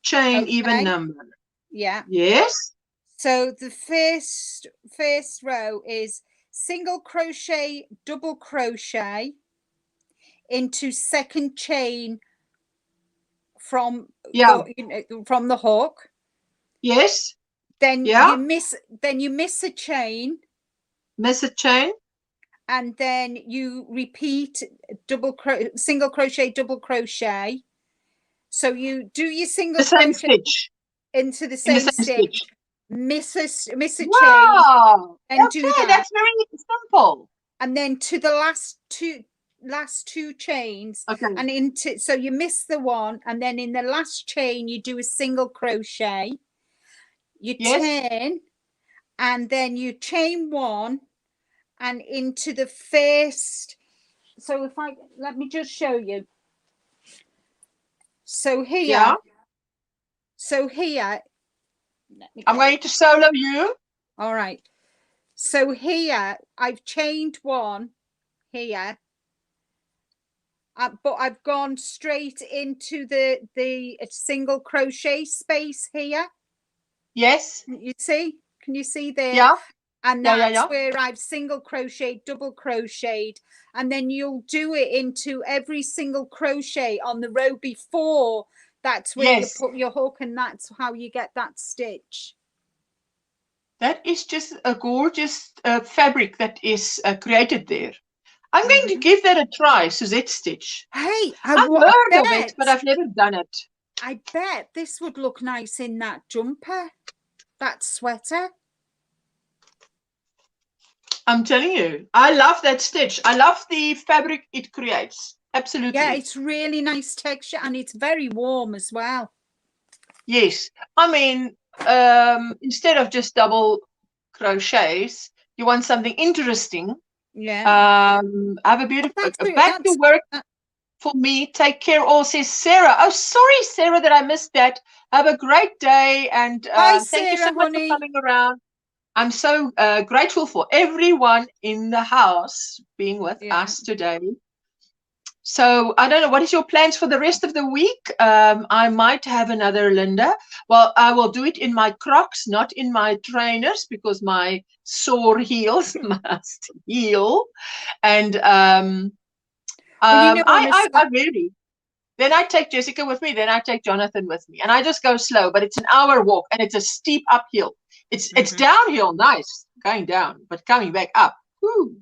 Chain Okay. even number. Yeah. Yes. So the first row is single crochet, double crochet into second chain from from the hook. Yes. Then Yeah. you miss a chain. Miss a chain. And then you repeat single crochet, double crochet. So you do your single crochet stitch into the same stitch. Miss a chain and do that. That's very simple. And then to the last two chains, and into, so you miss the one, and then in the last chain you do a single crochet, you turn, and then you chain one and into the first. So let me just show you. So here, I'm going to solo you. All right. So here I've chained one here, but I've gone straight into the single crochet space here. Yes. You see? Can you see there? Yeah. And that's where I've single crocheted, double crocheted, and then you'll do it into every single crochet on the row before. That's where you put your hook, and that's how you get that stitch. That is just a gorgeous fabric that is created there. I'm going to give that a try, Suzette stitch. Hey, I've heard of it, but I've never done it. I bet this would look nice in that jumper, that sweater. I'm telling you, I love that stitch. I love the fabric it creates. Absolutely. Yeah, it's really nice texture, and it's very warm as well. Yes. I mean, instead of just double crochets, you want something interesting. Yeah. Have a beautiful back to work for me. Take care all, says Sarah. Oh, sorry, Sarah, that I missed that. Have a great day, and thank you so much for coming around. I'm so grateful for everyone in the house being with us today. So I don't know, what is your plans for the rest of the week? I might have another Linda. Well, I will do it in my Crocs, not in my trainers, because my sore heels must heal. And I really, then I take Jessica with me, then I take Jonathan with me, and I just go slow, but it's an hour walk, and it's a steep uphill. It's downhill, nice, going down, but coming back up. Woo.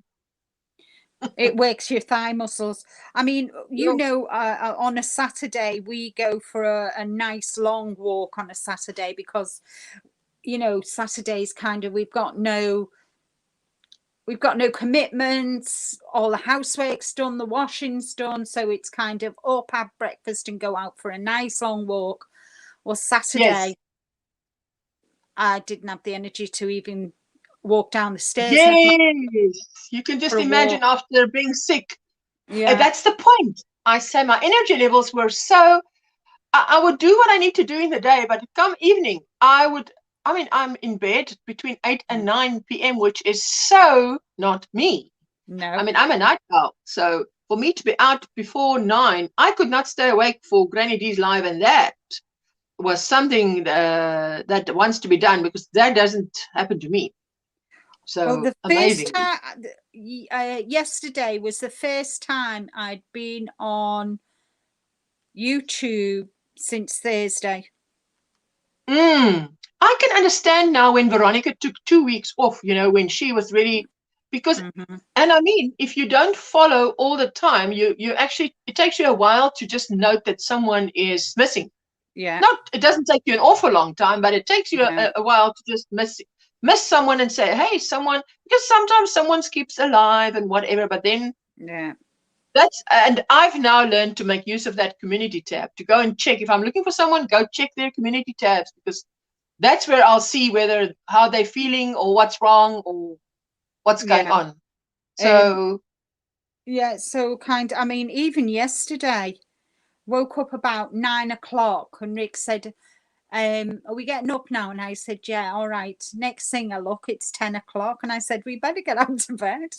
It works your thigh muscles. I mean, on a Saturday, we go for a nice long walk on a Saturday because, Saturday's kind of, we've got no commitments, all the housework's done, the washing's done. So it's kind of up, have breakfast and go out for a nice long walk. Well, Saturday, I didn't have the energy to even walk down the stairs. Yes, you can just imagine after being sick. Yeah, that's the point. I say my energy levels were so. I would do what I need to do in the day, but come evening, I'm in bed between 8 and 9 p.m., which is so not me. No, I mean, I'm a night owl, so for me to be out before 9, I could not stay awake for Granny D's live, and that was something that wants to be done, because that doesn't happen to me. So Well, the amazing. first time, yesterday was the first time I'd been on YouTube since Thursday. I can understand now when Veronica took 2 weeks off, you know, when she was really, because, and I mean, if you don't follow all the time, you actually, it takes you a while to just note that someone is missing. Yeah. It doesn't take you an awful long time, but it takes you a while to just miss someone and say, hey, someone, because sometimes someone keeps alive and whatever, but then and I've now learned to make use of that community tab to go and check. If I'm looking for someone, go check their community tabs, because that's where I'll see how they're feeling or what's wrong or what's going on. So so I mean, even yesterday, woke up about 9 o'clock and Rick said, are we getting up now? And I said, yeah, all right. Next thing I look, it's 10 o'clock. And I said, we better get out of bed.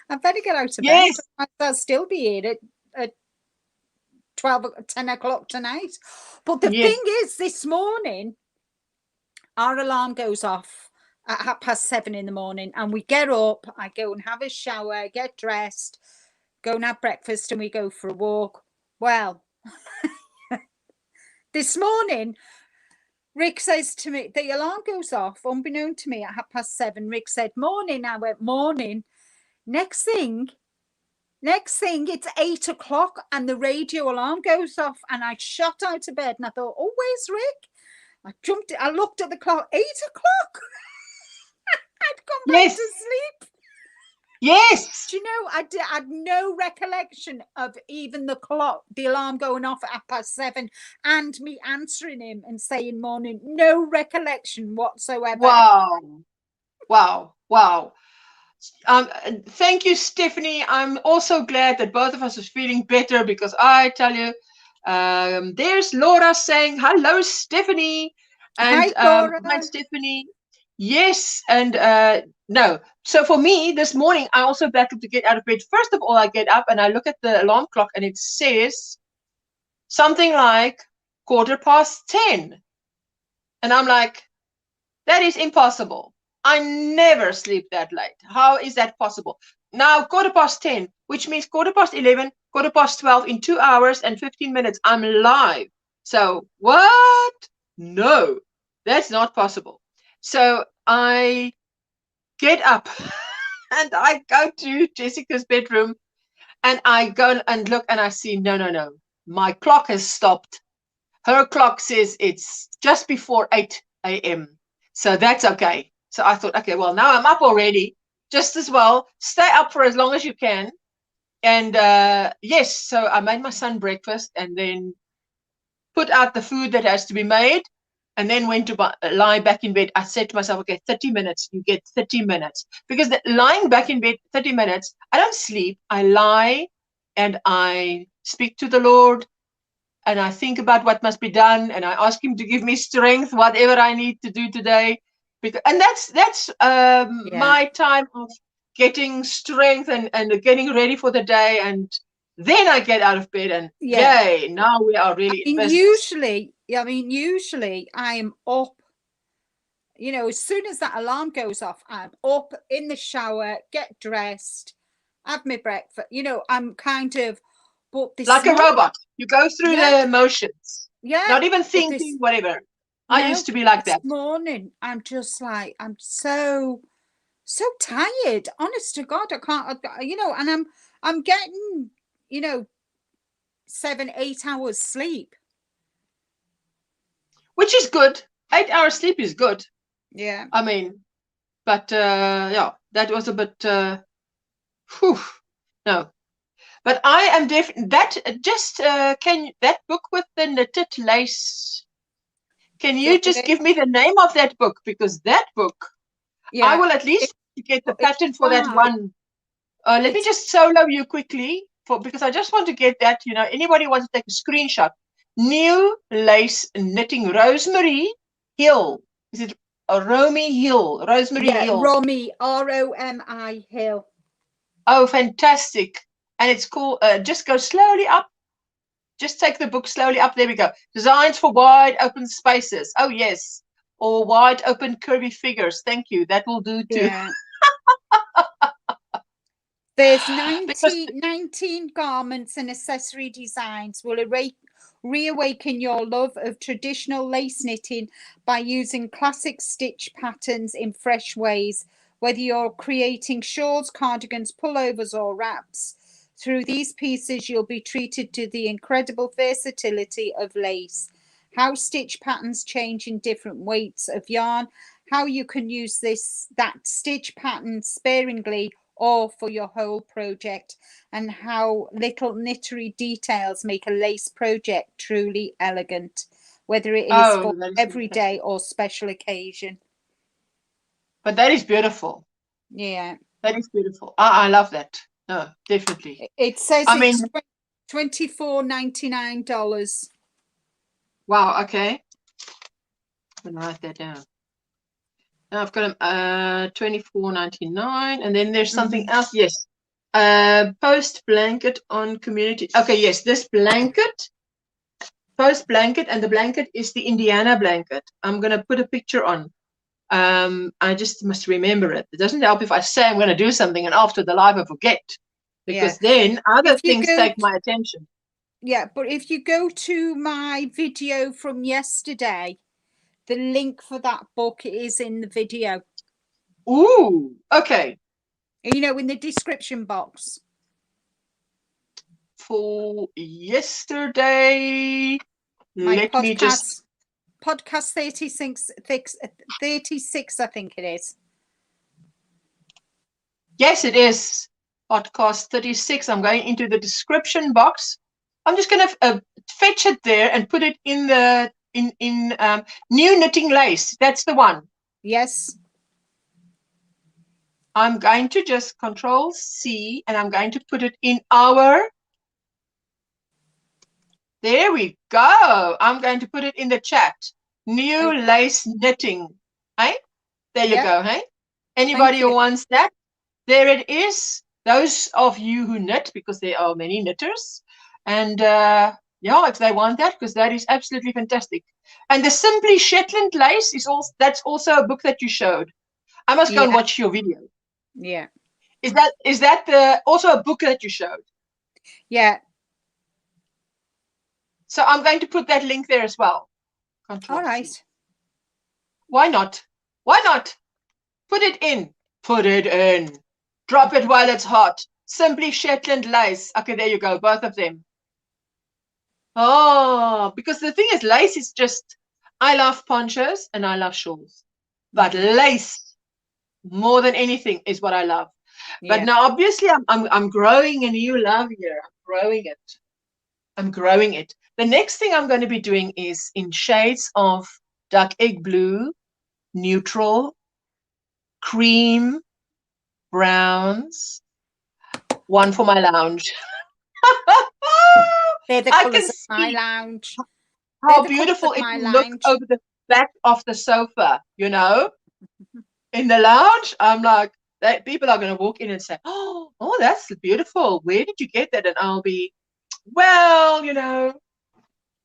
I better get out of bed. I'll still be here at 10 o'clock tonight. But the thing is, this morning, our alarm goes off at 7:30 in the morning, and we get up, I go and have a shower, get dressed, go and have breakfast, and we go for a walk. Well, this morning, Rick says to me, the alarm goes off, unbeknown to me, at 7:30. Rick said, morning. I went, morning. Next thing, it's 8 o'clock and the radio alarm goes off, and I shot out of bed and I thought, oh, where's Rick? I looked at the clock, 8 o'clock. I'd gone back to sleep. Yes. Do you know, I had no recollection of even the alarm going off at 7:30 and me answering him and saying morning. No recollection whatsoever. Wow. Thank you, Stephanie. I'm also glad that both of us are feeling better, because I tell you, there's Laura saying, hello, Stephanie. And hi, Laura. Hi, Stephanie. Yes, and no. So for me, this morning, I also battled to get out of bed. First of all, I get up and I look at the alarm clock, and it says something like 10:15. And I'm like, that is impossible. I never sleep that late. How is that possible? Now, 10:15, which means 11:15, 12:15, in 2 hours and 15 minutes, I'm live. So what? No, that's not possible. So I get up and I go to Jessica's bedroom, and I go and look, and I see, no. My clock has stopped. Her clock says it's just before 8 a.m. So that's okay. So I thought, okay, well, now I'm up already. Just as well, stay up for as long as you can. And yes, so I made my son breakfast and then put out the food that has to be made, and then went to lie back in bed. I said to myself, okay, 30 minutes, you get 30 minutes. Because lying back in bed 30 minutes, I don't sleep. I lie and I speak to the Lord, and I think about what must be done, and I ask him to give me strength, whatever I need to do today. And that's my time of getting strength and getting ready for the day. And then I get out of bed, and yay, now we are really in business. Usually I am up, you know, as soon as that alarm goes off, I'm up, in the shower, get dressed, have my breakfast. You know, I'm kind of, but this like a robot. You go through the motions. Yeah. Not even thinking, whatever. I used to be like that. This morning, I'm just like, I'm so tired. Honest to God, I can't, you know, and I'm getting, you know, 7-8 hours sleep. Which is good. 8 hours sleep is good. Yeah. I mean, but yeah, that was a bit, no. But I am that book with the knitted lace, can you just give me the name of that book? Because that book, I will at least get the pattern for that one. Let me just solo you quickly, because I just want to get that, you know, anybody wants to take a screenshot. New lace knitting, Rosemary Hill. Is it Romy Hill? Rosemary Hill. Romy, Romi Hill. Oh, fantastic. and it's called, just go slowly up. Just take the book slowly up. There we go. Designs for wide open spaces. Oh, yes. Or wide open curvy figures. Thank you. That will do too. Yeah. There's Because 19 garments and accessory designs will reawaken your love of traditional lace knitting by using classic stitch patterns in fresh ways. Whether you're creating shawls, cardigans, pullovers, or wraps, through these pieces you'll be treated to the incredible versatility of lace, how stitch patterns change in different weights of yarn, how you can use that stitch pattern sparingly or for your whole project, and how little knittery details make a lace project truly elegant, whether it is for every day or special occasion. But that is beautiful. Yeah. That is beautiful. I love that. No, definitely. It says I it's mean, $24.99. wow, okay. I'm gonna write that down. Now I've got $24.99, and then there's something else. Yes, post blanket on community. Okay, yes, this blanket, post blanket, and the blanket is the Indiana blanket. I'm gonna put a picture on. I just must remember it. It doesn't help if I say I'm gonna do something and after the live I forget, because then other things take my attention. Yeah, but if you go to my video from yesterday, the link for that book is in the video. Ooh, okay. You know, in the description box. For yesterday, My let me just... Podcast 36, I think it is. Yes, it is. Podcast 36. I'm going into the description box. I'm just going to fetch it there and put it in the new knitting lace. That's the one. Yes. I'm going to just Control C and I'm going to put it in our... There we go. I'm going to put it in the chat. New lace knitting. Hey, there you go. Hey, anybody who wants that, there it is. Those of you who knit, because there are many knitters, and yeah, if they want that, because that is absolutely fantastic. And the Simply Shetland lace is also, that's also a book that you showed. I must go and watch your video. Yeah. Is that also a book that you showed? Yeah. So I'm going to put that link there as well. Control All right. C. Why not? Why not? Put it in. Put it in. Drop it while it's hot. Simply Shetland lace. Okay, there you go. Both of them. Oh, because the thing is, lace is just, I love ponchos and I love shawls. But lace, more than anything, is what I love. But now, obviously, I'm growing a new love here. I'm growing it. I'm growing it. The next thing I'm going to be doing is in shades of dark egg blue, neutral, cream, browns, one for my lounge. They're the colours of my lounge. How beautiful it will look over the back of the sofa, you know, in the lounge. I'm like, people are going to walk in and say, oh, that's beautiful. Where did you get that? And I'll be, well, you know,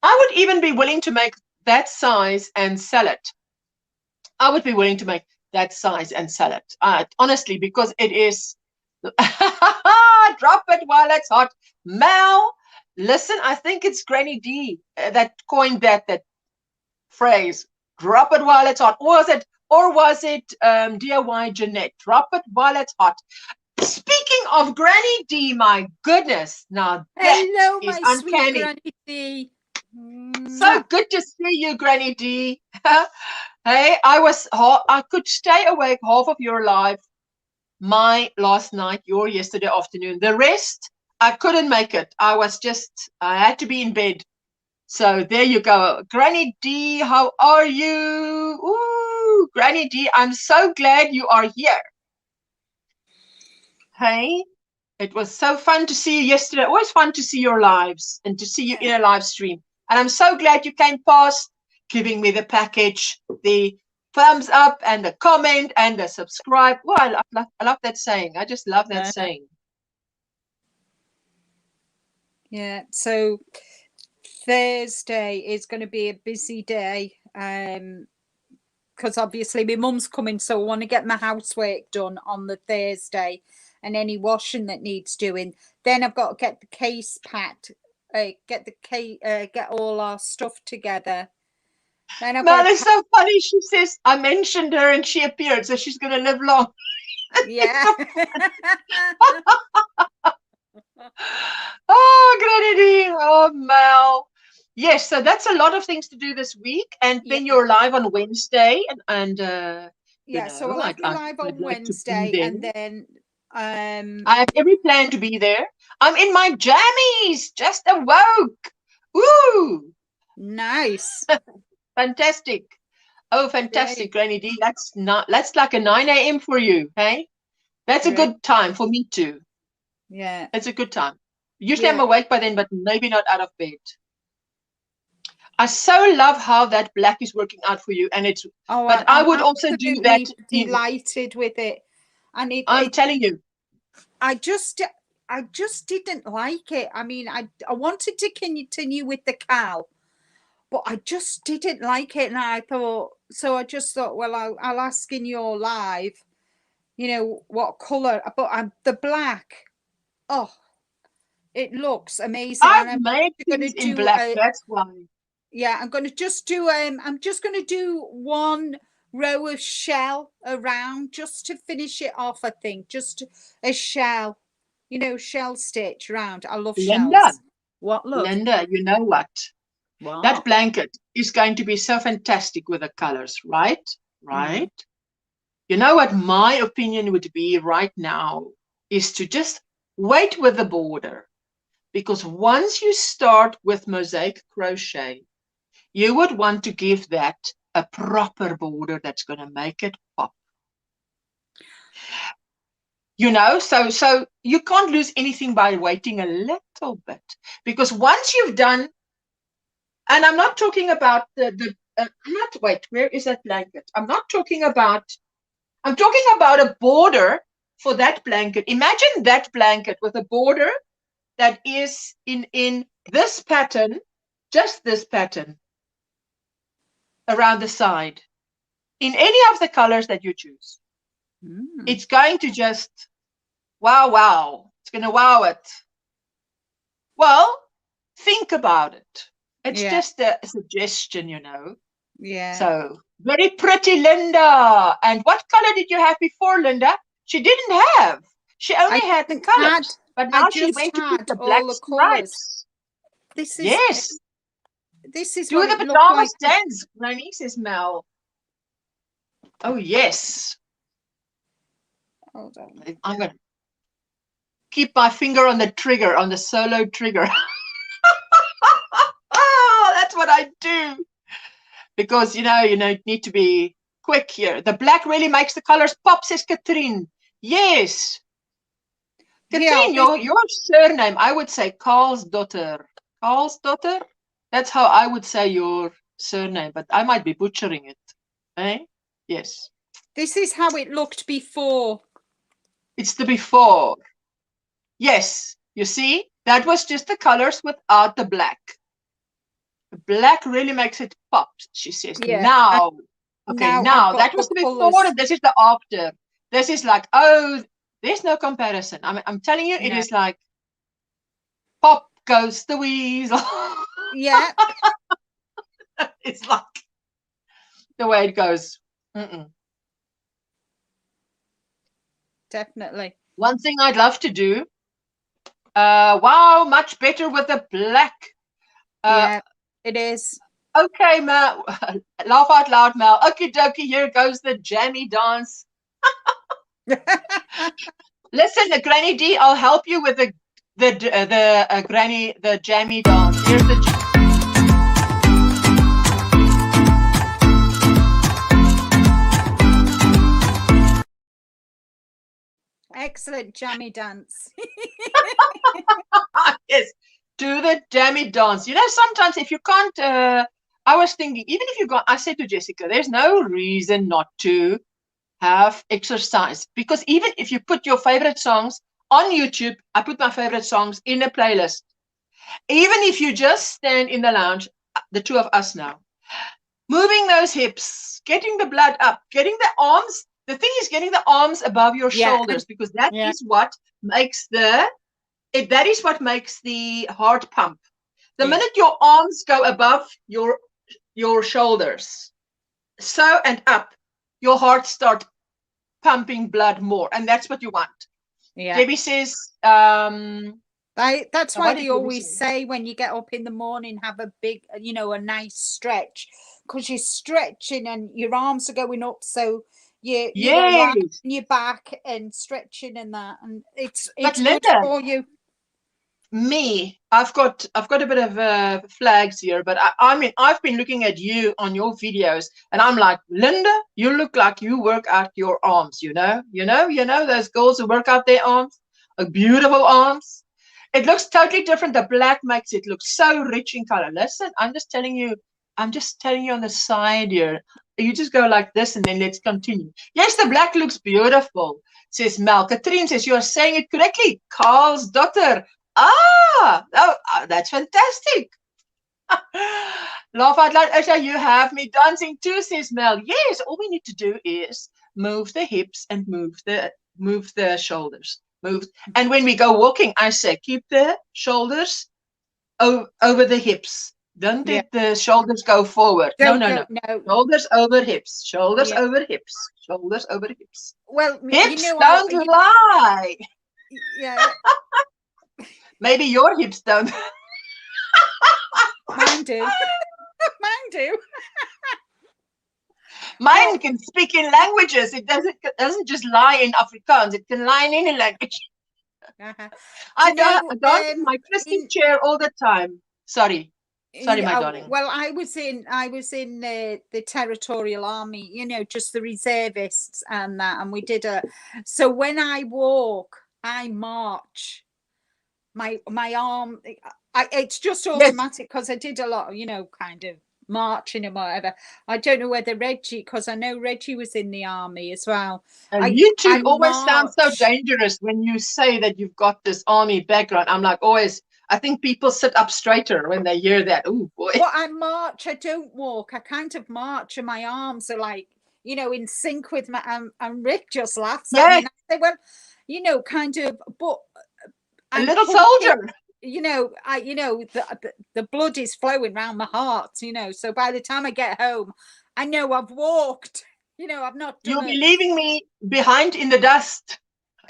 I would even be willing to make that size and sell it. I would be willing to make that size and sell it. Honestly, because it is, drop it while it's hot. Mel, listen, I think it's Granny D that coined that phrase, drop it while it's hot. Or was it DIY Jeanette? Drop it while it's hot. Speaking of Granny D, my goodness, now that is uncanny. Sweet Granny D. So good to see you, Granny D. Hey, I could stay awake half of your life, my last night, your yesterday afternoon. The rest, I couldn't make it. I had to be in bed. So there you go. Granny D, how are you? Ooh, Granny D, I'm so glad you are here. Hey, it was so fun to see you yesterday. Always fun to see your lives and to see you in a live stream. And I'm so glad you came past, giving me the package, the thumbs up and the comment and the subscribe. Well, I love that saying. I just love that saying. Yeah. So Thursday is going to be a busy day. Because obviously my mum's coming, so I want to get my housework done on the Thursday and any washing that needs doing. Then I've got to get the case packed, get all our stuff together. Then I've Mel got is so funny. She says, I mentioned her and she appeared, so she's going to live long. yeah. Oh, Granny D. Oh, Mel. Yes, so that's a lot of things to do this week. And then Yeah. you're live on Wednesday. And Yeah, you so know, I'll have to live on I'd like to be Wednesday there. and then I have every plan to be there. I'm in my jammies, just awoke. Woo! nice. Fantastic. Oh, fantastic, Granny D. That's like a 9 a.m. for you, hey? That's a Right. good time for me too. Yeah. It's a good time. Usually I'm Yeah. awake by then, but maybe not out of bed. I so love how that black is working out for you, and it's. Oh, But I would also do that. absolutely delighted with it, and I'm telling you. I just didn't like it. I mean, I wanted to continue with the cow, but I just didn't like it, and I just thought, well, I'll ask in your live, you know, what color. But the black, oh, it looks amazing. I've And I'm made going things to in do black. That's why. yeah, I'm going to just do I'm just going to do one row of shell around just to finish it off. I think just a shell, you know, shell stitch around. I love Linda, shells. What, love? Linda, you know what? Wow. That blanket is going to be so fantastic with the colors, right? Right? You know what my opinion would be right now is to just wait with the border. Because once you start with mosaic crochet, you would want to give that a proper border that's going to make it pop. You know, so you can't lose anything by waiting a little bit. Because once you've done, and I'm not talking about wait, where is that blanket? I'm talking about a border for that blanket. Imagine that blanket with a border that is in this pattern, just this pattern around the side, in any of the colors that you choose. It's going to just wow. It's going to wow it. Well, think about it. It's just a suggestion, you know. Yeah. So very pretty, Linda. And what color did you have before, Linda? She didn't have. She only had the colors. But now she went to put the black stripes. This is yes. This is Do what the it looked pajamas like. dance, Granny, says Mel. Oh yes. Hold on. I'm gonna keep my finger on the trigger, on the solo trigger. Oh, that's what I do. Because you need to be quick here. The black really makes the colors pop, says Katrine. Yes. Katrine, your surname, I would say Carl's daughter. Carl's daughter? That's how I would say your surname, but I might be butchering it. Eh? Yes. This is how it looked before. It's the before. Yes. You see? That was just the colors without the black. The black really makes it pop, she says. Yeah. Now that was the before and this is the after. This is like, oh, there's no comparison. I'm telling you, it is like pop goes the weasel. Yeah. It's like the way it goes. Definitely. One thing I'd love to do. Wow, much better with the black. Yeah, it is. Okay, Mel. Laugh out loud, Mel. Okie dokie, here goes the jammy dance. Listen, Granny D, I'll help you with the jammy dance. Here's the excellent jammy dance. Yes, do the jammy dance. You know, sometimes if you can't, I was thinking, even if you got, I said to Jessica, there's no reason not to have exercise, because even if you put your favorite songs on YouTube, I put my favorite songs in a playlist. Even if you just stand in the lounge, the two of us now, moving those hips, getting the blood up, getting the arms. The thing is getting the arms above your shoulders, because that is what makes that is what makes the heart pump. The minute your arms go above your shoulders, so and up, your heart starts pumping blood more, and that's what you want. Debbie says, that's why they always say when you get up in the morning, have a big, you know, a nice stretch, because you're stretching and your arms are going up, so you're lying your back and stretching and that, and it's good for you. I've got a bit of flags here, but I mean, I've been looking at you on your videos, and I'm like, Linda, you look like you work out your arms. You know, those girls who work out their arms, beautiful arms. It looks totally different. The black makes it look so rich in color. Listen, I'm just telling you on the side here. You just go like this, and then let's continue. Yes, the black looks beautiful, says Mel. Katrine says, you are saying it correctly. Carl's daughter. That's fantastic. Laugh out loud, Asha, you have me dancing too, says Mel. Yes, all we need to do is move the hips and move the shoulders. And when we go walking, I say keep the shoulders over the hips. Don't let the shoulders go forward. No. Shoulders over hips. Shoulders over hips. Shoulders over hips. Well, hips don't lie. Yeah. Maybe your hips don't. Mine do. Mine do. Mine can speak in languages. It doesn't just lie in Afrikaans. It can lie in any language. I dance in my twisting chair all the time. Sorry, my darling. Well, I was in the territorial army. You know, just the reservists and that, and we did so when I walk, I march. My arm, it's just automatic, because I did a lot of, you know, kind of marching and whatever. I don't know whether Reggie, because I know Reggie was in the army as well. You two always sound so dangerous when you say that you've got this army background. I'm like, always, I think people sit up straighter when they hear that. Oh boy. Well, I march, I don't walk. I kind of march, and my arms are like, you know, in sync with my, and Rick just laughs at me. And I say, well, you know, kind of, but a little soldier, you know, the blood is flowing around my heart, you know, so by the time I get home, I know I've walked, you know, I've not done You'll be leaving me behind in the dust.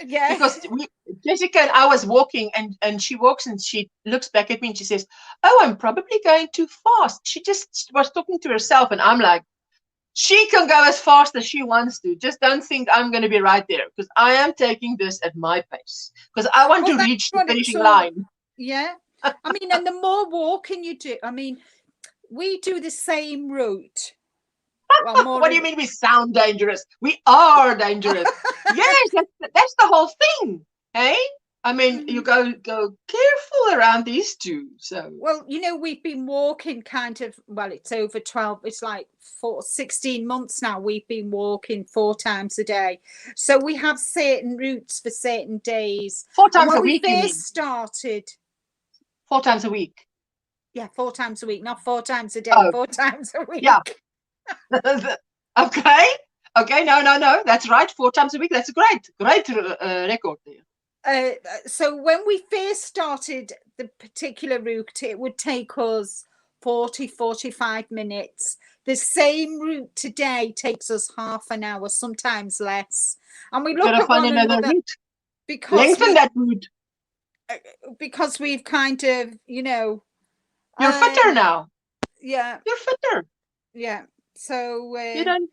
Yeah. Because Jessica and I was walking, and she walks and she looks back at me and she says, oh, I'm probably going too fast. She just was talking to herself, and I'm like, she can go as fast as she wants to. Just don't think I'm going to be right there, because I am taking this at my pace, because I want to reach the finishing line. Yeah. I mean, and the more walking you do, I mean, we do the same route. Well, what do you mean we sound dangerous? We are dangerous. Yes, that's the whole thing. Hey? I mean, you go careful around these two. So, well, you know, we've been walking kind of, well, it's over 12, it's like 16 months now. We've been walking 4 times a day. So we have certain routes for certain days. 4 times a week. When we first started. 4 times a week. Yeah, 4 times a week, not 4 times a day, 4 times a week. Yeah. Okay. No. That's right. 4 times a week. That's a great record there. So when we first started the particular route, it would take us 40-45 minutes. The same route today takes us half an hour, sometimes less. And we look at one another because lengthen that route, because we've kind of, you know, you're fitter now. Yeah, you're fitter. Yeah. So you don't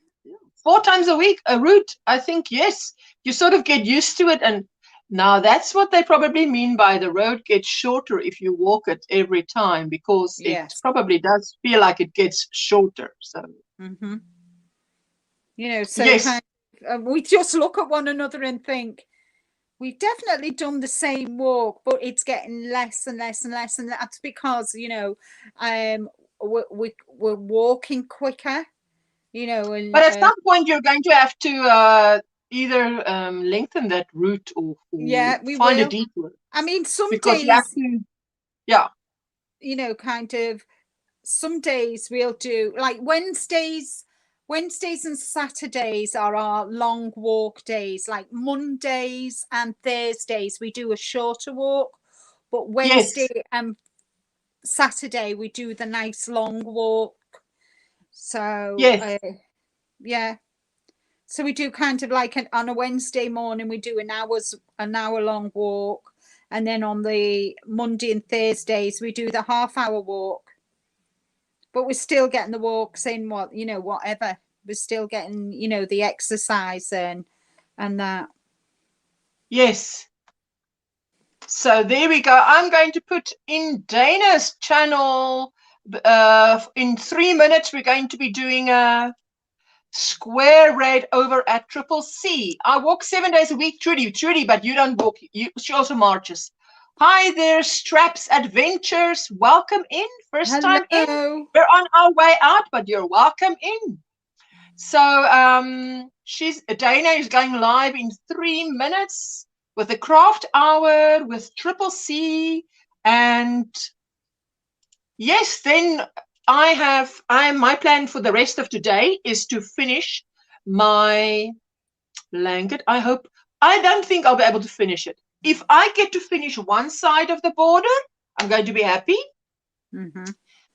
4 times a week a route. I think yes, you sort of get used to it. And now that's what they probably mean by the road gets shorter if you walk it every time, because it probably does feel like it gets shorter. So, you know, so kind of, we just look at one another and think, we've definitely done the same walk, but it's getting less and less and less. And that's because, you know, we're walking quicker, you know. And, but at some point you're going to have to either lengthen that route or we find will. a detour. I mean, some because days you have to, you know, kind of some days we'll do like Wednesdays and Saturdays are our long walk days. Like Mondays and Thursdays we do a shorter walk, but Wednesday Yes. and Saturday we do the nice long walk. So Yes. yeah, so we do kind of like on a Wednesday morning we do an hour long walk, and then on the Monday and Thursdays we do the half-hour walk. But we're still getting the walks in, whatever. We're still getting, the exercise and that. Yes. So there we go. I'm going to put in Dana's channel. In 3 minutes, we're going to be doing a square raid over at CCC. I walk 7 days a week, Trudy, but you don't walk. She also marches. Hi there, Straps Adventures. Welcome in. First time in. We're on our way out, but you're welcome in. So Dana is going live in 3 minutes with the craft hour with CCC, and yes, then my plan for the rest of today is to finish my blanket. I don't think I'll be able to finish it. If I get to finish one side of the border, I'm going to be happy. Mm-hmm.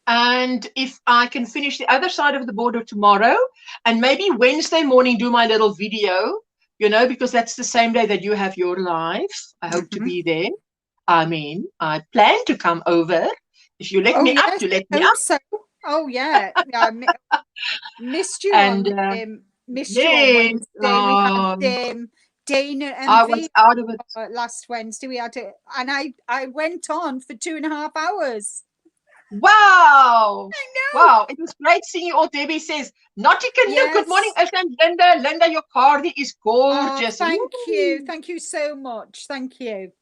And if I can finish the other side of the border tomorrow, and maybe Wednesday morning do my little video, because that's the same day that you have your live. I hope to be there. I mean, I plan to come over. If you let me up, you let me up. So. Oh yeah, I missed you and on Wednesday. We had Dana and I was out of it last Wednesday. We had it, and I went on for 2.5 hours. Wow! I know. Wow! It was great seeing you all. Debbie says, "Nautica, yes. Good morning, Linda. Your cardi is gorgeous." Oh, thank you so much. Thank you.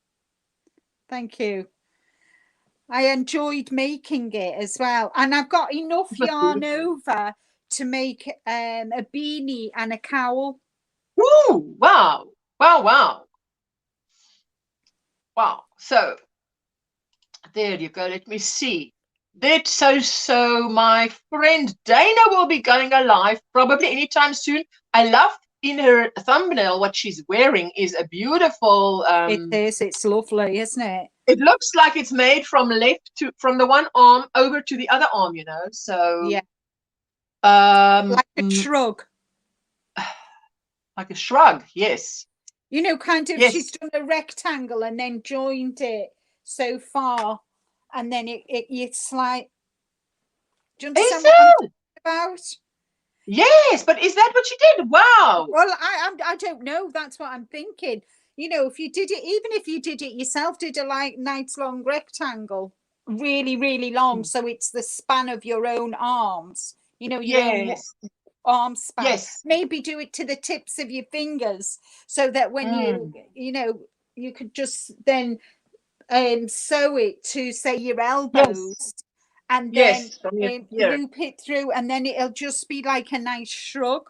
I enjoyed making it as well, and I've got enough yarn over to make a beanie and a cowl. Ooh! Wow! So there you go. Let me see. So my friend Dana will be going live probably anytime soon. I love in her thumbnail what she's wearing is a beautiful. It is. It's lovely, isn't it? It looks like it's made from the one arm over to the other arm, So yeah, like a shrug. Like a shrug, yes. Kind of. Yes. She's done a rectangle and then joined it so far, and then it's like. Do you understand what I'm talking about? Yes, but is that what she did? Wow. Well, I don't know. That's what I'm thinking. If you did it, even if you did it yourself, did a nice long rectangle, really, really long, so it's the span of your own arms. Your own arm span. Yes. Maybe do it to the tips of your fingers, so that when you could just then sew it to, say, your elbows. Yes. And then loop it through, and then it'll just be like a nice shrug.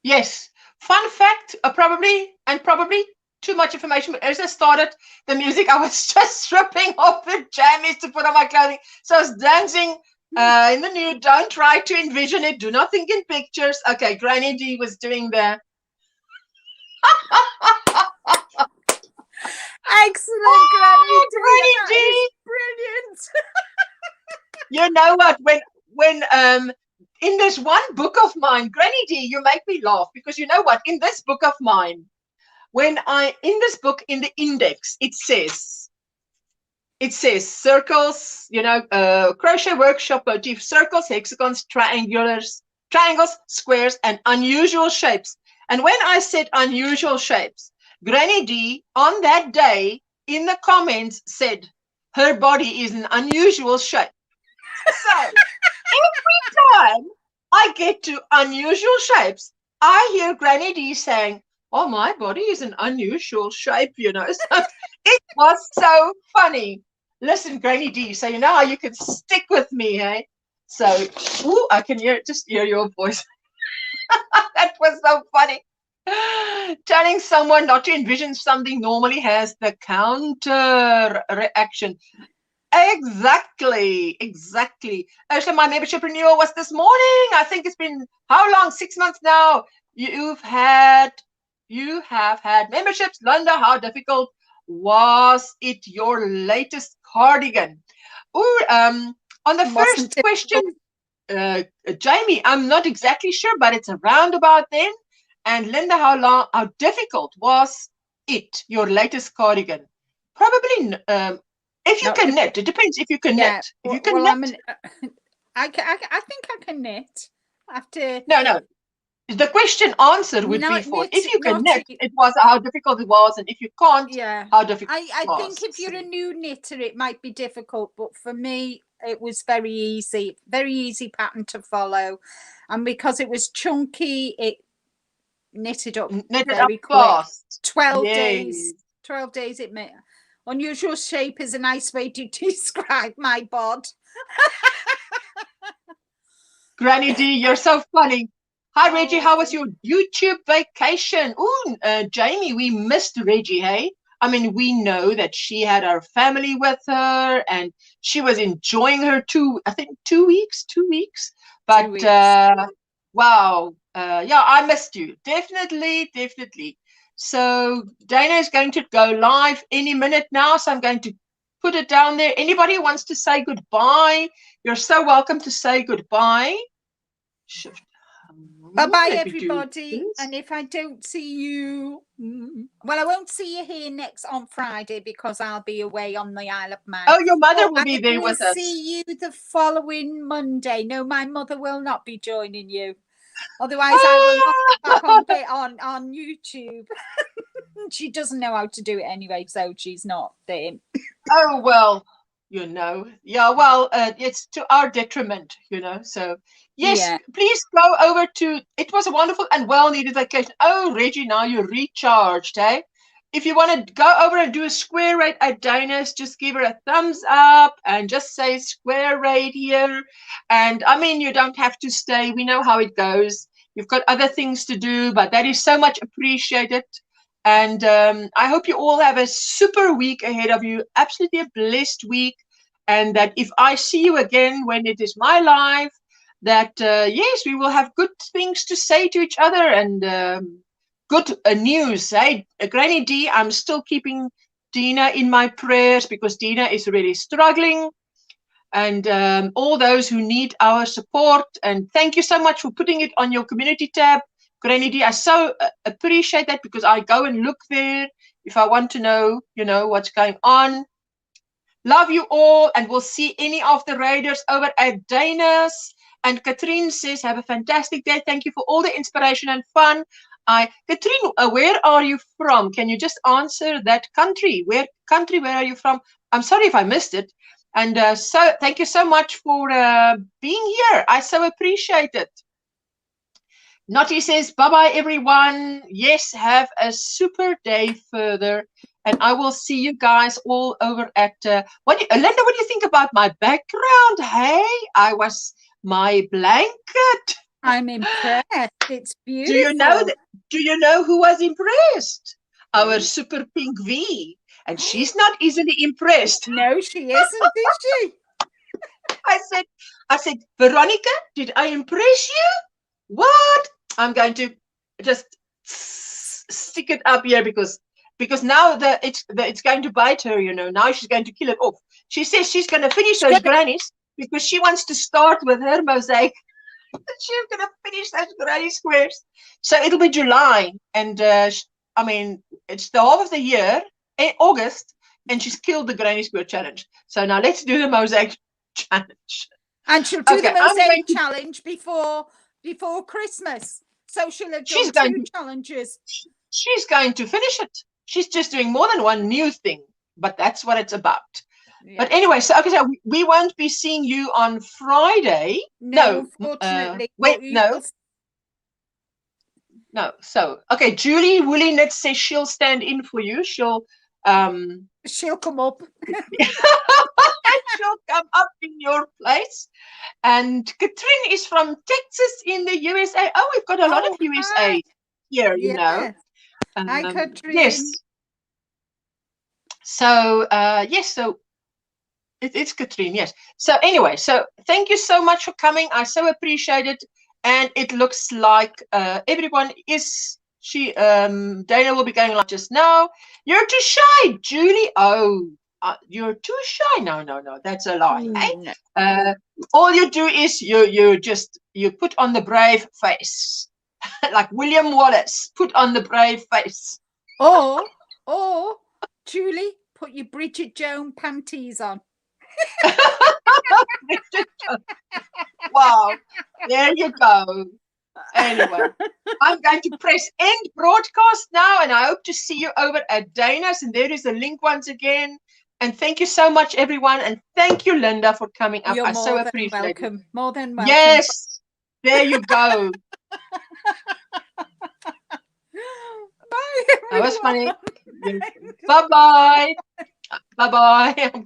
Yes. Fun fact, probably too much information, but as I started the music, I was just stripping off the jammies to put on my clothing. So I was dancing in the nude. Don't try to envision it. Do not think in pictures. Okay, Granny D was doing the... Excellent, Granny D. Brilliant. You know what? When in this one book of mine, Granny D, you make me laugh, because you know what? In this book of mine, in this book, in the index, it says circles, crochet workshop motif, circles, hexagons, triangles, squares, and unusual shapes. And when I said unusual shapes, Granny D on that day in the comments said her body is an unusual shape. So every time I get to unusual shapes, I hear Granny D saying, "Oh, my body is an unusual shape," So it was so funny. Listen, Granny D, so you know how you can stick with me, eh? So, I can hear your voice. That was so funny. Telling someone not to envision something normally has the counter reaction. Exactly. Actually, my membership renewal was this morning. I think it's been how long? 6 months now. You have had memberships. Linda, how difficult was it your latest cardigan? Ooh, on the first question, Jamie, I'm not exactly sure, but it's around about then. And Linda, how difficult was it, your latest cardigan? Probably, if you can knit. It depends if you can knit. If you can knit. I think I can knit. After No. The question answer would be for if you can knit, it was how difficult it was, and if you can't, how difficult it was. I think if you're a new knitter, it might be difficult, but for me, it was very easy pattern to follow, and because it was chunky, it knitted up very quick. Fast. 12 days. 12 days. It made unusual shape is a nice way to describe my bod. Granny D, you're so funny. Hi, Reggie. How was your YouTube vacation? Ooh, Jamie, we missed Reggie, hey? I mean, we know that she had her family with her and she was enjoying her 2 weeks. But, 2 weeks. Wow. Yeah, I missed you. Definitely. So Dana is going to go live any minute now. So I'm going to put it down there. Anybody who wants to say goodbye, you're so welcome to say goodbye. Bye-bye, everybody. And if I don't see you, well, I won't see you here on Friday because I'll be away on the Isle of Man. Oh, your mother will be there with us. I will see you the following Monday. No, my mother will not be joining you. Otherwise, I will not get back on YouTube. She doesn't know how to do it anyway, so she's not there. Oh, well, you know. Yeah, well, it's to our detriment, you know. So, yes, please go over to, it was a wonderful and well-needed vacation. Oh, Reggie, now you're recharged, eh? If you want to go over and do a square raid at Dana's, just give her a thumbs up and just say square raid here. And, I mean, you don't have to stay. We know how it goes. You've got other things to do, but that is so much appreciated. And I hope you all have a super week ahead of you, absolutely a blessed week. And that if I see you again when it is my live, that, yes, we will have good things to say to each other and good news. Hey, Granny D, I'm still keeping Dina in my prayers because Dina is really struggling. And all those who need our support. And thank you so much for putting it on your community tab. Granny D, I so appreciate that because I go and look there if I want to know, you know, what's going on. Love you all, and we'll see any of the raiders over at Dana's. And Katrine says, have a fantastic day. Thank you for all the inspiration and fun. Katrine, where are you from? Can you just answer that country? Where are you from? I'm sorry if I missed it. And so thank you so much for being here. I so appreciate it. Naughty says, bye-bye, everyone. Yes, have a super day further. And I will see you guys all over at, Linda, what do you think about my background? Hey, my blanket. I'm impressed. It's beautiful. Do you know who was impressed? Our super pink V. And she's not easily impressed. No, she isn't, is she? I said, Veronica, did I impress you? What? I'm going to just stick it up here because now it's going to bite her, you know. Now she's going to kill it off. She says she's going to finish those grannies because she wants to start with her mosaic. She's going to finish those granny squares. So it'll be July. And, I mean, it's the half of the year, August, and she's killed the granny square challenge. So now let's do the mosaic challenge. And she'll do the mosaic challenge before Christmas. So she'll have done 2 challenges. She's going to finish it. She's just doing more than one new thing, but that's what it's about. Yeah. But anyway, so we won't be seeing you on Friday. No, unfortunately. No. So, okay, Julie Woolly Knit says she'll stand in for you. She'll come up. She'll come up in your place. And Katrine is from Texas in the USA. Oh, we've got a lot of USA here, you know. Hi, Katrine. Yes. So, yes, so It's Katrine, yes. So anyway, so thank you so much for coming. I so appreciate it. And it looks like everyone is, Dana will be going live just now. You're too shy, Julie. Oh, you're too shy. No, that's a lie. Eh? All you do is you put on the brave face. Like William Wallace, put on the brave face. Or Julie, put your Bridget Jones panties on. Wow, there you go. Anyway, I'm going to press end broadcast now, and I hope to see you over at Dana's. And there is the link once again. And thank you so much, everyone. And thank you, Linda, for coming up. You're I so more than appreciate welcome. it. More than welcome. Yes, there you go. Bye, That was funny. everyone. Bye-bye. Bye-bye.